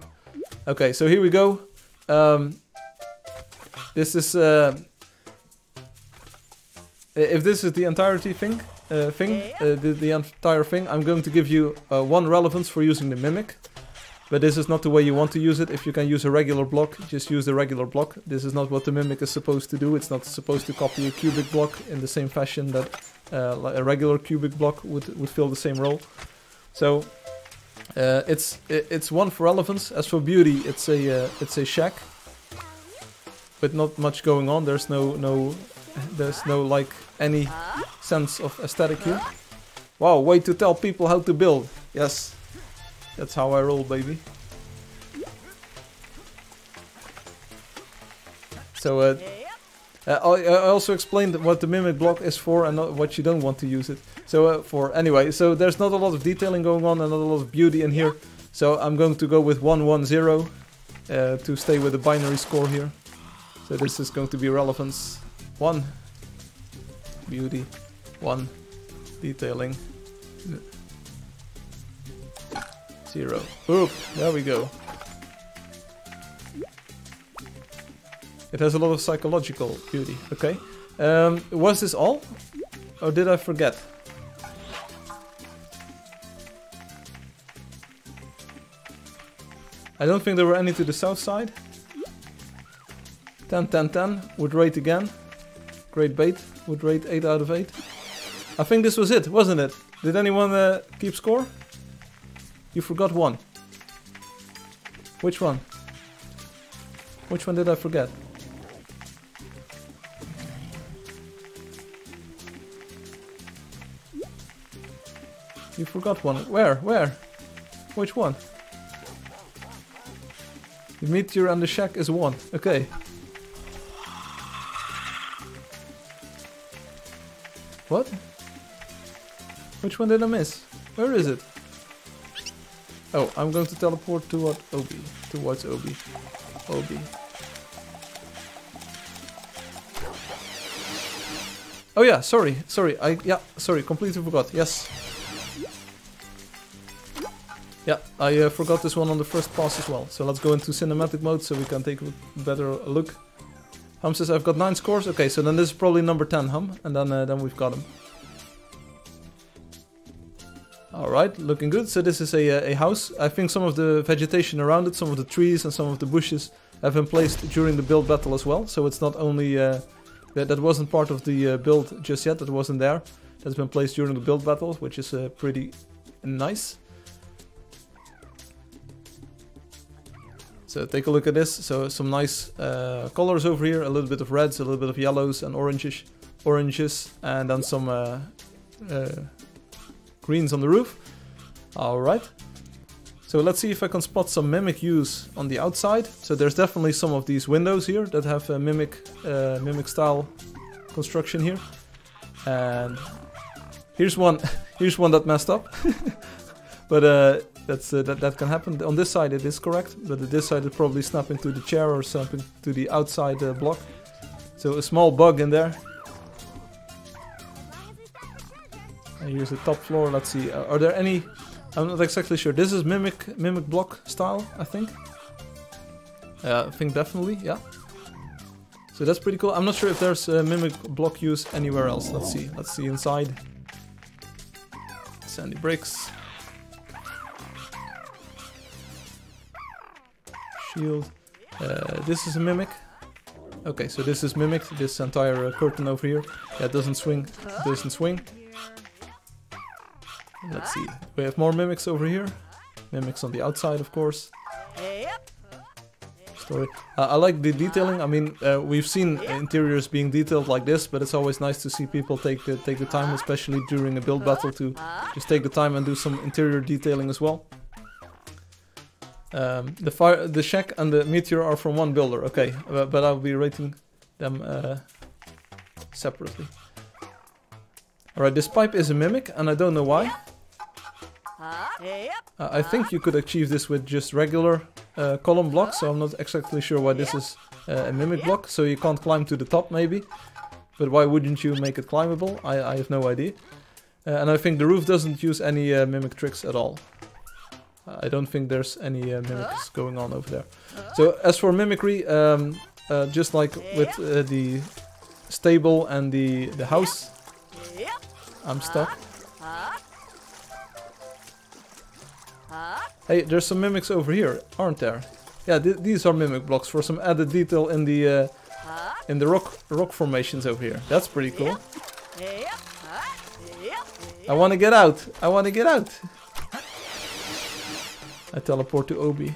Okay, so here we go. This is... if this is the entirety thing, the entire thing, I'm going to give you 1 relevance for using the mimic. But this is not the way you want to use it. If you can use a regular block, just use the regular block. This is not what the mimic is supposed to do. It's not supposed to copy a cubic block in the same fashion that like a regular cubic block would fill the same role. So it's 1 for relevance. As for beauty, it's a shack, but not much going on. There's no like any sense of aesthetic here. Wow, way to tell people how to build. Yes. That's how I roll, baby. So I also explained what the mimic block is for and what you don't want to use it. So anyway, so there's not a lot of detailing going on and not a lot of beauty in here. So I'm going to go with 110 to stay with the binary score here. So this is going to be relevance 1, beauty 1, detailing 0. Oop, there we go. It has a lot of psychological beauty. Okay. Was this all? Or did I forget? I don't think there were any to the south side. 10, 10, 10. Would rate again. Great bait. Would rate 8 out of 8. I think this was it, wasn't it? Did anyone keep score? You forgot one. Which one? Which one did I forget? You forgot one. Where? Where? Which one? The Meteor and the Shack is 1. Okay. What? Which one did I miss? Where is it? Oh, I'm going to teleport toward Obi. Towards Obi. Obi. Oh yeah, sorry. Sorry, completely forgot. Yes. Yeah, I forgot this one on the first pass as well. So let's go into cinematic mode so we can take a better look. Hum says I've got 9 scores. Okay, so then this is probably number 10, Hum. And then we've got him. Alright, looking good. So this is a house. I think some of the vegetation around it, some of the trees and some of the bushes have been placed during the build battle as well. So it's not only... that wasn't part of the build just yet. That wasn't there. That's been placed during the build battle, which is pretty nice. So take a look at this. So some nice colors over here. A little bit of reds, a little bit of yellows and oranges, and then some greens on the roof. Alright. So let's see if I can spot some mimic use on the outside. So there's definitely some of these windows here that have a mimic style construction here. And here's one that messed up. But that can happen. On this side it is correct, but on this side it's probably snapping to the chair or something to the outside block. So a small bug in there. And here's the top floor. Let's see. Are there any? I'm not exactly sure. This is mimic block style, I think. I think definitely, yeah. So that's pretty cool. I'm not sure if there's mimic block use anywhere else. Let's see. Let's see inside. Sandy bricks. Shield. This is a mimic. Okay, so this is mimicked. This entire curtain over here. Yeah, it doesn't swing. It doesn't swing. Let's see. We have more mimics over here. Mimics on the outside, of course. Story. I like the detailing. I mean, we've seen interiors being detailed like this, but it's always nice to see people take the time, especially during a build battle, to just take the time and do some interior detailing as well. The Shack and the Meteor are from one builder. Okay, but I'll be rating them separately. Alright, this pipe is a mimic, and I don't know why. I think you could achieve this with just regular column blocks, so I'm not exactly sure why this is a mimic block. So you can't climb to the top, maybe. But why wouldn't you make it climbable? I have no idea. And I think the roof doesn't use any mimic tricks at all. I don't think there's any mimics going on over there. So as for mimicry, just like with the stable and the house, I'm stuck. Hey, there's some mimics over here, aren't there? Yeah, these are mimic blocks for some added detail in the rock formations over here. That's pretty cool. I want to get out. I want to get out. I teleport to Obi.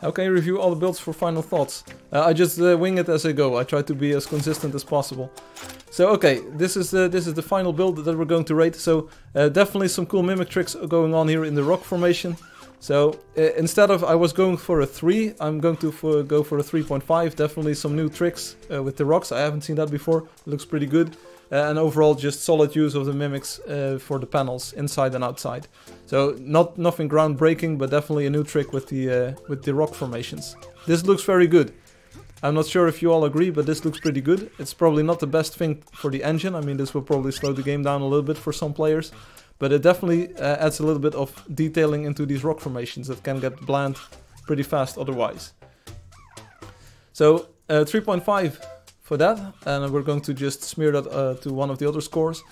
How can you review all the builds for final thoughts? I just wing it as I go. I try to be as consistent as possible. So okay, this is the final build that we're going to rate. So definitely some cool mimic tricks going on here in the rock formation. So instead of I was going for a 3, I'm going to go for a 3.5. Definitely some new tricks with the rocks. I haven't seen that before. It looks pretty good. And overall just solid use of the mimics for the panels inside and outside. So nothing groundbreaking, but definitely a new trick with the rock formations. This looks very good. I'm not sure if you all agree, but this looks pretty good. It's probably not the best thing for the engine. I mean, this will probably slow the game down a little bit for some players. But it definitely adds a little bit of detailing into these rock formations that can get bland pretty fast otherwise. So 3.5 for that, and we're going to just smear that to one of the other scores.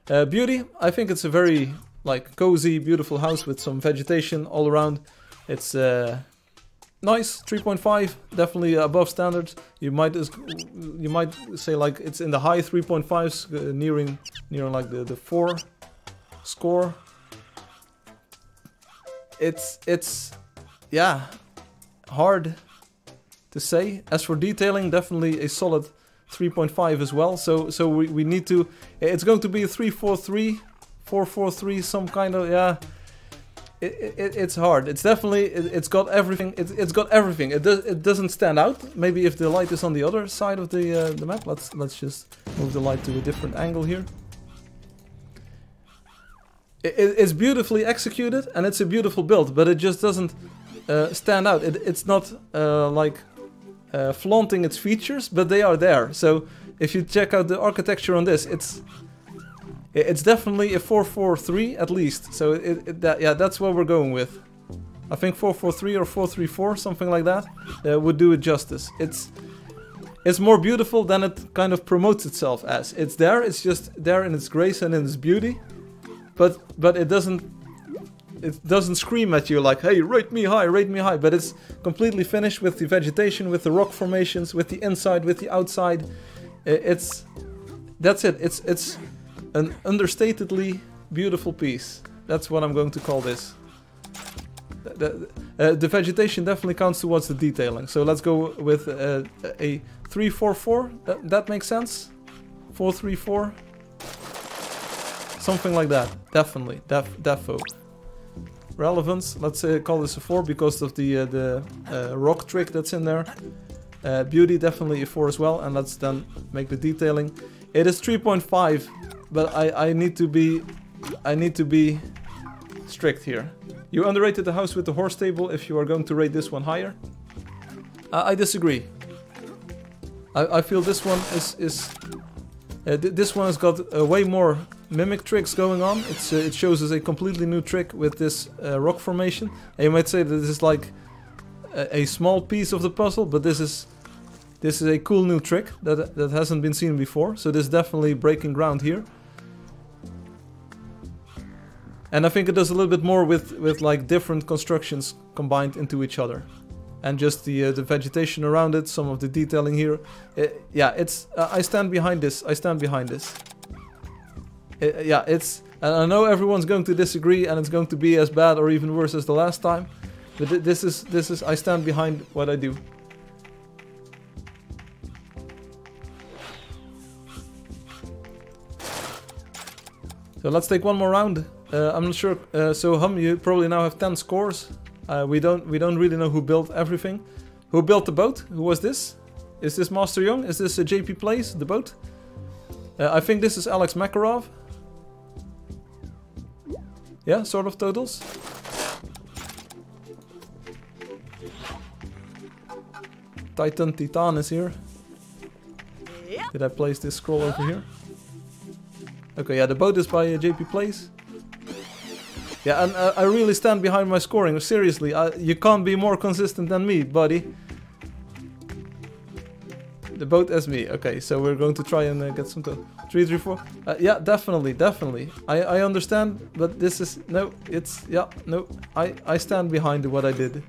Beauty, I think it's a very like cozy, beautiful house with some vegetation all around. It's nice, 3.5, definitely above standards. You might say like it's in the high 3.5s, nearing like the 4 score. It's yeah, hard to say. As for detailing, definitely a solid 3.5 as well. So we need to. It's going to be a 3.43, 4.43, some kind of yeah. It's hard. It's definitely it's got everything. It's got everything. It doesn't stand out. Maybe if the light is on the other side of the map. Let's just move the light to a different angle here. It's beautifully executed and it's a beautiful build, but it just doesn't stand out. It's not like flaunting its features, but they are there. So if you check out the architecture on this, it's definitely a 4.43 at least. So yeah, that's what we're going with. I think 4.43 or 4.34, something like that, would do it justice. It's more beautiful than it kind of promotes itself as. It's there. It's just there in its grace and in its beauty. But it doesn't scream at you like, hey, rate me high, rate me high. But it's completely finished with the vegetation, with the rock formations, with the inside, with the outside. That's it. It's an understatedly beautiful piece. That's what I'm going to call this. The vegetation definitely counts towards the detailing. So let's go with a 3.44. That makes sense. 4.34. Something like that, definitely, defo. Relevance, let's call this a 4 because of the rock trick that's in there. Beauty, definitely a 4 as well, and let's then make the detailing. It is 3.5, but I need to be strict here. You underrated the house with the horse stable if you are going to rate this one higher. I disagree. I feel this one this one has got way more mimic tricks going on. It shows us a completely new trick with this rock formation. And you might say that this is like a small piece of the puzzle, but this is a cool new trick that hasn't been seen before. So this is definitely breaking ground here. And I think it does a little bit more with like different constructions combined into each other. And just the vegetation around it, some of the detailing here. Yeah, I stand behind this. I stand behind this. Yeah, and I know everyone's going to disagree, and it's going to be as bad or even worse as the last time. But this is I stand behind what I do. So let's take one more round. I'm not sure. So Hum, you probably now have 10 scores. We don't really know who built everything. Who built the boat? Who was this? Is this Master Young? Is this JP Plays, the boat? I think this is Alex Makarov. Yeah, sort of totals. Titan is here. Did I place this scroll over here? Okay, yeah, the boat is by JP Plays. Yeah, and I really stand behind my scoring. Seriously, you can't be more consistent than me, buddy. The boat as me. Okay, so we're going to try and get some 3, 3, 4. Yeah, definitely. I understand, but this is no. It's yeah, no. I stand behind what I did.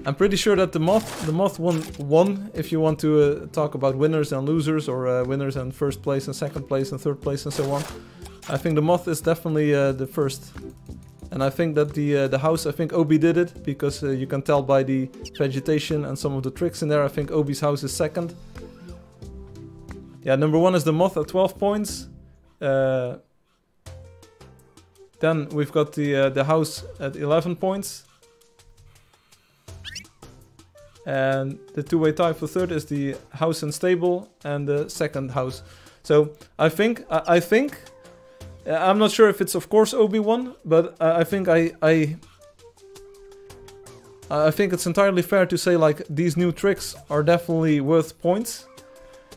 I'm pretty sure that the moth won if you want to talk about winners and losers, or winners and first place and second place and third place and so on. I think the moth is definitely the first. And I think that the house, I think Obi did it, because you can tell by the vegetation and some of the tricks in there. I think Obi's house is second. Yeah, number 1 is the moth at 12 points. Then we've got the house at 11 points. And the two-way tie for third is the house and stable and the second house. So I think I'm not sure if it's of course Obi-Wan, but I think I think it's entirely fair to say like these new tricks are definitely worth points.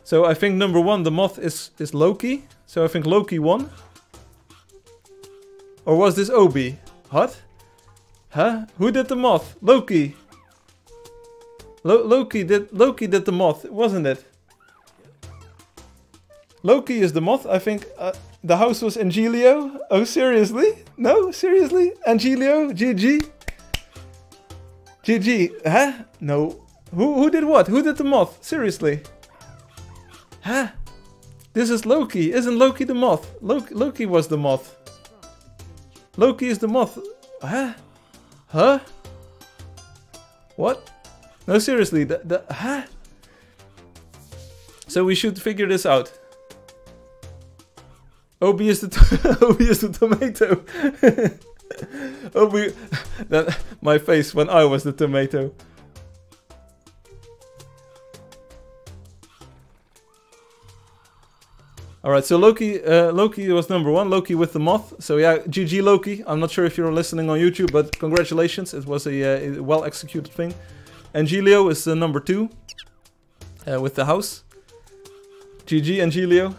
So I think number 1, the moth is Loki. So I think Loki won. Or was this Obi? What? Huh? Who did the moth? Loki. Loki did the moth, wasn't it? Loki is the moth. I think the house was Angelio. Oh, seriously? No, seriously? Angelio? GG? GG? Huh? No. Who did what? Who did the moth? Seriously? Huh? This is Loki. Isn't Loki the moth? Loki was the moth. Loki is the moth. Huh? Huh? What? No, seriously, huh? So we should figure this out. Obi is the Obi is the tomato. Obi, my face when I was the tomato. Alright, so Loki was number 1, Loki with the moth. So yeah, GG Loki. I'm not sure if you're listening on YouTube, but congratulations. It was a well executed thing. Angelio is number 2 with the house. GG Angelio.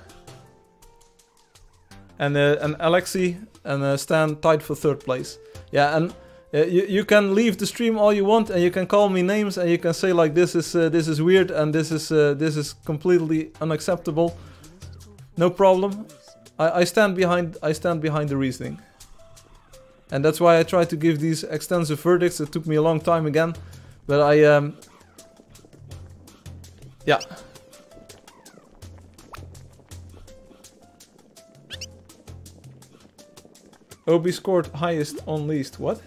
And Alexi and Stan tied for 3rd place. Yeah, and you can leave the stream all you want, and you can call me names, and you can say like this is weird and this is completely unacceptable. No problem. I stand behind the reasoning. And that's why I try to give these extensive verdicts. It took me a long time again, but yeah. Obi scored highest on least. What?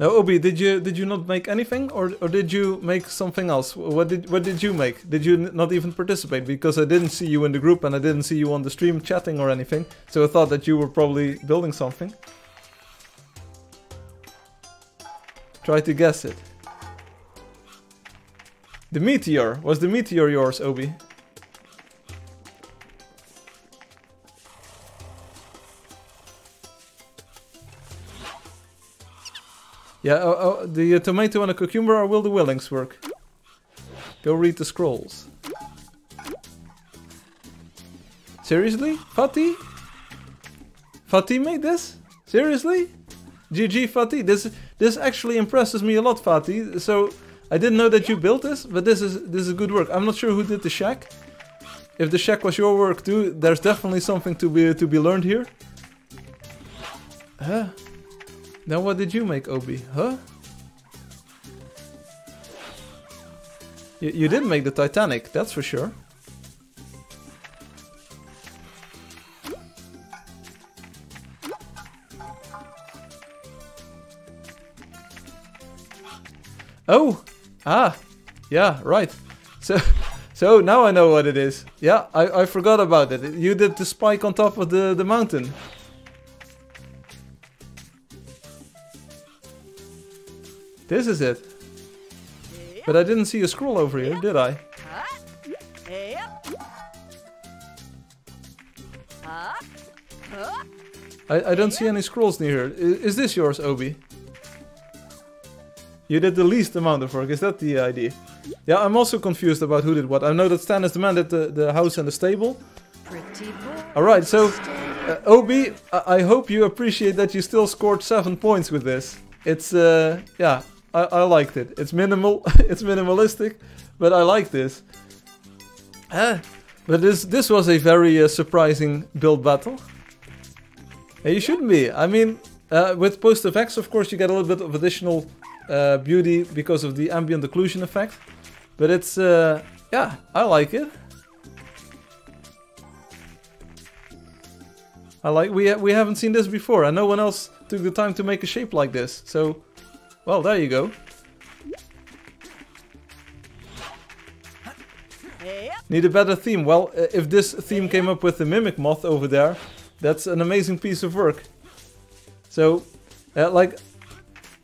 No, Obi, did you not make anything, or did you make something else? What did you make? Did you not even participate? Because I didn't see you in the group and I didn't see you on the stream chatting or anything. So I thought that you were probably building something. Try to guess it. The Meteor. Was the Meteor yours, Obi? Yeah, the tomato and the cucumber are will the willings work. Go read the scrolls. Seriously? Fatih? Fatih made this? Seriously? GG Fatih, this actually impresses me a lot, Fatih. So I didn't know that you built this, but this is good work. I'm not sure who did the shack. If the shack was your work too, there's definitely something to be learned here. Huh? Now what did you make, Obi? Huh? You didn't make the Titanic, that's for sure. Oh! Ah! Yeah, right. So now I know what it is. Yeah, I forgot about it. You did the spike on top of the mountain. This is it. But I didn't see a scroll over here, did I? I don't see any scrolls near here. Is this yours, Obi? You did the least amount of work, is that the idea? Yeah, I'm also confused about who did what. I know that Stan is the man that the house and the stable. Alright, so Obi, I hope you appreciate that you still scored 7 points with this. It's, yeah, I liked it. It's minimal, it's minimalistic, but I like this. But this was a very surprising build battle. You shouldn't be. I mean, with post effects, of course, you get a little bit of additional beauty because of the ambient occlusion effect. But it's, yeah, I like it. We haven't seen this before, and no one else took the time to make a shape like this. So, well, there you go. Need a better theme. Well, if this theme came up with the mimic moth over there, that's an amazing piece of work. So, like,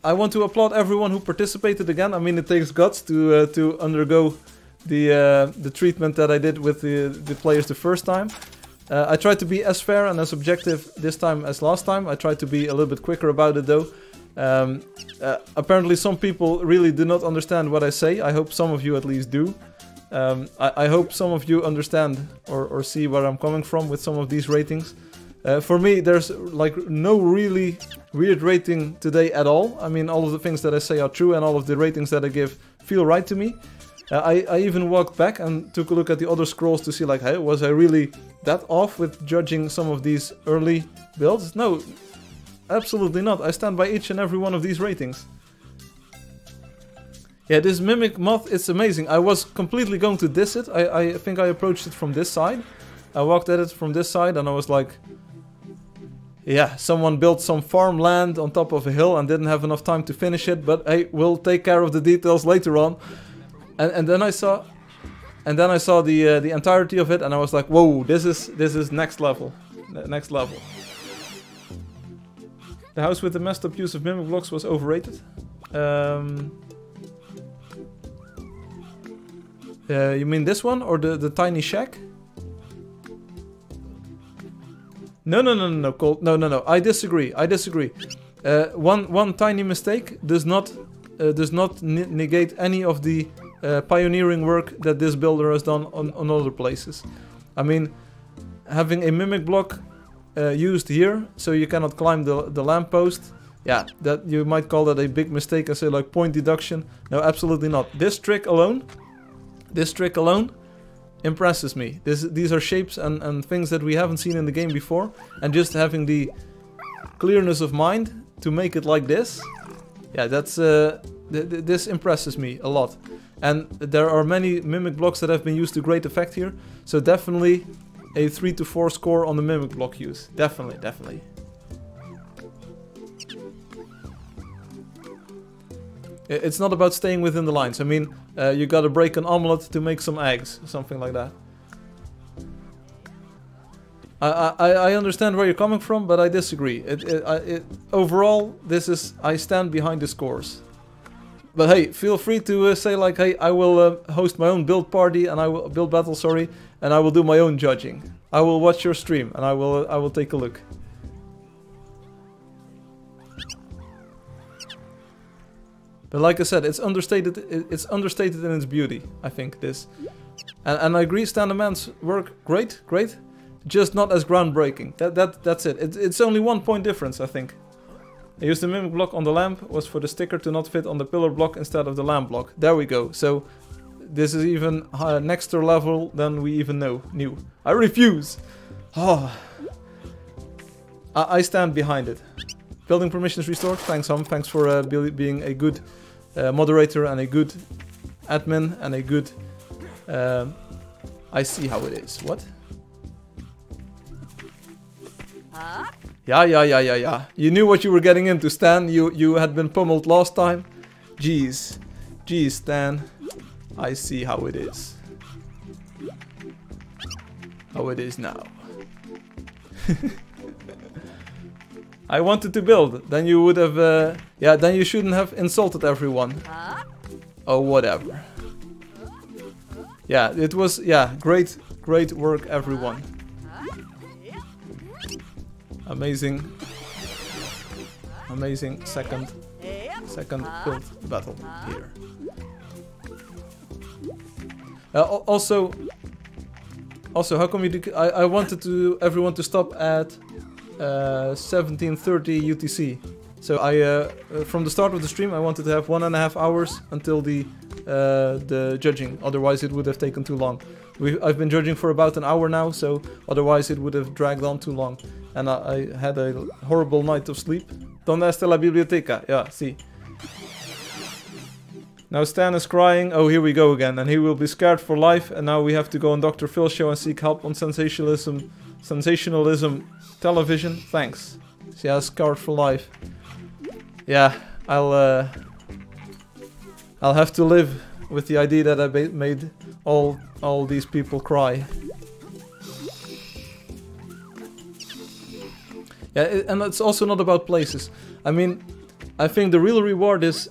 I want to applaud everyone who participated again. I mean, it takes guts to undergo the treatment that I did with the players the first time. I tried to be as fair and as objective this time as last time. I tried to be a little bit quicker about it though. Apparently some people really do not understand what I say. I hope some of you at least do. I hope some of you understand or see where I'm coming from with some of these ratings. For me, there's like no really weird rating today at all. I mean, all of the things that I say are true and all of the ratings that I give feel right to me. I even walked back and took a look at the other scrolls to see like, hey, was I really that off with judging some of these early builds? No, absolutely not. I stand by each and every one of these ratings. Yeah, this mimic moth, it's amazing. I was completely going to diss it. I think I approached it from this side. I walked at it from this side and I was like, yeah, someone built some farmland on top of a hill and didn't have enough time to finish it, but hey, we'll take care of the details later on. And then I saw the entirety of it and I was like, whoa, this is next level. Next level. The house with the messed up use of mimic blocks was overrated. You mean this one or the tiny shack? No, Colt. No. I disagree. One tiny mistake does not negate any of the pioneering work that this builder has done on other places. I mean, having a mimic block used here, so you cannot climb the lamppost. Yeah, that you might call that a big mistake and say like point deduction. No, absolutely not. This trick alone impresses me. These are shapes and things that we haven't seen in the game before, and just having the clearness of mind to make it like this, yeah, that's this impresses me a lot. And there are many mimic blocks that have been used to great effect here, so definitely a 3 to 4 score on the mimic block use. Definitely. It's not about staying within the lines. I mean, you gotta break an omelette to make some eggs, something like that. I understand where you're coming from, but I disagree. Overall, I stand behind the scores. But hey, feel free to say like, hey, I will host my own build party and I will build battle, sorry, and I will do my own judging. I will watch your stream and I will take a look. But like I said, it's understated. It's understated in its beauty. I think this, and I agree. Stand Man's work, great, just not as groundbreaking. That's it. It's only 1 point difference, I think. I used the mimic block on the lamp was for the sticker to not fit on the pillar block instead of the lamp block. There we go. So this is even next level than we even knew. I refuse. Oh, I stand behind it. Building permissions restored. Thanks, Ham. Thanks for being a good moderator and a good admin and a good. I see how it is. What? Yeah. You knew what you were getting into, Stan. You had been pummeled last time. Jeez, Stan. I see how it is. How it is now. I wanted to build. Then you would have. Yeah. Then you shouldn't have insulted everyone. Oh, whatever. Yeah. It was. Yeah. Great work, everyone. Amazing second build battle here. Also, how come you do? I wanted everyone to stop at 17:30 UTC. So from the start of the stream, I wanted to have 1.5 hours until the judging. Otherwise, it would have taken too long. I've been judging for about an hour now, so otherwise it would have dragged on too long. And I had a horrible night of sleep. ¿Dónde está la biblioteca? Yeah, see. Now Stan is crying. Oh, here we go again. And he will be scared for life. And now we have to go on Dr. Phil's show and seek help on sensationalism television. Thanks. She has scarred for life. Yeah, I'll have to live with the idea that I made all all these people cry. Yeah, and it's also not about places. I mean, I think the real reward is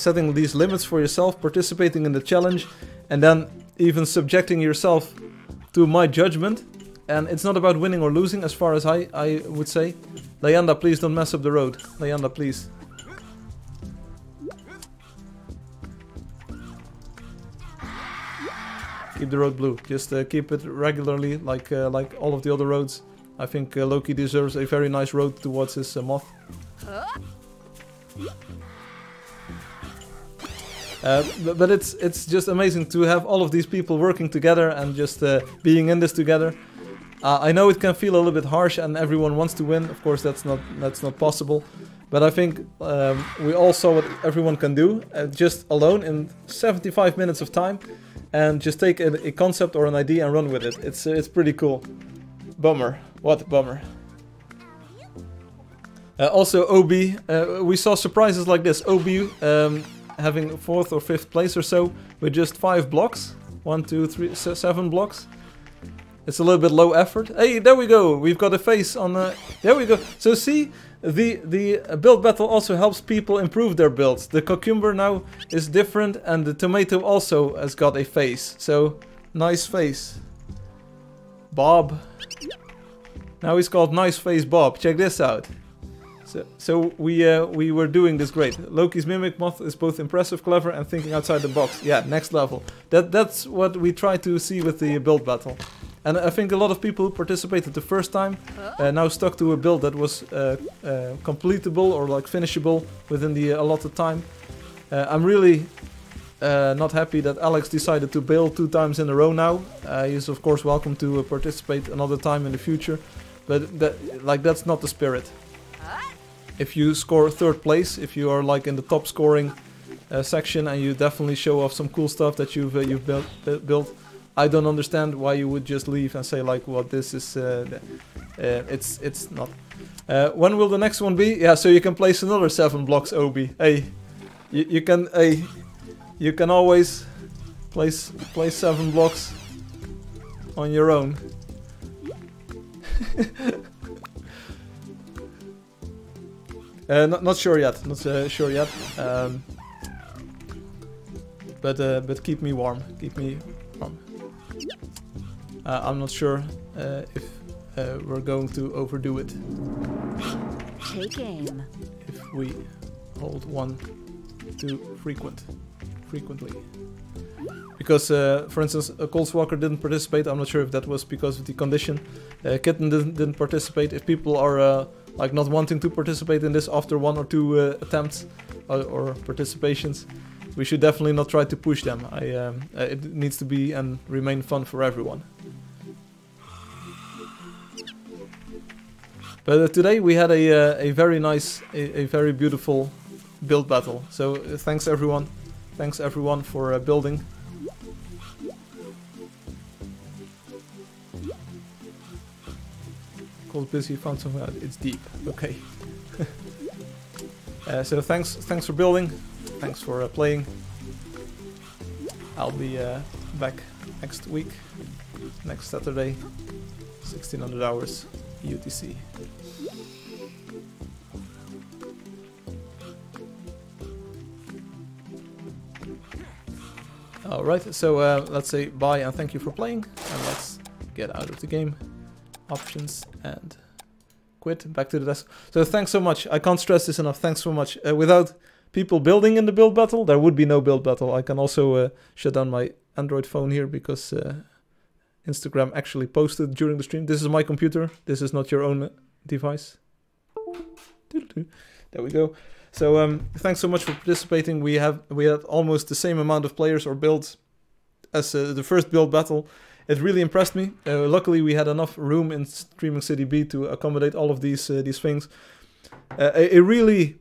setting these limits for yourself, participating in the challenge, and then even subjecting yourself to my judgment. And it's not about winning or losing, as far as I would say. Leanda, please don't mess up the road. Leanda, please. Keep the road blue. Just keep it regularly, like all of the other roads. I think Loki deserves a very nice road towards his moth. But it's just amazing to have all of these people working together and just being in this together. I know it can feel a little bit harsh, and everyone wants to win. Of course, that's not possible. But I think we all saw what everyone can do just alone in 75 minutes of time, and just take a concept or an idea and run with it. It's pretty cool. Bummer. What bummer. Also, OB. We saw surprises like this. OB having 4th or 5th place or so with just 5 blocks. 1, 2, 3, 7 blocks. It's a little bit low effort. Hey, there we go. We've got a face on the... There we go. So see, the build battle also helps people improve their builds. The cucumber now is different, and the tomato also has got a face. So, nice face. Bob. Now he's called Nice Face Bob. Check this out. So we were doing this great. Loki's mimic moth is both impressive, clever, and thinking outside the box. Yeah, next level. That's what we try to see with the build battle. And I think a lot of people who participated the first time now stuck to a build that was completable or like finishable within the allotted time. I'm really not happy that Alex decided to bail 2 times in a row now. He's of course welcome to participate another time in the future, but that's not the spirit. If you score 3rd place, if you are like in the top scoring section, and you definitely show off some cool stuff that you've built, I don't understand why you would just leave and say like, "What this is?" It's not. When will the next one be? Yeah, so you can place another 7 blocks, Obi. Hey, you can always place 7 blocks on your own. Not sure yet. Not sure yet. But keep me warm. Keep me warm. I'm not sure if we're going to overdo it. Take aim. If we hold 1 too frequently. Because, for instance, Coldswalker didn't participate. I'm not sure if that was because of the condition. Kitten didn't participate. If people are like not wanting to participate in this after 1 or 2 attempts or participations, we should definitely not try to push them. It needs to be and remain fun for everyone. But today we had a very nice, a very beautiful build battle. So thanks everyone. Thanks everyone for building. Cold busy, found something out. It's deep. Okay. So thanks for building. Thanks for playing. I'll be back next week, next Saturday, 1600 hours UTC. Alright, so let's say bye and thank you for playing, and let's get out of the game. Options and quit, back to the desk. So thanks so much, I can't stress this enough, thanks so much. Without people building in the build battle, there would be no build battle. I can also shut down my Android phone here because Instagram actually posted during the stream. This is my computer, this is not your own device. There we go. So thanks so much for participating. We had almost the same amount of players or builds as the first build battle. It really impressed me. Luckily we had enough room in Streaming City B to accommodate all of these things. A really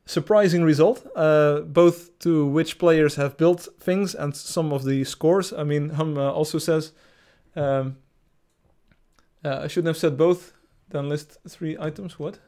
surprising result, both to which players have built things and some of the scores. I mean, Hum also says, I shouldn't have said both, then list 3 items. What?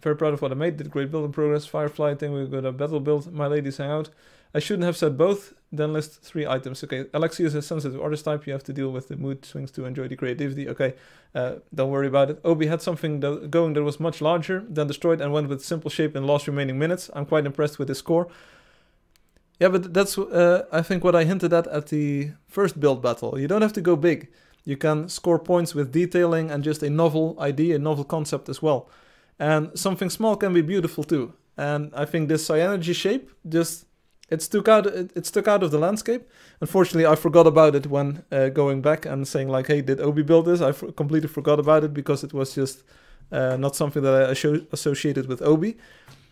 Very proud of what I made. Did great build in progress. Firefly, I think we're good at battle build. My ladies hang out. I shouldn't have said both. Then list 3 items. Okay, Alexi is a sensitive artist type. You have to deal with the mood swings to enjoy the creativity. Okay, don't worry about it. Obi had something going that was much larger, then destroyed and went with simple shape in lost remaining minutes. I'm quite impressed with his score. Yeah, but that's I think what I hinted at the first build battle. You don't have to go big. You can score points with detailing and just a novel idea, a novel concept as well. And something small can be beautiful too. And I think this Cyanogy shape just it stuck out of the landscape. Unfortunately, I forgot about it when going back and saying like, hey, did Obi build this? I completely forgot about it because it was just not something that I associated with Obi.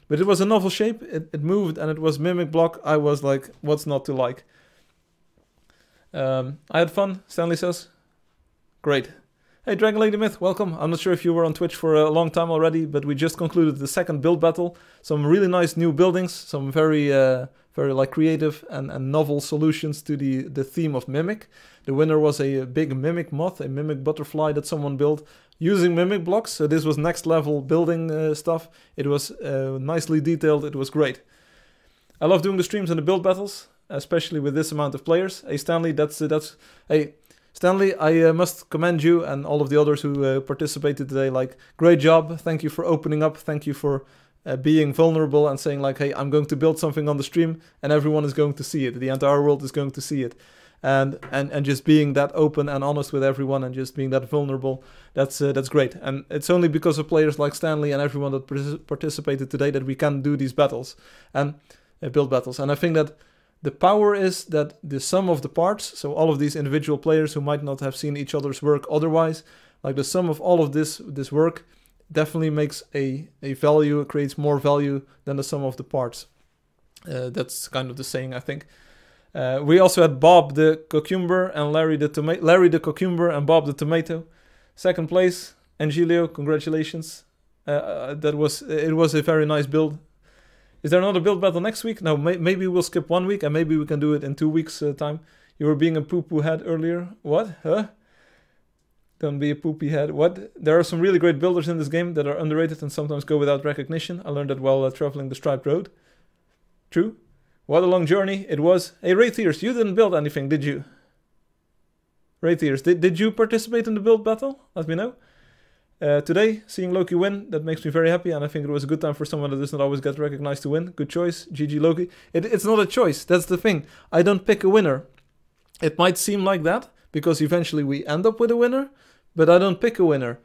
But it was a novel shape, it moved, and it was mimic block. I was like, what's not to like? I had fun, Stanley says. Great. Hey, Dragon Lady Myth, welcome. I'm not sure if you were on Twitch for a long time already, but we just concluded the second build battle. Some really nice new buildings, some very like creative and novel solutions to the theme of Mimic. The winner was a big Mimic moth, a Mimic butterfly that someone built using Mimic blocks. So this was next level building stuff. It was nicely detailed. It was great. I love doing the streams and the build battles, especially with this amount of players. Hey Stanley, hey Stanley, I must commend you and all of the others who participated today. Like, great job. Thank you for opening up. Thank you for being vulnerable and saying like, hey, I'm going to build something on the stream and everyone is going to see it. The entire world is going to see it. And just being that open and honest with everyone and just being that vulnerable, that's great. And it's only because of players like Stanley and everyone that participated today that we can do these battles and build battles. And I think that the power is that the sum of the parts, so all of these individual players who might not have seen each other's work otherwise, like the sum of all of this work definitely makes a value, it creates more value than the sum of the parts. That's kind of the saying, I think. We also had Bob the Cucumber and Larry the Cucumber and Bob the Tomato. Second place, Angelio, congratulations. It was a very nice build. Is there another build battle next week? No, maybe we'll skip 1 week and maybe we can do it in 2 weeks' time. You were being a poo-poo head earlier. What? Huh? Don't be a poopy head. What? There are some really great builders in this game that are underrated and sometimes go without recognition. I learned that while traveling the striped road. True. What a long journey it was. Hey, Raytheers, you didn't build anything, did you? Raytheers, did you participate in the build battle? Let me know. Today, seeing Loki win, that makes me very happy, and I think it was a good time for someone that does not always get recognized to win. Good choice, GG Loki. It's not a choice, that's the thing. I don't pick a winner. It might seem like that, because eventually we end up with a winner, but I don't pick a winner.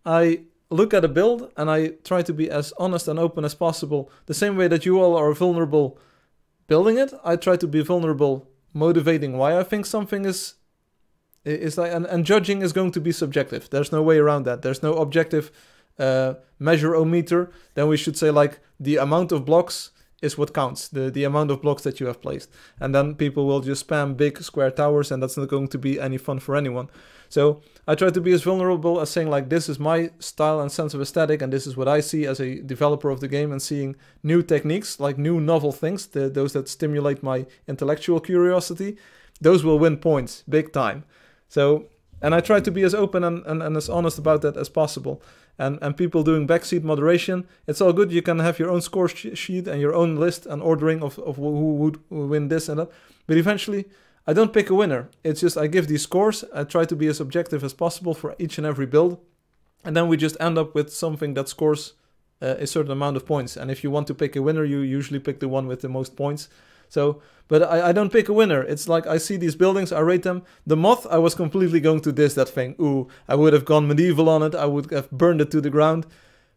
I look at a build, and I try to be as honest and open as possible. The same way that you all are vulnerable building it, I try to be vulnerable motivating why I think something is like, and judging is going to be subjective. There's no way around that. There's no objective measure-o-meter. Then we should say like the amount of blocks is what counts, the amount of blocks that you have placed. And then people will just spam big square towers and that's not going to be any fun for anyone. So I try to be as vulnerable as saying like this is my style and sense of aesthetic and this is what I see as a developer of the game, and seeing new techniques, like new novel things, those that stimulate my intellectual curiosity, those will win points big time. So, and I try to be as open and as honest about that as possible. And people doing backseat moderation, it's all good. You can have your own score sheet and your own list and ordering of who would win this and that. But eventually, I don't pick a winner. It's just I give these scores. I try to be as objective as possible for each and every build. And then we just end up with something that scores a certain amount of points. And if you want to pick a winner, you usually pick the one with the most points. So, but I don't pick a winner. It's like I see these buildings, I rate them. The moth, I was completely going to diss that thing. Ooh, I would have gone medieval on it. I would have burned it to the ground.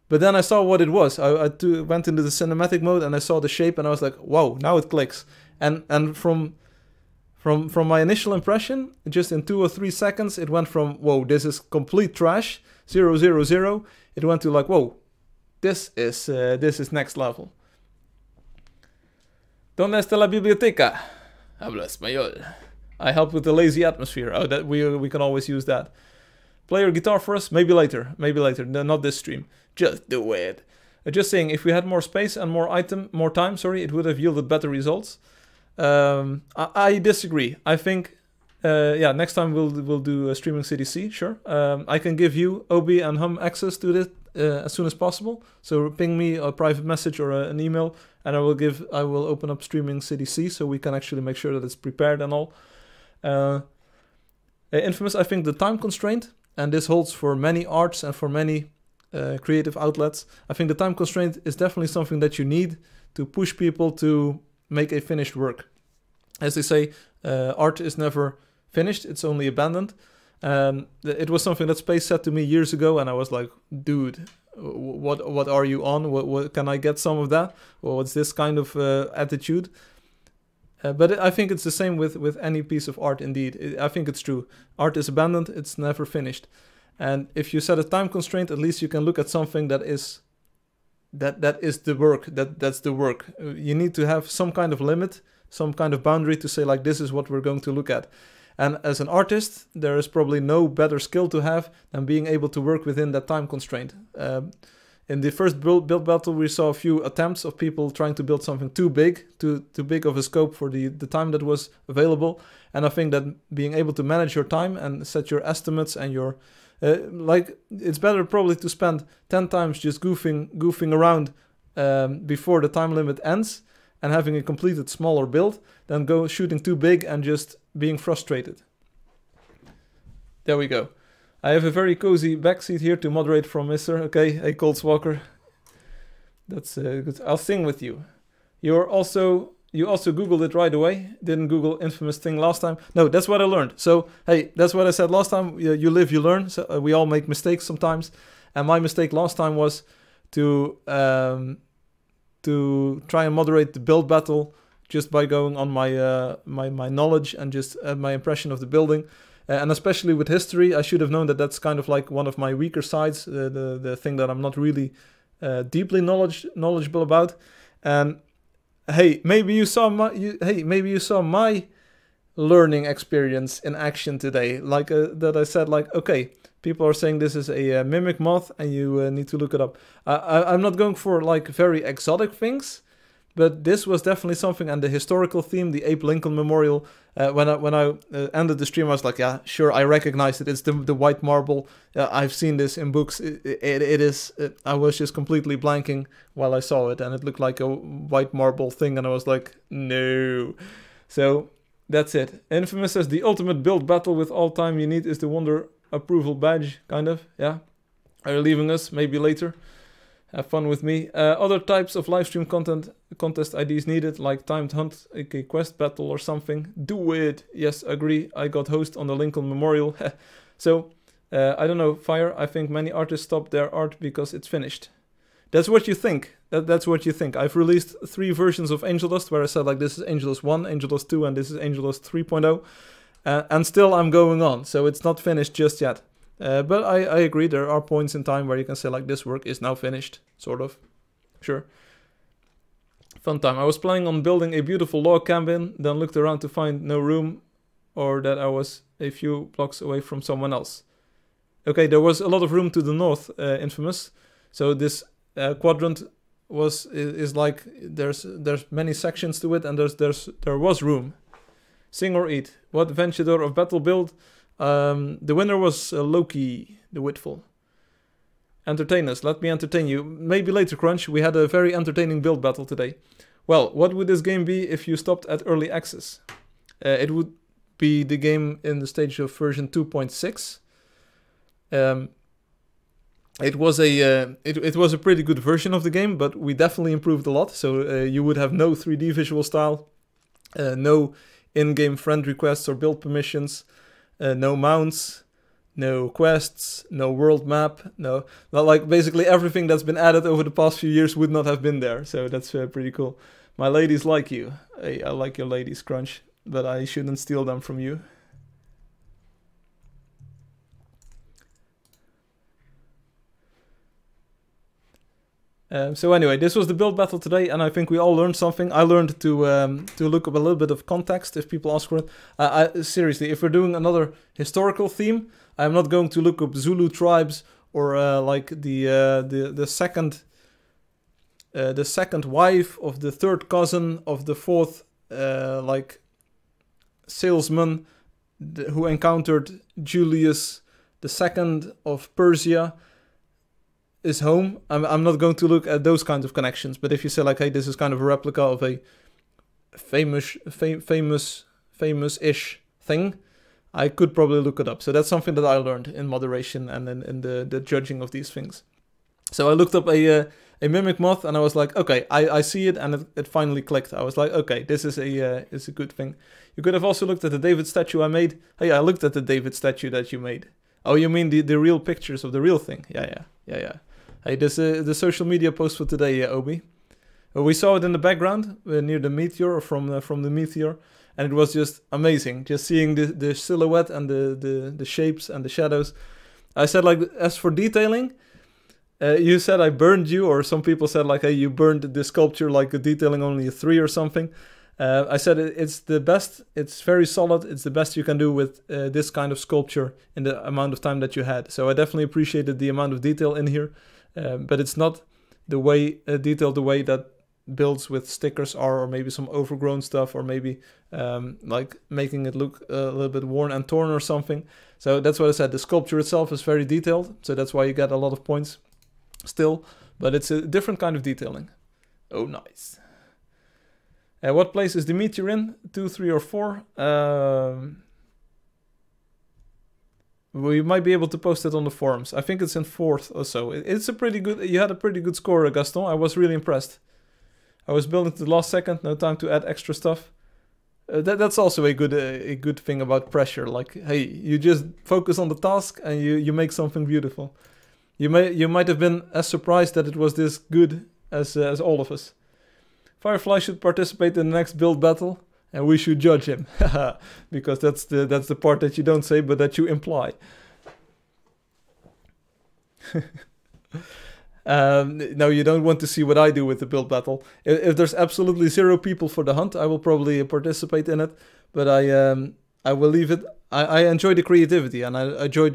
But then I saw what it was. I went into the cinematic mode and I saw the shape and I was like, wow, now it clicks. And from my initial impression, just in 2 or 3 seconds, it went from, whoa, this is complete trash, 0, 0, 0. It went to like, whoa, this is next level. ¿Dónde está la biblioteca? Habla español. I helped with the lazy atmosphere. Oh, that we can always use that. Play your guitar for us? Maybe later. Maybe later. No, not this stream. Just do it. Just saying, if we had more space and more time, it would have yielded better results. I disagree. I think, yeah, next time we'll do Streaming City C, sure. I can give you, Obi and Hum access to as soon as possible. So ping me a private message or an email, and I will open up streaming CDC so we can actually make sure that it's prepared and all. Infamous, I think the time constraint, and this holds for many arts and for many creative outlets. I think the time constraint is definitely something that you need to push people to make a finished work. As they say, art is never finished, it's only abandoned. It was something that Space said to me years ago, and I was like, dude, what are you on? What can I get some of that? Or what's this kind of attitude? But I think it's the same with any piece of art, indeed. I think it's true. Art is abandoned, it's never finished. And if you set a time constraint, at least you can look at something that is the work, that's the work. You need to have some kind of limit, some kind of boundary to say, like, this is what we're going to look at. And as an artist, there is probably no better skill to have than being able to work within that time constraint. In the first build battle, we saw a few attempts of people trying to build something too big of a scope for the time that was available. And I think that being able to manage your time and set your estimates and your... it's better probably to spend 10 times just goofing around before the time limit ends and having a completed smaller build than go shooting too big and just being frustrated. There we go. I have a very cozy backseat here to moderate from Mr. Okay, hey Colts Walker. That's good. I'll sing with you. You also Googled it right away. Didn't Google infamous thing last time. No, that's what I learned. So, hey, that's what I said last time. You live, you learn. So we all make mistakes sometimes. And my mistake last time was to try and moderate the build battle just by going on my my knowledge and just my impression of the building. And especially with history, I should have known that that's kind of like one of my weaker sides, the thing that I'm not really deeply knowledgeable about. And hey, maybe you saw my learning experience in action today. Like that I said, like, okay, people are saying this is a mimic moth, and you need to look it up. I'm not going for like very exotic things, but this was definitely something. And the historical theme, the Abe Lincoln Memorial. When I ended the stream, I was like, yeah, sure, I recognize it. It's the white marble. I've seen this in books. It is. I was just completely blanking while I saw it, and it looked like a white marble thing, and I was like, no. So that's it. Infamous says the ultimate build battle with all time you need is the Wonder Approval badge, kind of. Yeah. Are you leaving us? Maybe later. Have fun with me. Other types of livestream contest IDs needed, like timed hunt, aka quest battle or something. Do it. Yes, agree. I got host on the Lincoln Memorial. So, I don't know, Fire. I think many artists stop their art because it's finished. That's what you think. That's what you think. I've released 3 versions of Angeldust where I said, like, this is Angeldust 1, Angeldust 2, and this is Angeldust 3.0. And still I'm going on, so it's not finished just yet. But I agree, there are points in time where you can say, like, this work is now finished, sort of. Sure. Fun time. I was planning on building a beautiful log cabin, then looked around to find no room, or that I was a few blocks away from someone else. Okay, there was a lot of room to the north, Infamous. So this quadrant is like, there's many sections to it, and there was room. Sing or eat. What Veggietales of battle build? The winner was Loki, the Witful. Entertain us. Let me entertain you. Maybe later, Crunch. We had a very entertaining build battle today. Well, what would this game be if you stopped at early access? It would be the game in the stage of version 2.6. It was a pretty good version of the game, but we definitely improved a lot. So you would have no 3D visual style, no in-game friend requests or build permissions, no mounts, no quests, no world map, no, like basically everything that's been added over the past few years would not have been there. So that's pretty cool. My ladies like you. Hey, I like your ladies, Crunch, but I shouldn't steal them from you. So anyway, this was the build battle today, and I think we all learned something. I learned to look up a little bit of context if people ask for it. Seriously, if we're doing another historical theme, I'm not going to look up Zulu tribes or like the second wife of the third cousin of the fourth like salesman who encountered Julius II of Persia. is home, I'm not going to look at those kinds of connections. But if you say like, hey, this is kind of a replica of a famous-ish thing, I could probably look it up. So that's something that I learned in moderation and in the judging of these things. So I looked up a mimic moth, and I was like, okay, I see it, and it finally clicked. I was like, okay, this is a good thing. You could have also looked at the David statue I made. Hey, I looked at the David statue that you made. Oh, you mean the real pictures of the real thing? Yeah. Hey, this the social media post for today, Obi. We saw it in the background near the Meteor, or from the Meteor, and it was just amazing. Just seeing the silhouette and the shapes and the shadows. I said, like, as for detailing, you said I burned you, or some people said like, hey, you burned the sculpture, like a detailing only a 3 or something. I said it's the best. It's very solid. It's the best you can do with this kind of sculpture in the amount of time that you had. So I definitely appreciated the amount of detail in here. But it's not the way detailed the way that builds with stickers are, or maybe some overgrown stuff, or maybe like making it look a little bit worn and torn or something. So that's what I said. The sculpture itself is very detailed, so that's why you get a lot of points still, but it's a different kind of detailing. Oh, nice. What place is the Meteor in? 2, 3, or 4? We might be able to post it on the forums. I think it's in 4th or so. It's a pretty good... You had a pretty good score, Gaston. I was really impressed. I was building to the last second. No time to add extra stuff. That's also a good thing about pressure. Like, hey, you just focus on the task and you make something beautiful. You might have been as surprised that it was this good as all of us. Firefly should participate in the next build battle, and we should judge him, because that's the part that you don't say, but that you imply. No, you don't want to see what I do with the build battle. If there's absolutely 0 people for the hunt, I will probably participate in it, but I will leave it. I enjoy the creativity, and I enjoy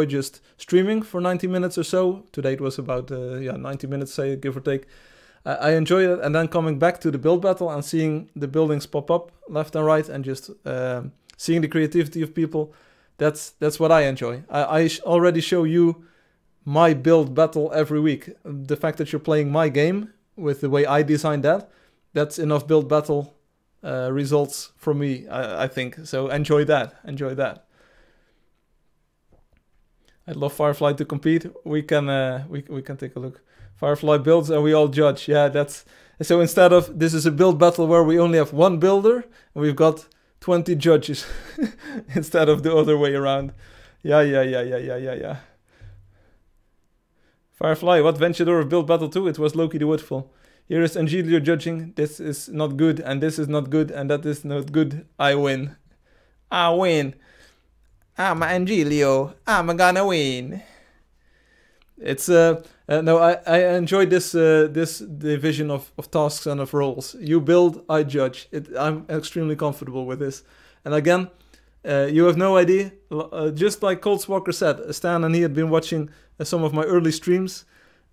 just streaming for 90 minutes or so. Today it was about 90 minutes, say, give or take. I enjoy it, and then coming back to the build battle and seeing the buildings pop up left and right, and just seeing the creativity of people. That's what I enjoy. I already show you my build battle every week. The fact that you're playing my game with the way I designed that's enough build battle results for me, I think. So enjoy that. I'd love Firefly to compete. We can take a look. Firefly builds and we all judge. Yeah, that's... So instead of this is a build battle where we only have 1 builder, we've got 20 judges instead of the other way around. Yeah. Firefly, what Veggietales of build battle 2? It was Loki the Woodful. Here is Angeldust judging. This is not good, and this is not good, and that is not good. I win. I'm Angelio. I'm gonna win. It's no, I enjoy this division of tasks and of roles. You build, I judge. I'm extremely comfortable with this. And again, you have no idea. Just like Cold Walker said, Stan and he had been watching some of my early streams.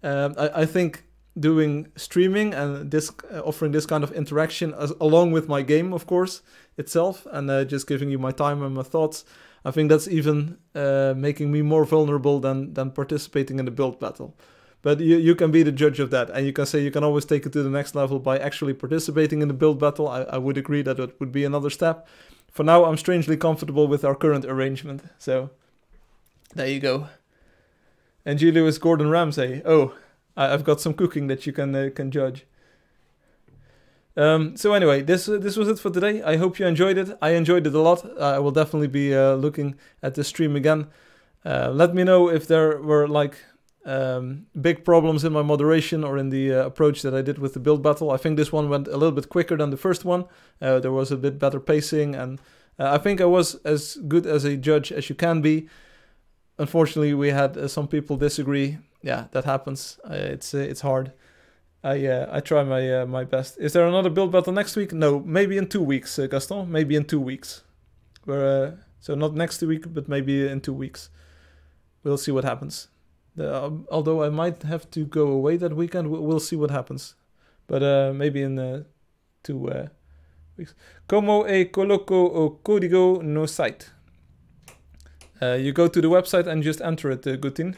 I think doing streaming and this offering this kind of interaction along with my game, of course, itself, and just giving you my time and my thoughts, I think that's even making me more vulnerable than participating in the build battle. But you can be the judge of that, and you can say you can always take it to the next level by actually participating in the build battle. I would agree that it would be another step. For now, I'm strangely comfortable with our current arrangement, so there you go. And Julio is Gordon Ramsay. Oh, I've got some cooking that you can judge. So anyway, this was it for today. I hope you enjoyed it. I enjoyed it a lot. I will definitely be looking at this stream again. Let me know if there were like big problems in my moderation or in the approach that I did with the build battle. I think this one went a little bit quicker than the first one. There was a bit better pacing, and I think I was as good as a judge as you can be. Unfortunately, we had some people disagree. Yeah, that happens. It's hard. I try my best. Is there another build battle next week? No, maybe in 2 weeks, Gaston. Maybe in 2 weeks. So not next week, but maybe in 2 weeks. We'll see what happens. Although I might have to go away that weekend, we'll see what happens. But maybe in 2 weeks. Como e coloco o código no site. You go to the website and just enter it, Gutin.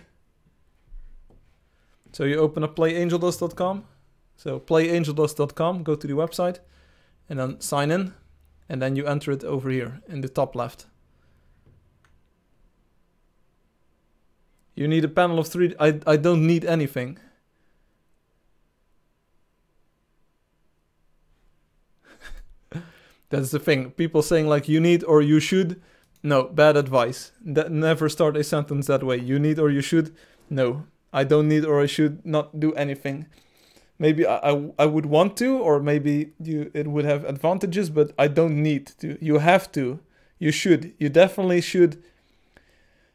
So you open up playangeldust.com. So playangeldust.com, go to the website, and then sign in, and then you enter it over here in the top left. You need a panel of 3. I don't need anything. That's the thing. People saying like you need or you should. No, bad advice. Never start a sentence that way. You need or you should. No, I don't need or I should not do anything. Maybe I would want to, or maybe it would have advantages, but I don't need to. You have to. You should. You definitely should.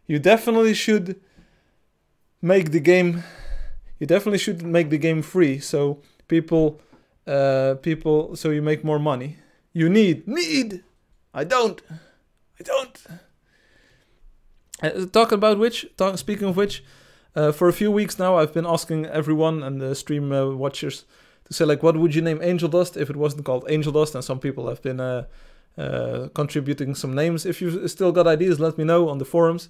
You definitely should make the game. You definitely should make the game free, so people, so you make more money. You need. I don't. Speaking of which, for a few weeks now, I've been asking everyone and the stream watchers to say like, what would you name Angeldust if it wasn't called Angeldust? And some people have been contributing some names. If you've still got ideas, let me know on the forums.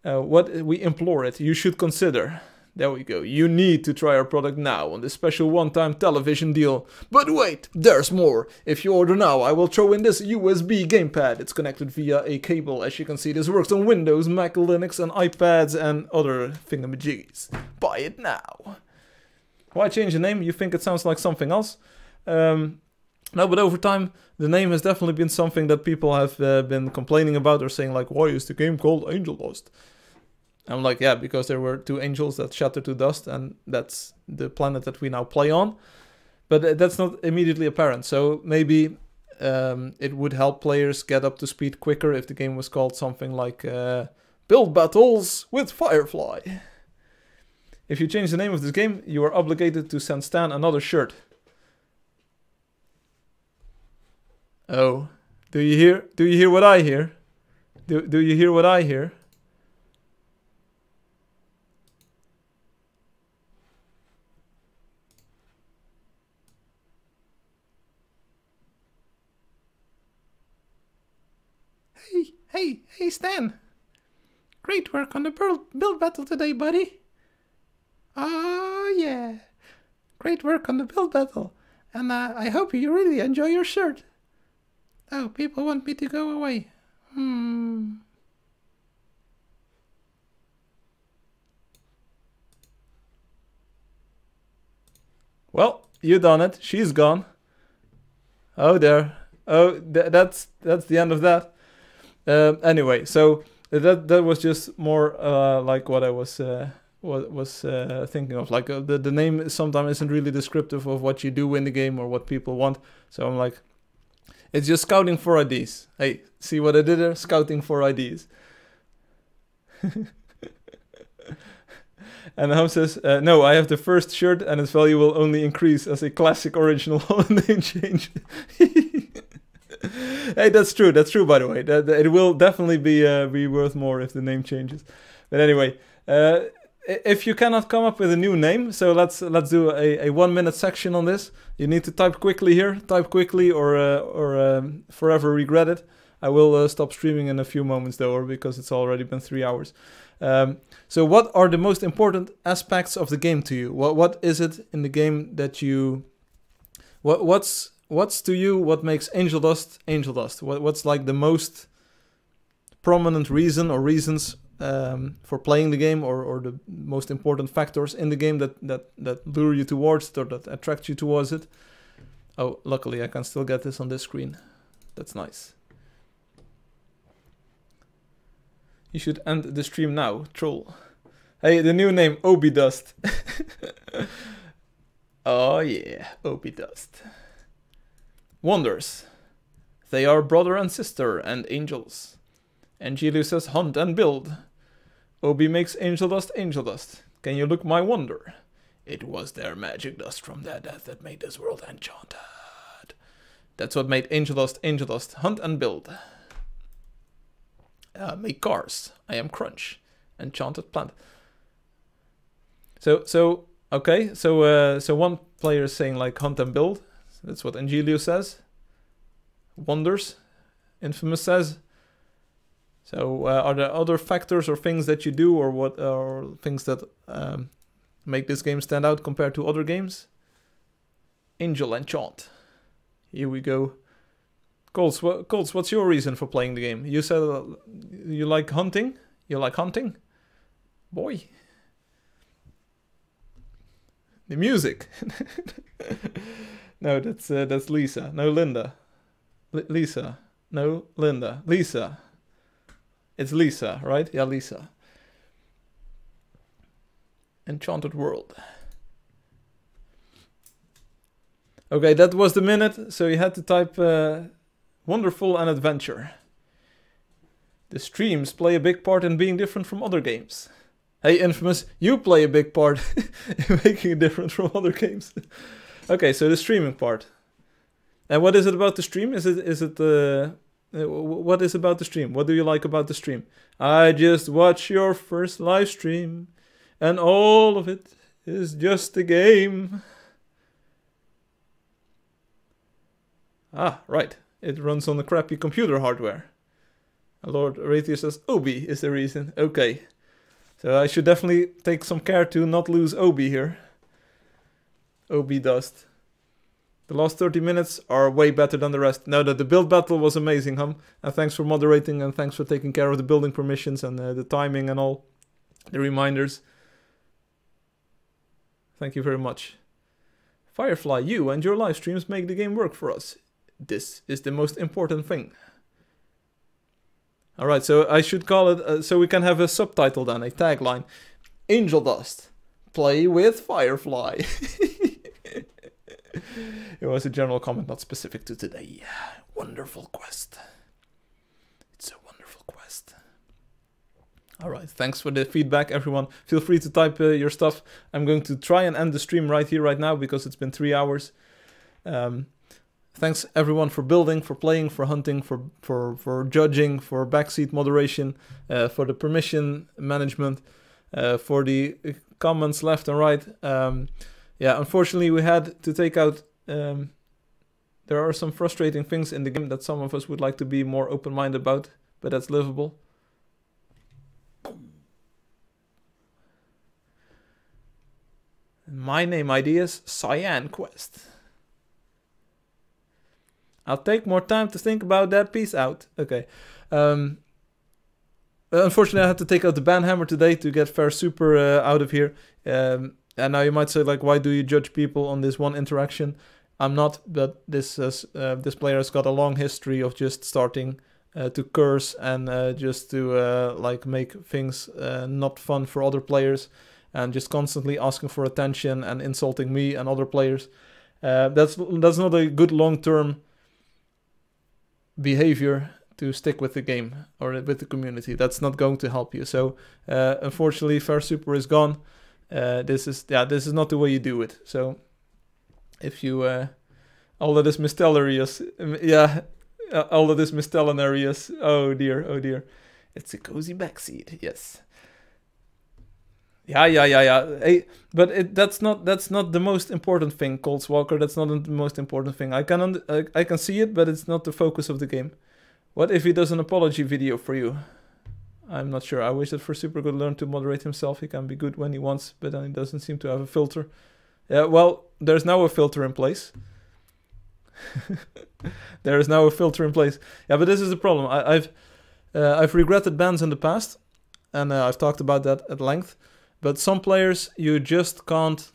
What we implore it, you should consider. There we go. You need to try our product now on this special one-time television deal. But wait, there's more. If you order now, I will throw in this USB gamepad. It's connected via a cable. As you can see, this works on Windows, Mac, Linux, and iPads and other thingamajiggies. Buy it now. Why change the name? You think it sounds like something else? No, but over time, the name has definitely been something that people have been complaining about or saying like, why is the game called Angeldust? I'm like, yeah, because there were 2 angels that shattered to dust, and that's the planet that we now play on. But that's not immediately apparent, so maybe it would help players get up to speed quicker if the game was called something like Build Battles with Firefly. If you change the name of this game, you are obligated to send Stan another shirt. Oh, do you hear what I hear? Do you hear what I hear? Hey, Stan. Great work on the build battle today, buddy. Oh, yeah. Great work on the build battle. And I hope you really enjoy your shirt. Oh, people want me to go away. Well, you done it. She's gone. Oh, there. Oh, that's the end of that. Anyway, so that was just more like what I was thinking of. Like the name sometimes isn't really descriptive of what you do in the game or what people want. So I'm like, it's just scouting for ideas. Hey, see what I did there? Scouting for ideas. And Ham says, no, I have the first shirt and its value will only increase as a classic original name change. Hey, that's true, by the way. It will definitely be worth more if the name changes. But anyway, if you cannot come up with a new name, so let's do a 1-minute section on this. You need to type quickly here, or forever regret it. I will stop streaming in a few moments though, or because it's already been 3 hours. So what are the most important aspects of the game to you? What is it in the game that you... What's to you what makes Angeldust Angeldust? What's like the most prominent reason or reasons for playing the game, or the most important factors in the game that lure you towards it or that attract you towards it? Oh, luckily I can still get this on this screen. That's nice. You should end the stream now, troll. Hey, the new name, Obidust. Oh yeah, Obidust. Wonders. They are brother and sister and angels. Angelus says hunt and build. Obi makes Angeldust Angeldust. Can you look my wonder? It was their magic dust from their death that made this world enchanted. That's what made Angeldust Angeldust. Hunt and build. Make cars. I am Crunch. Enchanted plant. So one player is saying like hunt and build. That's what Angelio says. Wonders, Infamous says. So are there other factors or things that you do, or what, or things that make this game stand out compared to other games? Angel Enchant. Here we go. Colts, what's your reason for playing the game? You said you like hunting? You like hunting? Boy. The music. No, that's Lisa. No, Linda. Lisa. No, Linda. Lisa. It's Lisa, right? Yeah, Lisa. Enchanted World. Okay, that was the minute, so you had to type wonderful and adventure. The streams play a big part in being different from other games. Hey, Infamous, you play a big part in making it different from other games. Okay, so the streaming part. And what is it about the stream? What is about the stream? What do you like about the stream? I just watched your first live stream, and all of it is just a game. Ah, right. It runs on the crappy computer hardware. Lord Raytheon says Obi is the reason. Okay. So I should definitely take some care to not lose Obi here. Obi Dust. The last 30 minutes are way better than the rest. No, the build battle was amazing, Hum. And thanks for moderating and thanks for taking care of the building permissions and the timing and all. The reminders. Thank you very much. Firefly, you and your live streams make the game work for us. This is the most important thing. Alright, so I should call it, so we can have a subtitle then, a tagline. Angeldust, play with Firefly. It was a general comment, not specific to today. Wonderful quest. It's a wonderful quest. Alright, thanks for the feedback, everyone. Feel free to type your stuff. I'm going to try and end the stream right here, right now, because it's been 3 hours. Thanks everyone for building, for playing, for hunting, for judging, for backseat moderation, for the permission management, for the comments left and right. Yeah, unfortunately we had to take out... there are some frustrating things in the game that some of us would like to be more open-minded about, but that's livable. My name ideas, Cyan Quest. I'll take more time to think about that. Peace out. Okay. Unfortunately, I had to take out the banhammer today to get Fair Super out of here. And now you might say, like, why do you judge people on this one interaction? I'm not, but this player has got a long history of just starting to curse and just to like make things not fun for other players, and just constantly asking for attention and insulting me and other players. That's not a good long-term behavior to stick with the game or with the community. That's not going to help you. So unfortunately, Fair Super is gone. This is not the way you do it. So if you all of this mysterious, all of this miscellaneous. Oh dear, it's a cozy backseat. Yes. Yeah. Hey, but that's not the most important thing, Colts Walker. That's not the most important thing. I can see it, but it's not the focus of the game. What if he does an apology video for you? I'm not sure. I wish that For Super could learn to moderate himself. He can be good when he wants, but then he doesn't seem to have a filter. Yeah, well, there's now a filter in place. There is now a filter in place. Yeah, but this is the problem. I've regretted bans in the past, and I've talked about that at length. But some players, you just can't...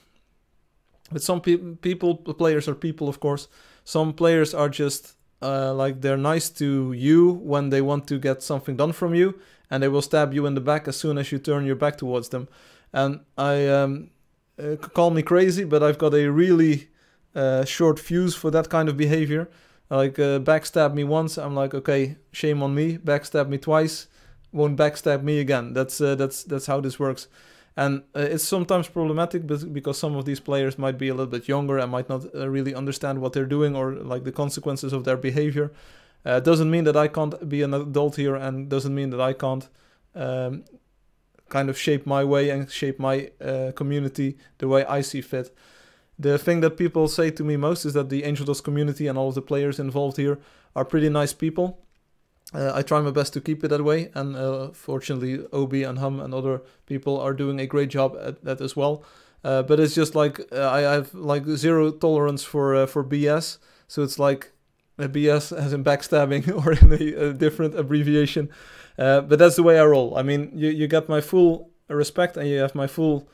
With some players are people, of course. Some players are just, like, they're nice to you when they want to get something done from you. And they will stab you in the back as soon as you turn your back towards them. And call me crazy, but I've got a really short fuse for that kind of behavior. Like, backstab me once, I'm like, okay, shame on me. Backstab me twice, won't backstab me again. That's how this works. And it's sometimes problematic because some of these players might be a little bit younger and might not really understand what they're doing or like the consequences of their behavior. Doesn't mean that I can't be an adult here, and doesn't mean that I can't kind of shape my way and shape my community the way I see fit. The thing that people say to me most is that the Angeldust community and all of the players involved here are pretty nice people. I try my best to keep it that way, and fortunately Obi and Hum and other people are doing a great job at that as well. but it's just like I have like zero tolerance for BS. So it's like BS as in backstabbing or in a different abbreviation. But that's the way I roll. I mean, you get my full respect and you have my full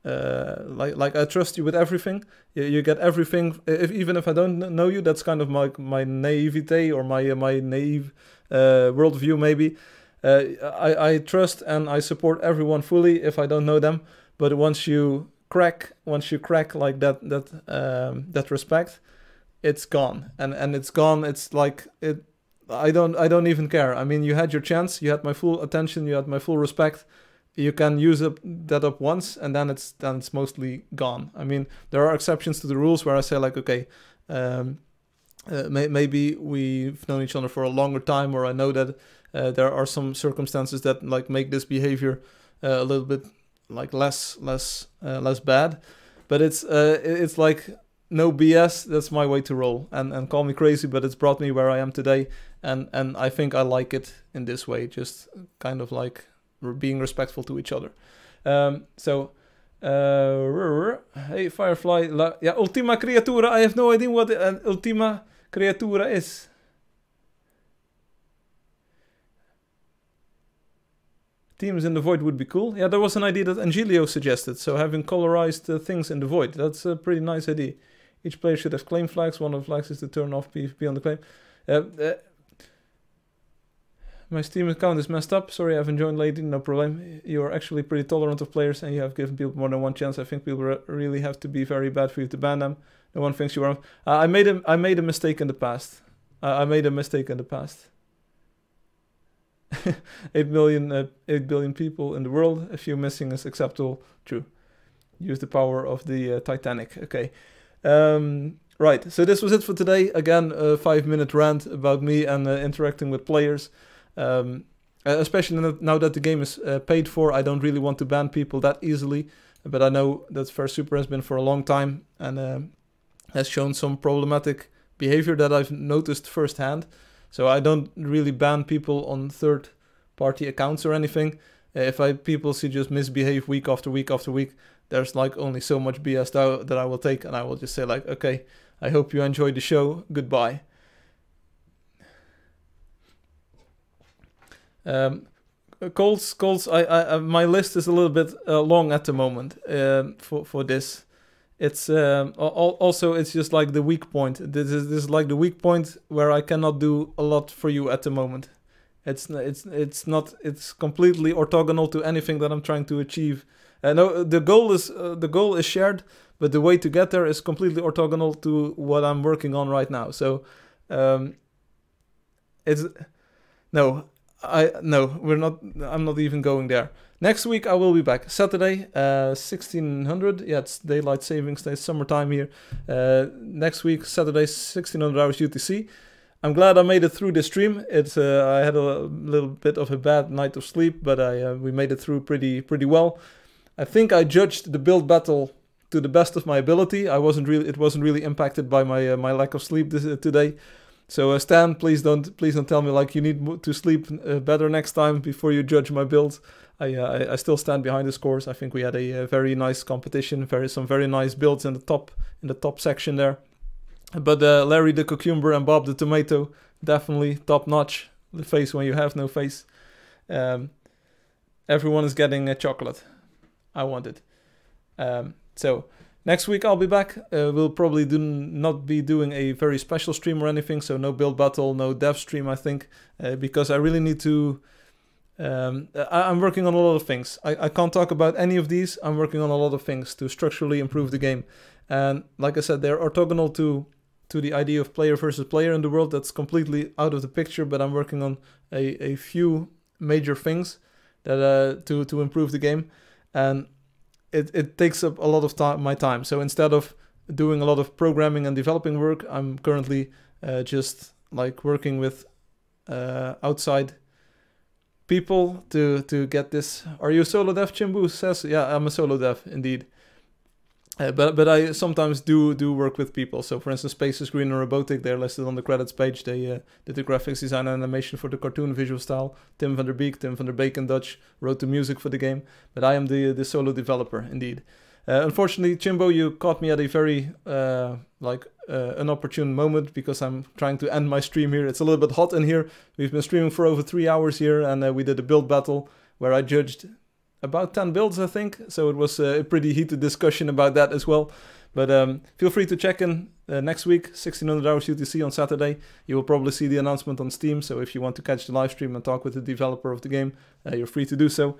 like I trust you with everything. You get everything. Even if I don't know you, that's kind of my naivete or my naive worldview maybe. I trust and I support everyone fully if I don't know them. But once you crack like that respect, it's gone. And it's gone. It's like it. I don't even care. I mean, you had your chance. You had my full attention. You had my full respect. You can use that up once, and then it's mostly gone. I mean, there are exceptions to the rules where I say like, okay, maybe we've known each other for a longer time, or I know that there are some circumstances that like make this behavior a little bit like less bad. But it's like no BS. That's my way to roll. And call me crazy, but it's brought me where I am today, and I think I like it in this way, just kind of like being respectful to each other. Hey Firefly, Ultima Creatura. I have no idea what an Ultima Creatura is. Teams in the void would be cool. Yeah, there was an idea that Angelio suggested. So having colorized things in the void. That's a pretty nice idea. Each player should have claim flags. One of the flags is to turn off PvP on the claim. My Steam account is messed up. Sorry, I haven't joined lately. No problem. You are actually pretty tolerant of players and you have given people more than one chance. I think people really have to be very bad for you to ban them. No one thinks you are. I made a mistake in the past. I made a mistake in the past. 8 billion people in the world. A few missing is acceptable. True. Use the power of the Titanic. Okay. Right. So this was it for today. Again, a 5-minute rant about me and interacting with players. Especially now that the game is paid for, I don't really want to ban people that easily. But I know that First Super has been for a long time and has shown some problematic behavior that I've noticed firsthand. So I don't really ban people on third-party accounts or anything. If people just misbehave week after week after week, there's like only so much BS that I will take, and I will just say like, okay, I hope you enjoyed the show. Goodbye. Colts. My list is a little bit long at the moment for this. It's also it's just like the weak point. This is like the weak point where I cannot do a lot for you at the moment. It's completely orthogonal to anything that I'm trying to achieve. No, the goal is shared, but the way to get there is completely orthogonal to what I'm working on right now. So I'm not even going there. Next week I will be back. Saturday, 1600. Yeah, it's daylight savings day, summertime here. Next week, Saturday, 1600 hours UTC. I'm glad I made it through the stream. I had a little bit of a bad night of sleep, but we made it through pretty well. I think I judged the build battle to the best of my ability. It wasn't really impacted by my lack of sleep today. So Stan, please don't tell me like you need to sleep better next time before you judge my builds. I still stand behind the scores. I think we had a very nice competition, some very nice builds in the top section there. But Larry the Cucumber and Bob the Tomato, definitely top notch. The face when you have no face. Everyone is getting a chocolate. I want it. So next week I'll be back. We'll probably not be doing a very special stream or anything. So no build battle, no dev stream, I think, because I really need to. I'm working on a lot of things. I can't talk about any of these. I'm working on a lot of things to structurally improve the game. And like I said, they're orthogonal to the idea of player versus player in the world. That's completely out of the picture, but I'm working on a few major things that to improve the game. And it takes up a lot of my time. So instead of doing a lot of programming and developing work, I'm currently just like working with outside people to get this. Are you a solo dev? Chimbu says, yeah, I'm a solo dev indeed. But I sometimes do work with people. So for instance, Spaces Green and Robotic, they're listed on the credits page. They did the graphics design and animation for the cartoon visual style. Tim van der Beek, Tim van der Beek in Dutch, wrote the music for the game. But I am the solo developer, indeed. Unfortunately, Chimbo, you caught me at a very inopportune moment because I'm trying to end my stream here. It's a little bit hot in here. We've been streaming for over 3 hours here, and we did a build battle where I judged about 10 builds, I think. So it was a pretty heated discussion about that as well. But feel free to check in next week, 1600 hours UTC on Saturday. You will probably see the announcement on Steam. So if you want to catch the live stream and talk with the developer of the game, you're free to do so.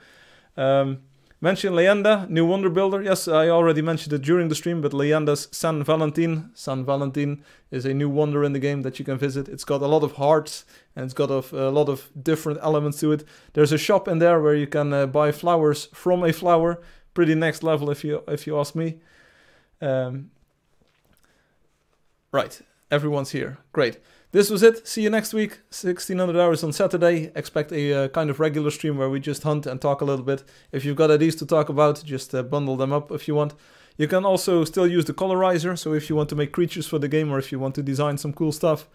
Mention Leyenda, new wonder builder. Yes, I already mentioned it during the stream, but Leyenda's San Valentin. San Valentin is a new wonder in the game that you can visit. It's got a lot of hearts and it's got a lot of different elements to it. There's a shop in there where you can buy flowers from a flower. Pretty next level if you ask me. Right, everyone's here. Great. This was it. See you next week, 1600 hours on Saturday. Expect a kind of regular stream where we just hunt and talk a little bit. If you've got ideas to talk about, just bundle them up if you want. You can also still use the colorizer, so if you want to make creatures for the game or if you want to design some cool stuff,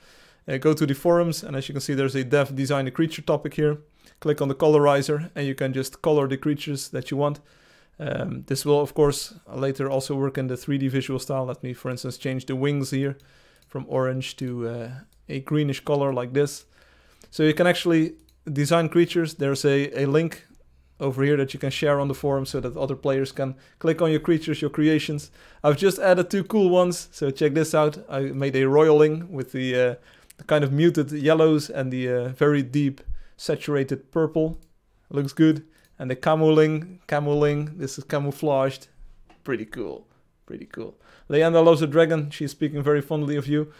go to the forums, and as you can see there's a dev design a creature topic here. Click on the colorizer and you can just color the creatures that you want. This will of course later also work in the 3D visual style. Let me for instance change the wings here from orange to a greenish color like this. So you can actually design creatures. There's a link over here that you can share on the forum so that other players can click on your creatures, your creations. I've just added 2 cool ones, so check this out. I made a royaling with the kind of muted yellows and the very deep saturated purple. Looks good. And the camoling, this is camouflaged. Pretty cool, pretty cool. Leyenda loves a dragon. She's speaking very fondly of you.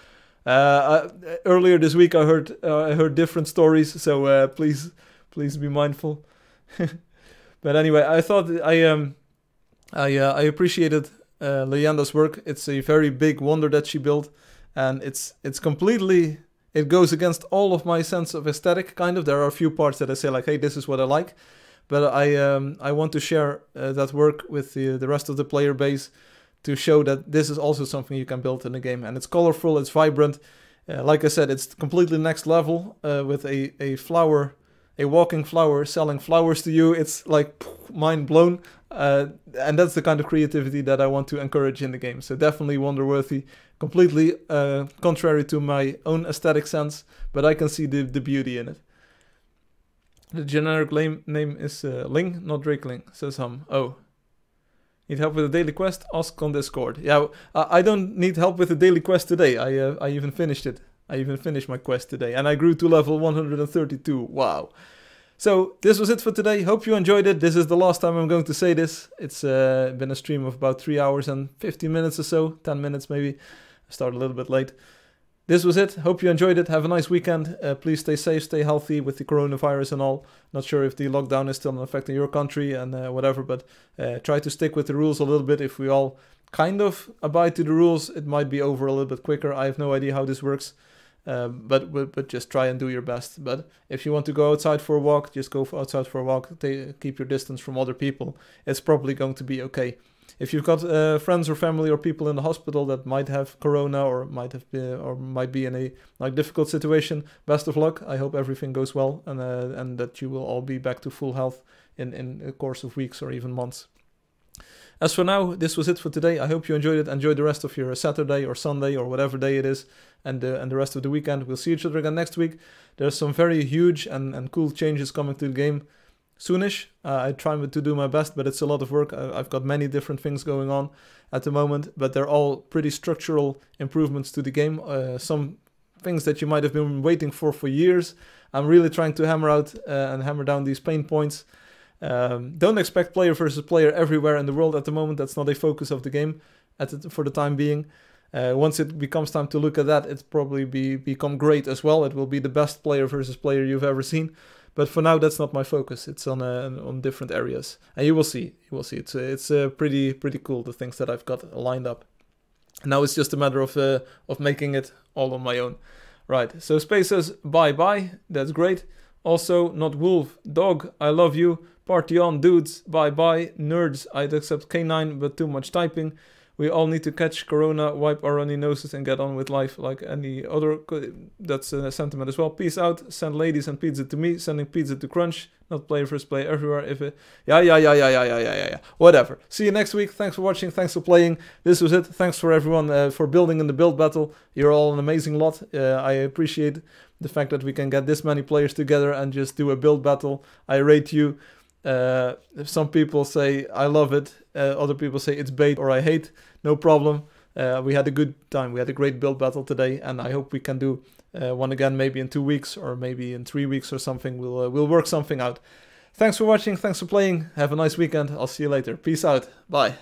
Earlier this week I heard different stories, so please be mindful. But anyway, I thought I appreciated Leyenda's work. It's a very big wonder that she built, and it's completely, it goes against all of my sense of aesthetic, kind of. There are a few parts that I say like, hey, this is what I like, but I want to share that work with the rest of the player base to show that this is also something you can build in the game. And it's colorful, it's vibrant. Like I said, it's completely next level with a flower, a walking flower selling flowers to you. It's like mind blown. And that's the kind of creativity that I want to encourage in the game. So definitely wonder-worthy, completely contrary to my own aesthetic sense, but I can see the beauty in it. The generic name is Ling, not Drakeling, says Hum. Oh. Need help with the daily quest? Ask on Discord. Yeah, I don't need help with the daily quest today. I even finished it. I even finished my quest today. And I grew to level 132. Wow. So, this was it for today. Hope you enjoyed it. This is the last time I'm going to say this. It's been a stream of about 3 hours and 15 minutes or so. 10 minutes maybe. I started a little bit late. This was it. Hope you enjoyed it. Have a nice weekend. Please stay safe, stay healthy with the coronavirus and all. Not sure if the lockdown is still affecting your country and whatever, but try to stick with the rules a little bit. If we all kind of abide to the rules, it might be over a little bit quicker. I have no idea how this works, but just try and do your best. But if you want to go outside for a walk, just go outside for a walk. Keep your distance from other people. It's probably going to be okay. If you've got friends or family or people in the hospital that might have corona or might be in a difficult situation, best of luck. I hope everything goes well and that you will all be back to full health in a course of weeks or even months. As for now, this was it for today. I hope you enjoyed it. Enjoy the rest of your Saturday or Sunday or whatever day it is, and the rest of the weekend. We'll see each other again next week. There's some very huge and cool changes coming to the game soonish. I try to do my best, but it's a lot of work. I've got many different things going on at the moment, but they're all pretty structural improvements to the game. Some things that you might have been waiting for years. I'm really trying to hammer out and hammer down these pain points. Don't expect player versus player everywhere in the world at the moment. That's not a focus of the game for the time being. Once it becomes time to look at that, it's probably become great as well. It will be the best player versus player you've ever seen. But for now, that's not my focus. It's on different areas, and you will see. You will see. It's pretty cool, the things that I've got lined up. Now it's just a matter of making it all on my own. Right. So Space says bye. That's great. Also, not wolf, dog. I love you. Party on, dudes. Bye. Nerds. I'd accept K9, but too much typing. We all need to catch corona, wipe our runny noses, and get on with life like any other. That's a sentiment as well. Peace out. Send ladies and pizza to me. Sending pizza to Crunch. Not player first, play everywhere. If it, yeah. Whatever. See you next week. Thanks for watching. Thanks for playing. This was it. Thanks for everyone for building in the build battle. You're all an amazing lot. I appreciate the fact that we can get this many players together and just do a build battle. I rate you. Some people say I love it. Other people say it's bait or I hate. No problem. We had a good time. We had a great build battle today, and I hope we can do one again maybe in 2 weeks or maybe in 3 weeks or something. We'll work something out. Thanks for watching. Thanks for playing. Have a nice weekend. I'll see you later. Peace out. Bye.